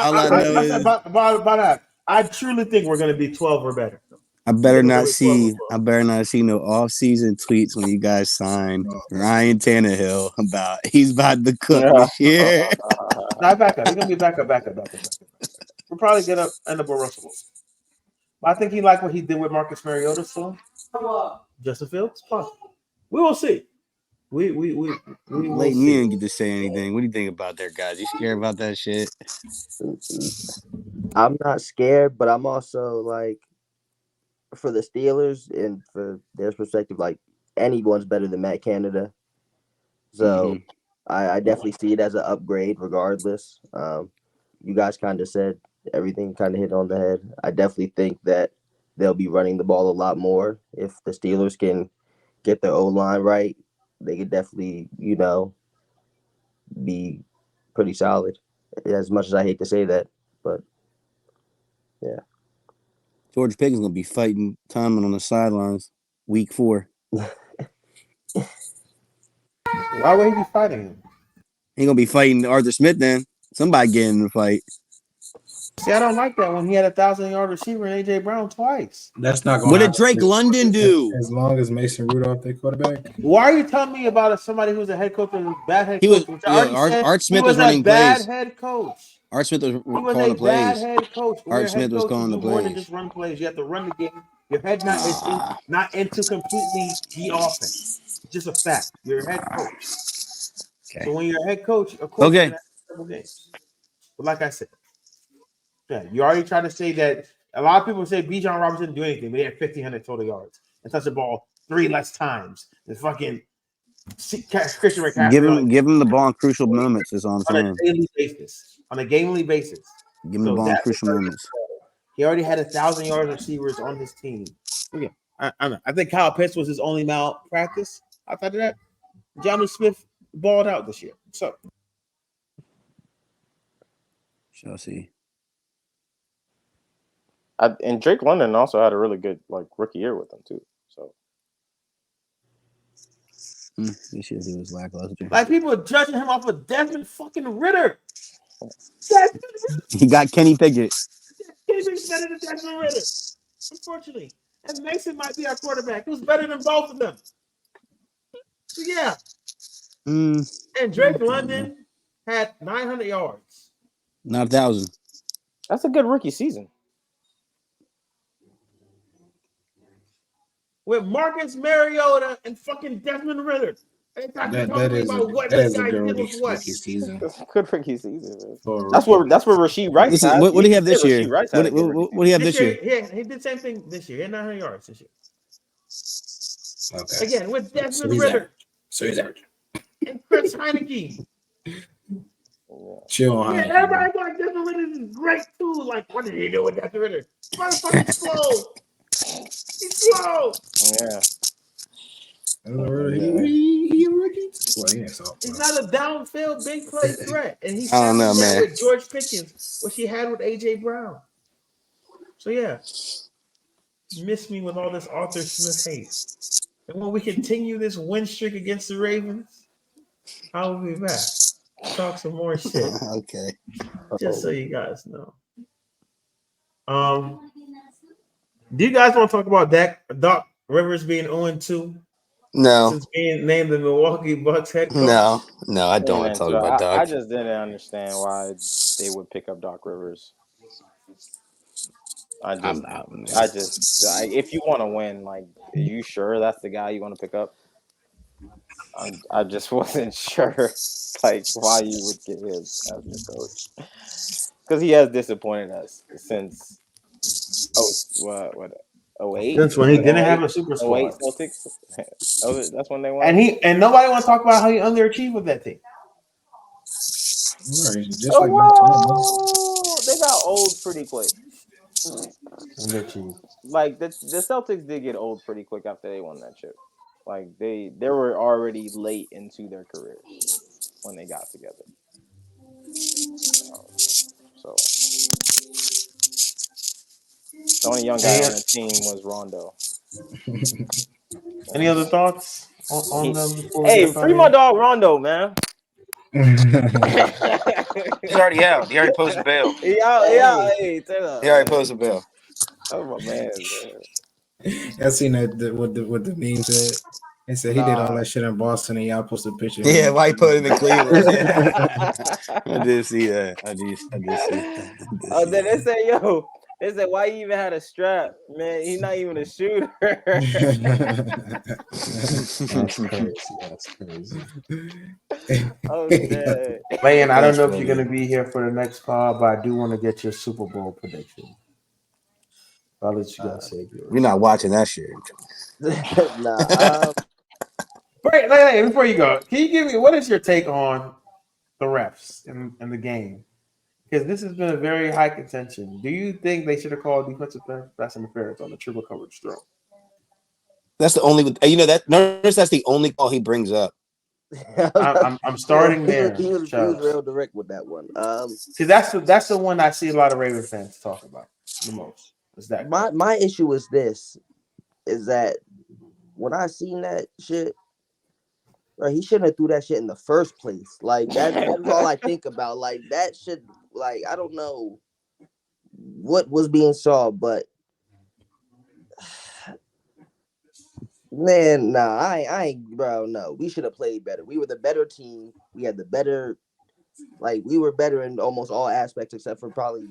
I truly think we're going to be 12 or better. I better not see no off-season tweets when you guys sign Ryan Tannehill about he's about to cook this year. No, back up. He's gonna be back up. We'll probably end up with Russell Wilson. I think he liked what he did with Marcus Mariota. So Justin Fields, possible. We will see. We will Leighton, see. you didn't get to say anything. What do you think about that, guys? You scared about that shit? I'm not scared, but I'm also like, for the Steelers and for their perspective, like anyone's better than Matt Canada. So I definitely see it as an upgrade regardless. You guys kind of said everything, kind of hit on the head. I definitely think that they'll be running the ball a lot more. If the Steelers can get their O-line right, they could definitely, be pretty solid. As much as I hate to say that, but yeah. George Pickens going to be fighting Tomlin on the sidelines week 4. Why would he be fighting him? He going to be fighting Arthur Smith then. Somebody get in the fight. See, I don't like that when he had 1,000-yard receiver and AJ Brown twice. That's not going. What did Drake London do? As long as Mason Rudolph, their quarterback. Why are you telling me about somebody who's a head coach and a bad head coach? Art Smith was running plays. Head coach. Art Smith was calling the plays. Bad head coach. Art Smith was calling the plays. More than just run plays. You have to run the game. Your head not into completely the offense. It's just a fact. You're a head coach. Okay. So when you're a head coach, of course, you're several games. But like I said, yeah, you already tried to say that. A lot of people say Bijan Robinson didn't do anything, but he had 1,500 total yards and touched the ball 3 less times than fucking Christian McCaffrey. Give him the ball in crucial moments. Is all I'm saying. On a daily basis. Give him the ball in crucial moments. He already had 1,000-yard receivers on his team. Okay. I think Kyle Pitts was his only malpractice. Outside of that, Jonnu Smith balled out this year. So, shall see. And Drake London also had a really good rookie year with them too. So this year he was lackluster. Like people are judging him off of Desmond fucking Ritter. He got Kenny Pickett. Kenny Pickett's better than Desmond Ridder, unfortunately. And Mason might be our quarterback, who's better than both of them. So yeah. And Drake London had 900 yards. Not 1,000. That's a good rookie season. With Marcus Mariota and fucking Desmond Ritter. That is a good rookie season. That's a good rookie season. For That's what Rasheed Rice Listen, had. what do he have this year? Rasheed Rice What had a good rookie do he have this year? Yeah, he did the same thing this year. He had 900 yards this year. Okay. Again, with Desmond Ritter. So he's average. And Chris Heineke. Chill on Yeah, Heineke. everybody's like, Desmond Ritter is great too. Like, what did he do with Desmond Ritter? Motherfucking slow. He's slow. Yeah. He a rookie? Well, yeah, so, He's not a downfield big play threat. And he's I don't know, man. with George Pickens, what she had with AJ Brown. So yeah. Miss me with all this Arthur Smith hate. And when we continue this win streak against the Ravens, I will be back. Talk some more shit. Okay. Just so you guys know. Do you guys want to talk about Doc Rivers being 0-2? No. Since being named the Milwaukee Bucks head coach? No, I don't want to talk about Doc. I just didn't understand why they would pick up Doc Rivers. If you want to win, like, are you sure that's the guy you want to pick up? I just wasn't sure, like, why you would get him as your coach, because he has disappointed us since 08. Since when he didn't have a super squad. 08 Celtics. That's when they won. And nobody want to talk about how he underachieved with that team. Right, just They like got old pretty quick. Underachieved. Like the Celtics did get old pretty quick after they won that chip. Like they were already late into their careers when they got together. So the only young guy on the team was Rondo. Any other thoughts on them? Hey, free my dog Rondo, man. He's already out. He already posted bail. He already posted bail. Oh my man. I seen that what the meme said. They said he did all that shit in Boston and y'all posted a picture. Yeah, why he put him in Cleveland? I did see that. I did see that. Oh, then they said, why you even had a strap? Man, he's not even a shooter. That's crazy. Oh, man. Man, I don't know if you're going to be here for the next pod, but I do want to get your Super Bowl prediction. I'll let you guys say yours. We're not watching that shit. Nah. Wait, before you go, can you give me what is your take on the refs in the game? Because this has been a very high contention. Do you think they should have called defensive pass interference on the triple coverage throw? That's the only. Notice that's the only call he brings up. I'm starting there. He was real direct with that one. See, that's the one I see a lot of Ravens fans talk about the most. Is that my issue is this? Is that when I seen that shit, right, he shouldn't have threw that shit in the first place. Like that's all I think about. Like that shit. Like I don't know what was being saw, but man, nah, I ain't, bro. No, we should have played better. We were the better team. We had the better, like we were better in almost all aspects except for probably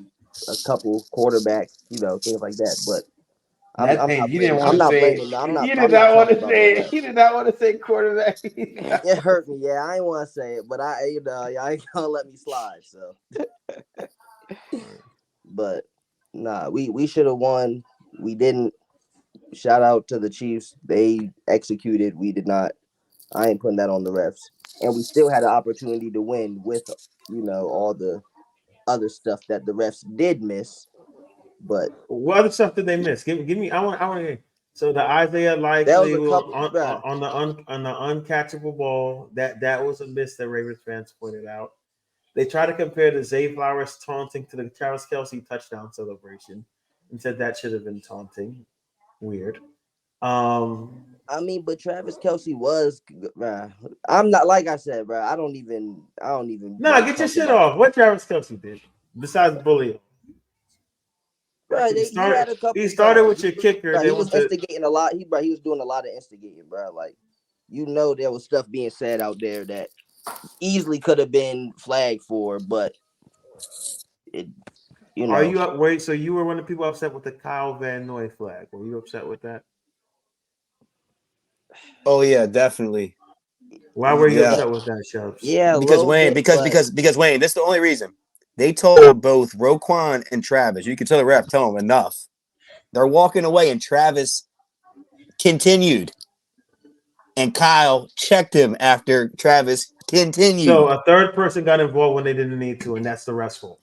a couple quarterbacks, things like that. But you did not want to say quarterback. It hurt me. Yeah, I ain't want to say it, but y'all ain't gonna let me slide. So, but nah, we should have won. We didn't. Shout out to the Chiefs. They executed. We did not. I ain't putting that on the refs. And we still had an opportunity to win with, all the other stuff that the refs did miss. But what other stuff did they miss? Give me. I want to hear. So the Isaiah Likely on the uncatchable ball. That was a miss that Ravens fans pointed out. They tried to compare the Zay Flowers taunting to the Travis Kelce touchdown celebration and said that should have been taunting. Weird. I I mean, but Travis Kelce was, bruh. I'm not like I said, bro. I don't even. Nah, get your shit off. What Travis Kelce did besides bullying? Bro, He had a couple. He started with your kicker. Bro, then he was went to, instigating a lot. He was doing a lot of instigating, bro. Like, there was stuff being said out there that easily could have been flagged for, but it, Are you up? Wait, so you were one of the people upset with the Kyle Van Noy flag? Were you upset with that? Oh yeah, definitely. Why were you upset with that, Chubbs? Yeah, because Wayne, because Wayne. That's the only reason. They told both Roquan and Travis. You can tell the ref, tell them enough. They're walking away, and Travis continued, and Kyle checked him after Travis continued. So a third person got involved when they didn't need to, and that's the ref's fault.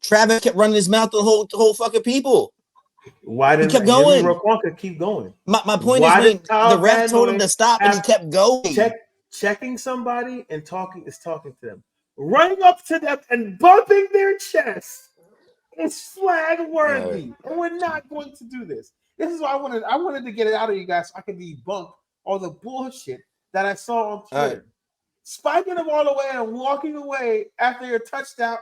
Travis kept running his mouth to the whole fucking people. Why didn't he kept going? Roquan could keep going. My point is, when the ref told him to stop, and he kept going. Checking somebody and talking to them. Running up to them and bumping their chest is flag worthy. And we're not going to do this. This is why I wanted to get it out of you guys so I could debunk all the bullshit that I saw on Twitter. Spiking them all the way and walking away after a touchdown,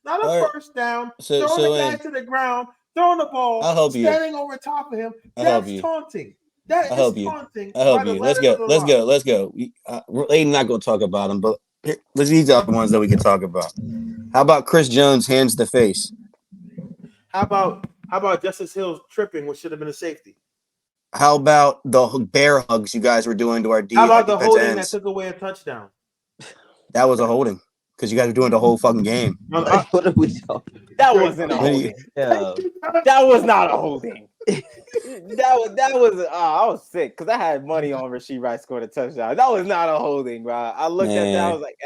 not a first down, throwing the guy to the ground, throwing the ball, standing over top of him. That's taunting. That is taunting. I help you. Let's go. We're not going to talk about him, but these are the ones that we can talk about. How about Chris Jones hands to face? How about Justice Hill's tripping, which should have been a safety? How about the bear hugs you guys were doing to our defense? How about the holding that took away a touchdown? That was a holding because you guys were doing the whole fucking game. What are we talking? That wasn't a holding. That was not a holding. That was I was sick because I had money on Rasheed Rice scored a touchdown. That was not a holding, bro. I looked at that. I was like,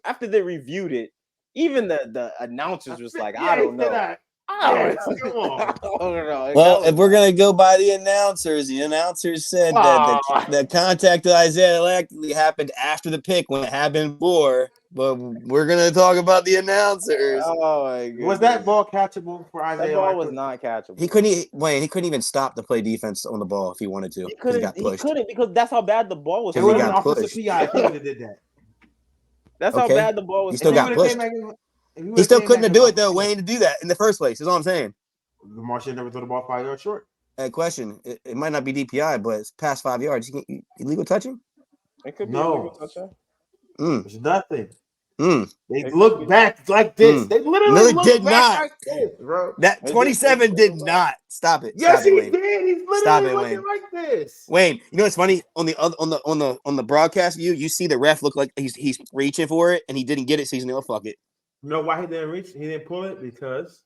after they reviewed it, even the announcers was like, I don't know. I don't know. Well, if we're gonna go by the announcers said that the contact to Isaiah likely happened after the pick when it happened before. But we're gonna talk about the announcers. Oh my God. Was that ball catchable for Isaiah? That ball was not catchable. He couldn't even stop to play defense on the ball if he wanted to. He couldn't because that's how bad the ball was. It would have been offensive PI if he would have did that. That's how bad the ball was. He still got pushed. He still couldn't have do it though, Wayne, to do that in the first place. That's all I'm saying. Lamar should never throw the ball 5 yards short. Hey, question: it might not be DPI, but it's past 5 yards. Illegal touching? It could be illegal touching. There's nothing. They look back like this. They literally did back not. like this, bro. That 27 did not. Stop it. Yes, Stop he it, did. He's literally looking like this. Wayne, you know what's funny? On the broadcast view, you see the ref look like he's reaching for it and he didn't get it, so he's like, fuck it. You know why he didn't reach? He didn't pull it because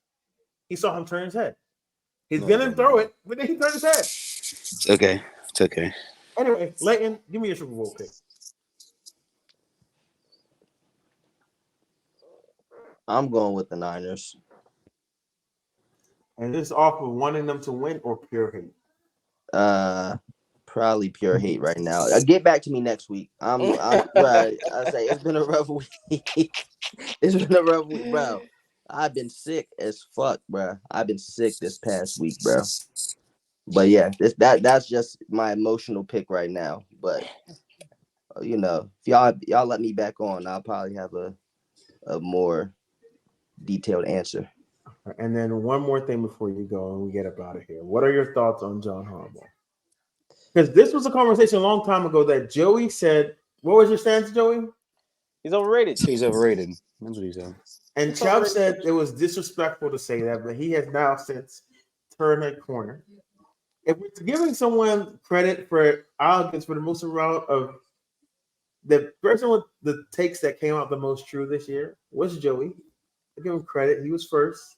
he saw him turn his head. He's gonna throw it, but then he turned his head. It's okay. It's okay. Anyway, Leighton, give me your Super Bowl pick. I'm going with the Niners. And this is off of wanting them to win or pure hate? Probably pure hate right now. Get back to me next week. I'm right. I say it's been a rough week. It's been a rough week, bro. I've been sick as fuck, bro. I've been sick this past week, bro. But yeah, that's just my emotional pick right now. But if y'all let me back on, I'll probably have a more detailed answer. And then one more thing before you go and we get up out of here. What are your thoughts on John Harbaugh? Because this was a conversation a long time ago that Joey said, what was your stance, Joey? He's overrated. He's overrated. That's what he said. And Chubb said it was disrespectful to say that, but he has now since turned that corner. If we're giving someone credit for arrogance for the most amount of the person with the takes that came out the most true this year was Joey. I give him credit. He was first.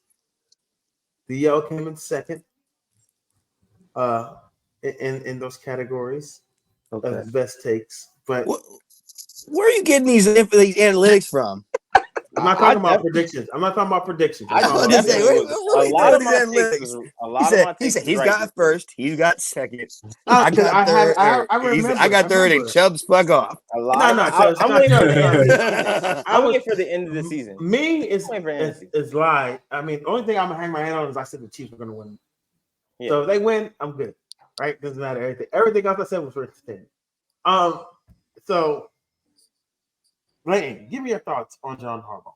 The yell came in second. In those categories of best takes. But where are you getting these analytics from? I'm not talking about predictions. I'm not talking about predictions. He said he's got first, he's got second. I got third. I got third, and Chubb's fuck off. I'm waiting for the end of the season. Me is lie. I mean, the only thing I'm gonna hang my head on is I said the Chiefs are gonna win. Yeah. So if they win, I'm good. right? Doesn't matter everything. Everything else I said was for entertainment. So Dwayne, give me your thoughts on John Harbaugh.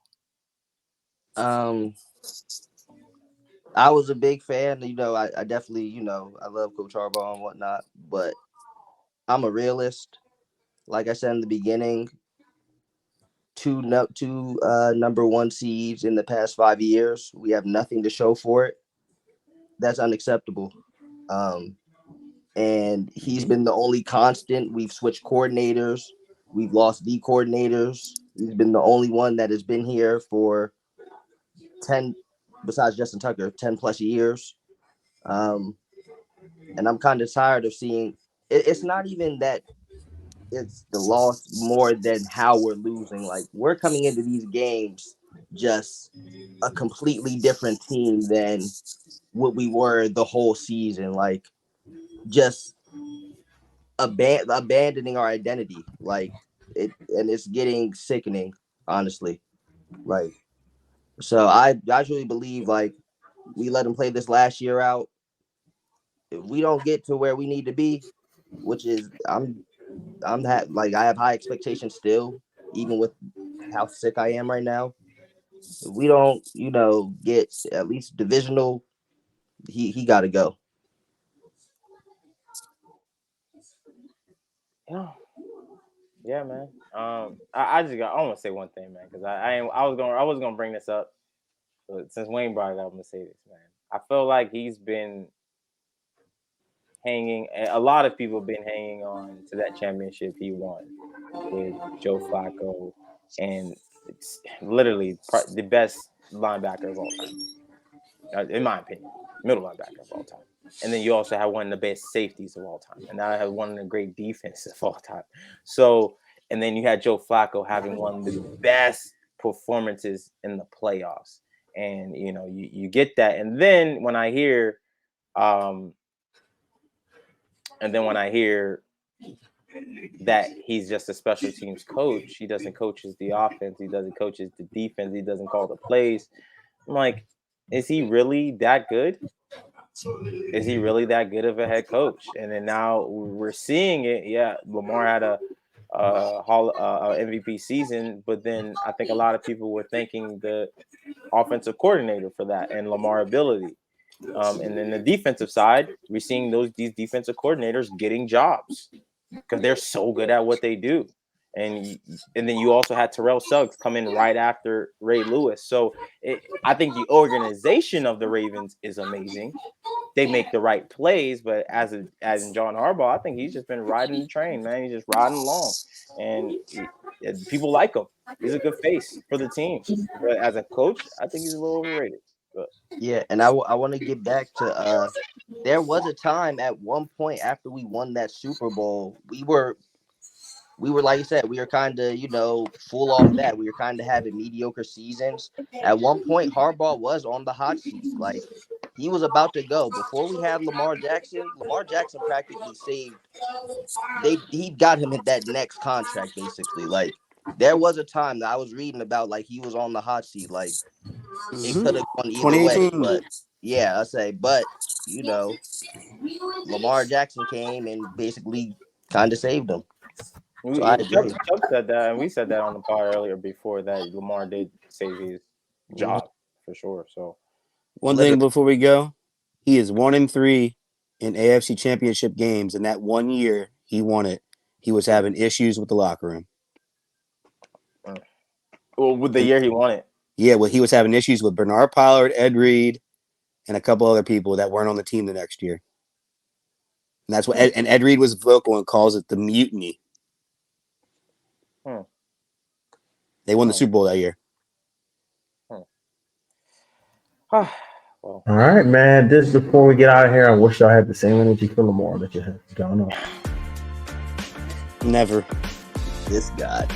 I was a big fan. I definitely, I love Coach Harbaugh and whatnot, but I'm a realist. Like I said in the beginning, two number one seeds in the past 5 years. We have nothing to show for it. That's unacceptable. And he's been the only constant. We've switched coordinators. We've lost D coordinators. He's been the only one that has been here for 10, besides Justin Tucker, 10 plus years. And I'm kind of tired of seeing it's not even that it's the loss more than how we're losing. Like, we're coming into these games just a completely different team than what we were the whole season. Like, just abandoning our identity. Like, it's getting sickening, honestly. Like, so I truly believe, like, we let them play this last year out. If we don't get to where we need to be, which is I have high expectations still, even with how sick I am right now. If we don't, get at least divisional, he got to go. Yeah, man. I want to say one thing, man, because I was gonna bring this up, but since Wayne brought it up, I'm gonna say this, man. I feel like he's been hanging. A lot of people have been hanging on to that championship he won with Joe Flacco, and it's literally the best linebacker of all time, in my opinion, middle linebacker of all time. And then you also have one of the best safeties of all time, and now I have one of the great defenses of all time. So, and then you had Joe Flacco having one of the best performances in the playoffs, and you get that. And then when I hear, that he's just a special teams coach, he doesn't coach the offense, he doesn't coach the defense, he doesn't call the plays. I'm like, is he really that good? Is he really that good of a head coach? And then now we're seeing it. Yeah, Lamar had a MVP season, but then I think a lot of people were thanking the offensive coordinator for that and Lamar ability. And then the defensive side, we're seeing these defensive coordinators getting jobs because they're so good at what they do. And then you also had Darrell Suggs come in right after Ray Lewis. So I think the organization of the Ravens is amazing. They make the right plays, but as in John Harbaugh, I think he's just been riding the train, man. He's just riding along, and people like him. He's a good face for the team, but as a coach, I think he's a little overrated. But. Yeah, and I want to get back to there was a time at one point after we won that Super Bowl, we were like you said, we were kind of full off that. We were kind of having mediocre seasons. At one point, Harbaugh was on the hot seat. Like, he was about to go before we had Lamar Jackson. Lamar Jackson practically saved. He got him at that next contract basically. Like, there was a time that I was reading about, like, he was on the hot seat. Like, it could have gone either way. But yeah, I say, but Lamar Jackson came and basically kind of saved him. So I agree. Chuck said that, and we said that on the pod earlier before that Lamar did save his job for sure. So one thing before we go, he is 1-3 in AFC Championship games, and that 1 year he won it, he was having issues with the locker room. Well, with the year he won it, yeah, well, he was having issues with Bernard Pollard, Ed Reed, and a couple other people that weren't on the team the next year. And that's what Ed Reed was vocal and calls it the mutiny. They won the Super Bowl that year. Well, all right, man. Just before we get out of here, I wish y'all had the same energy for Lamar that you have going on. Never. This guy.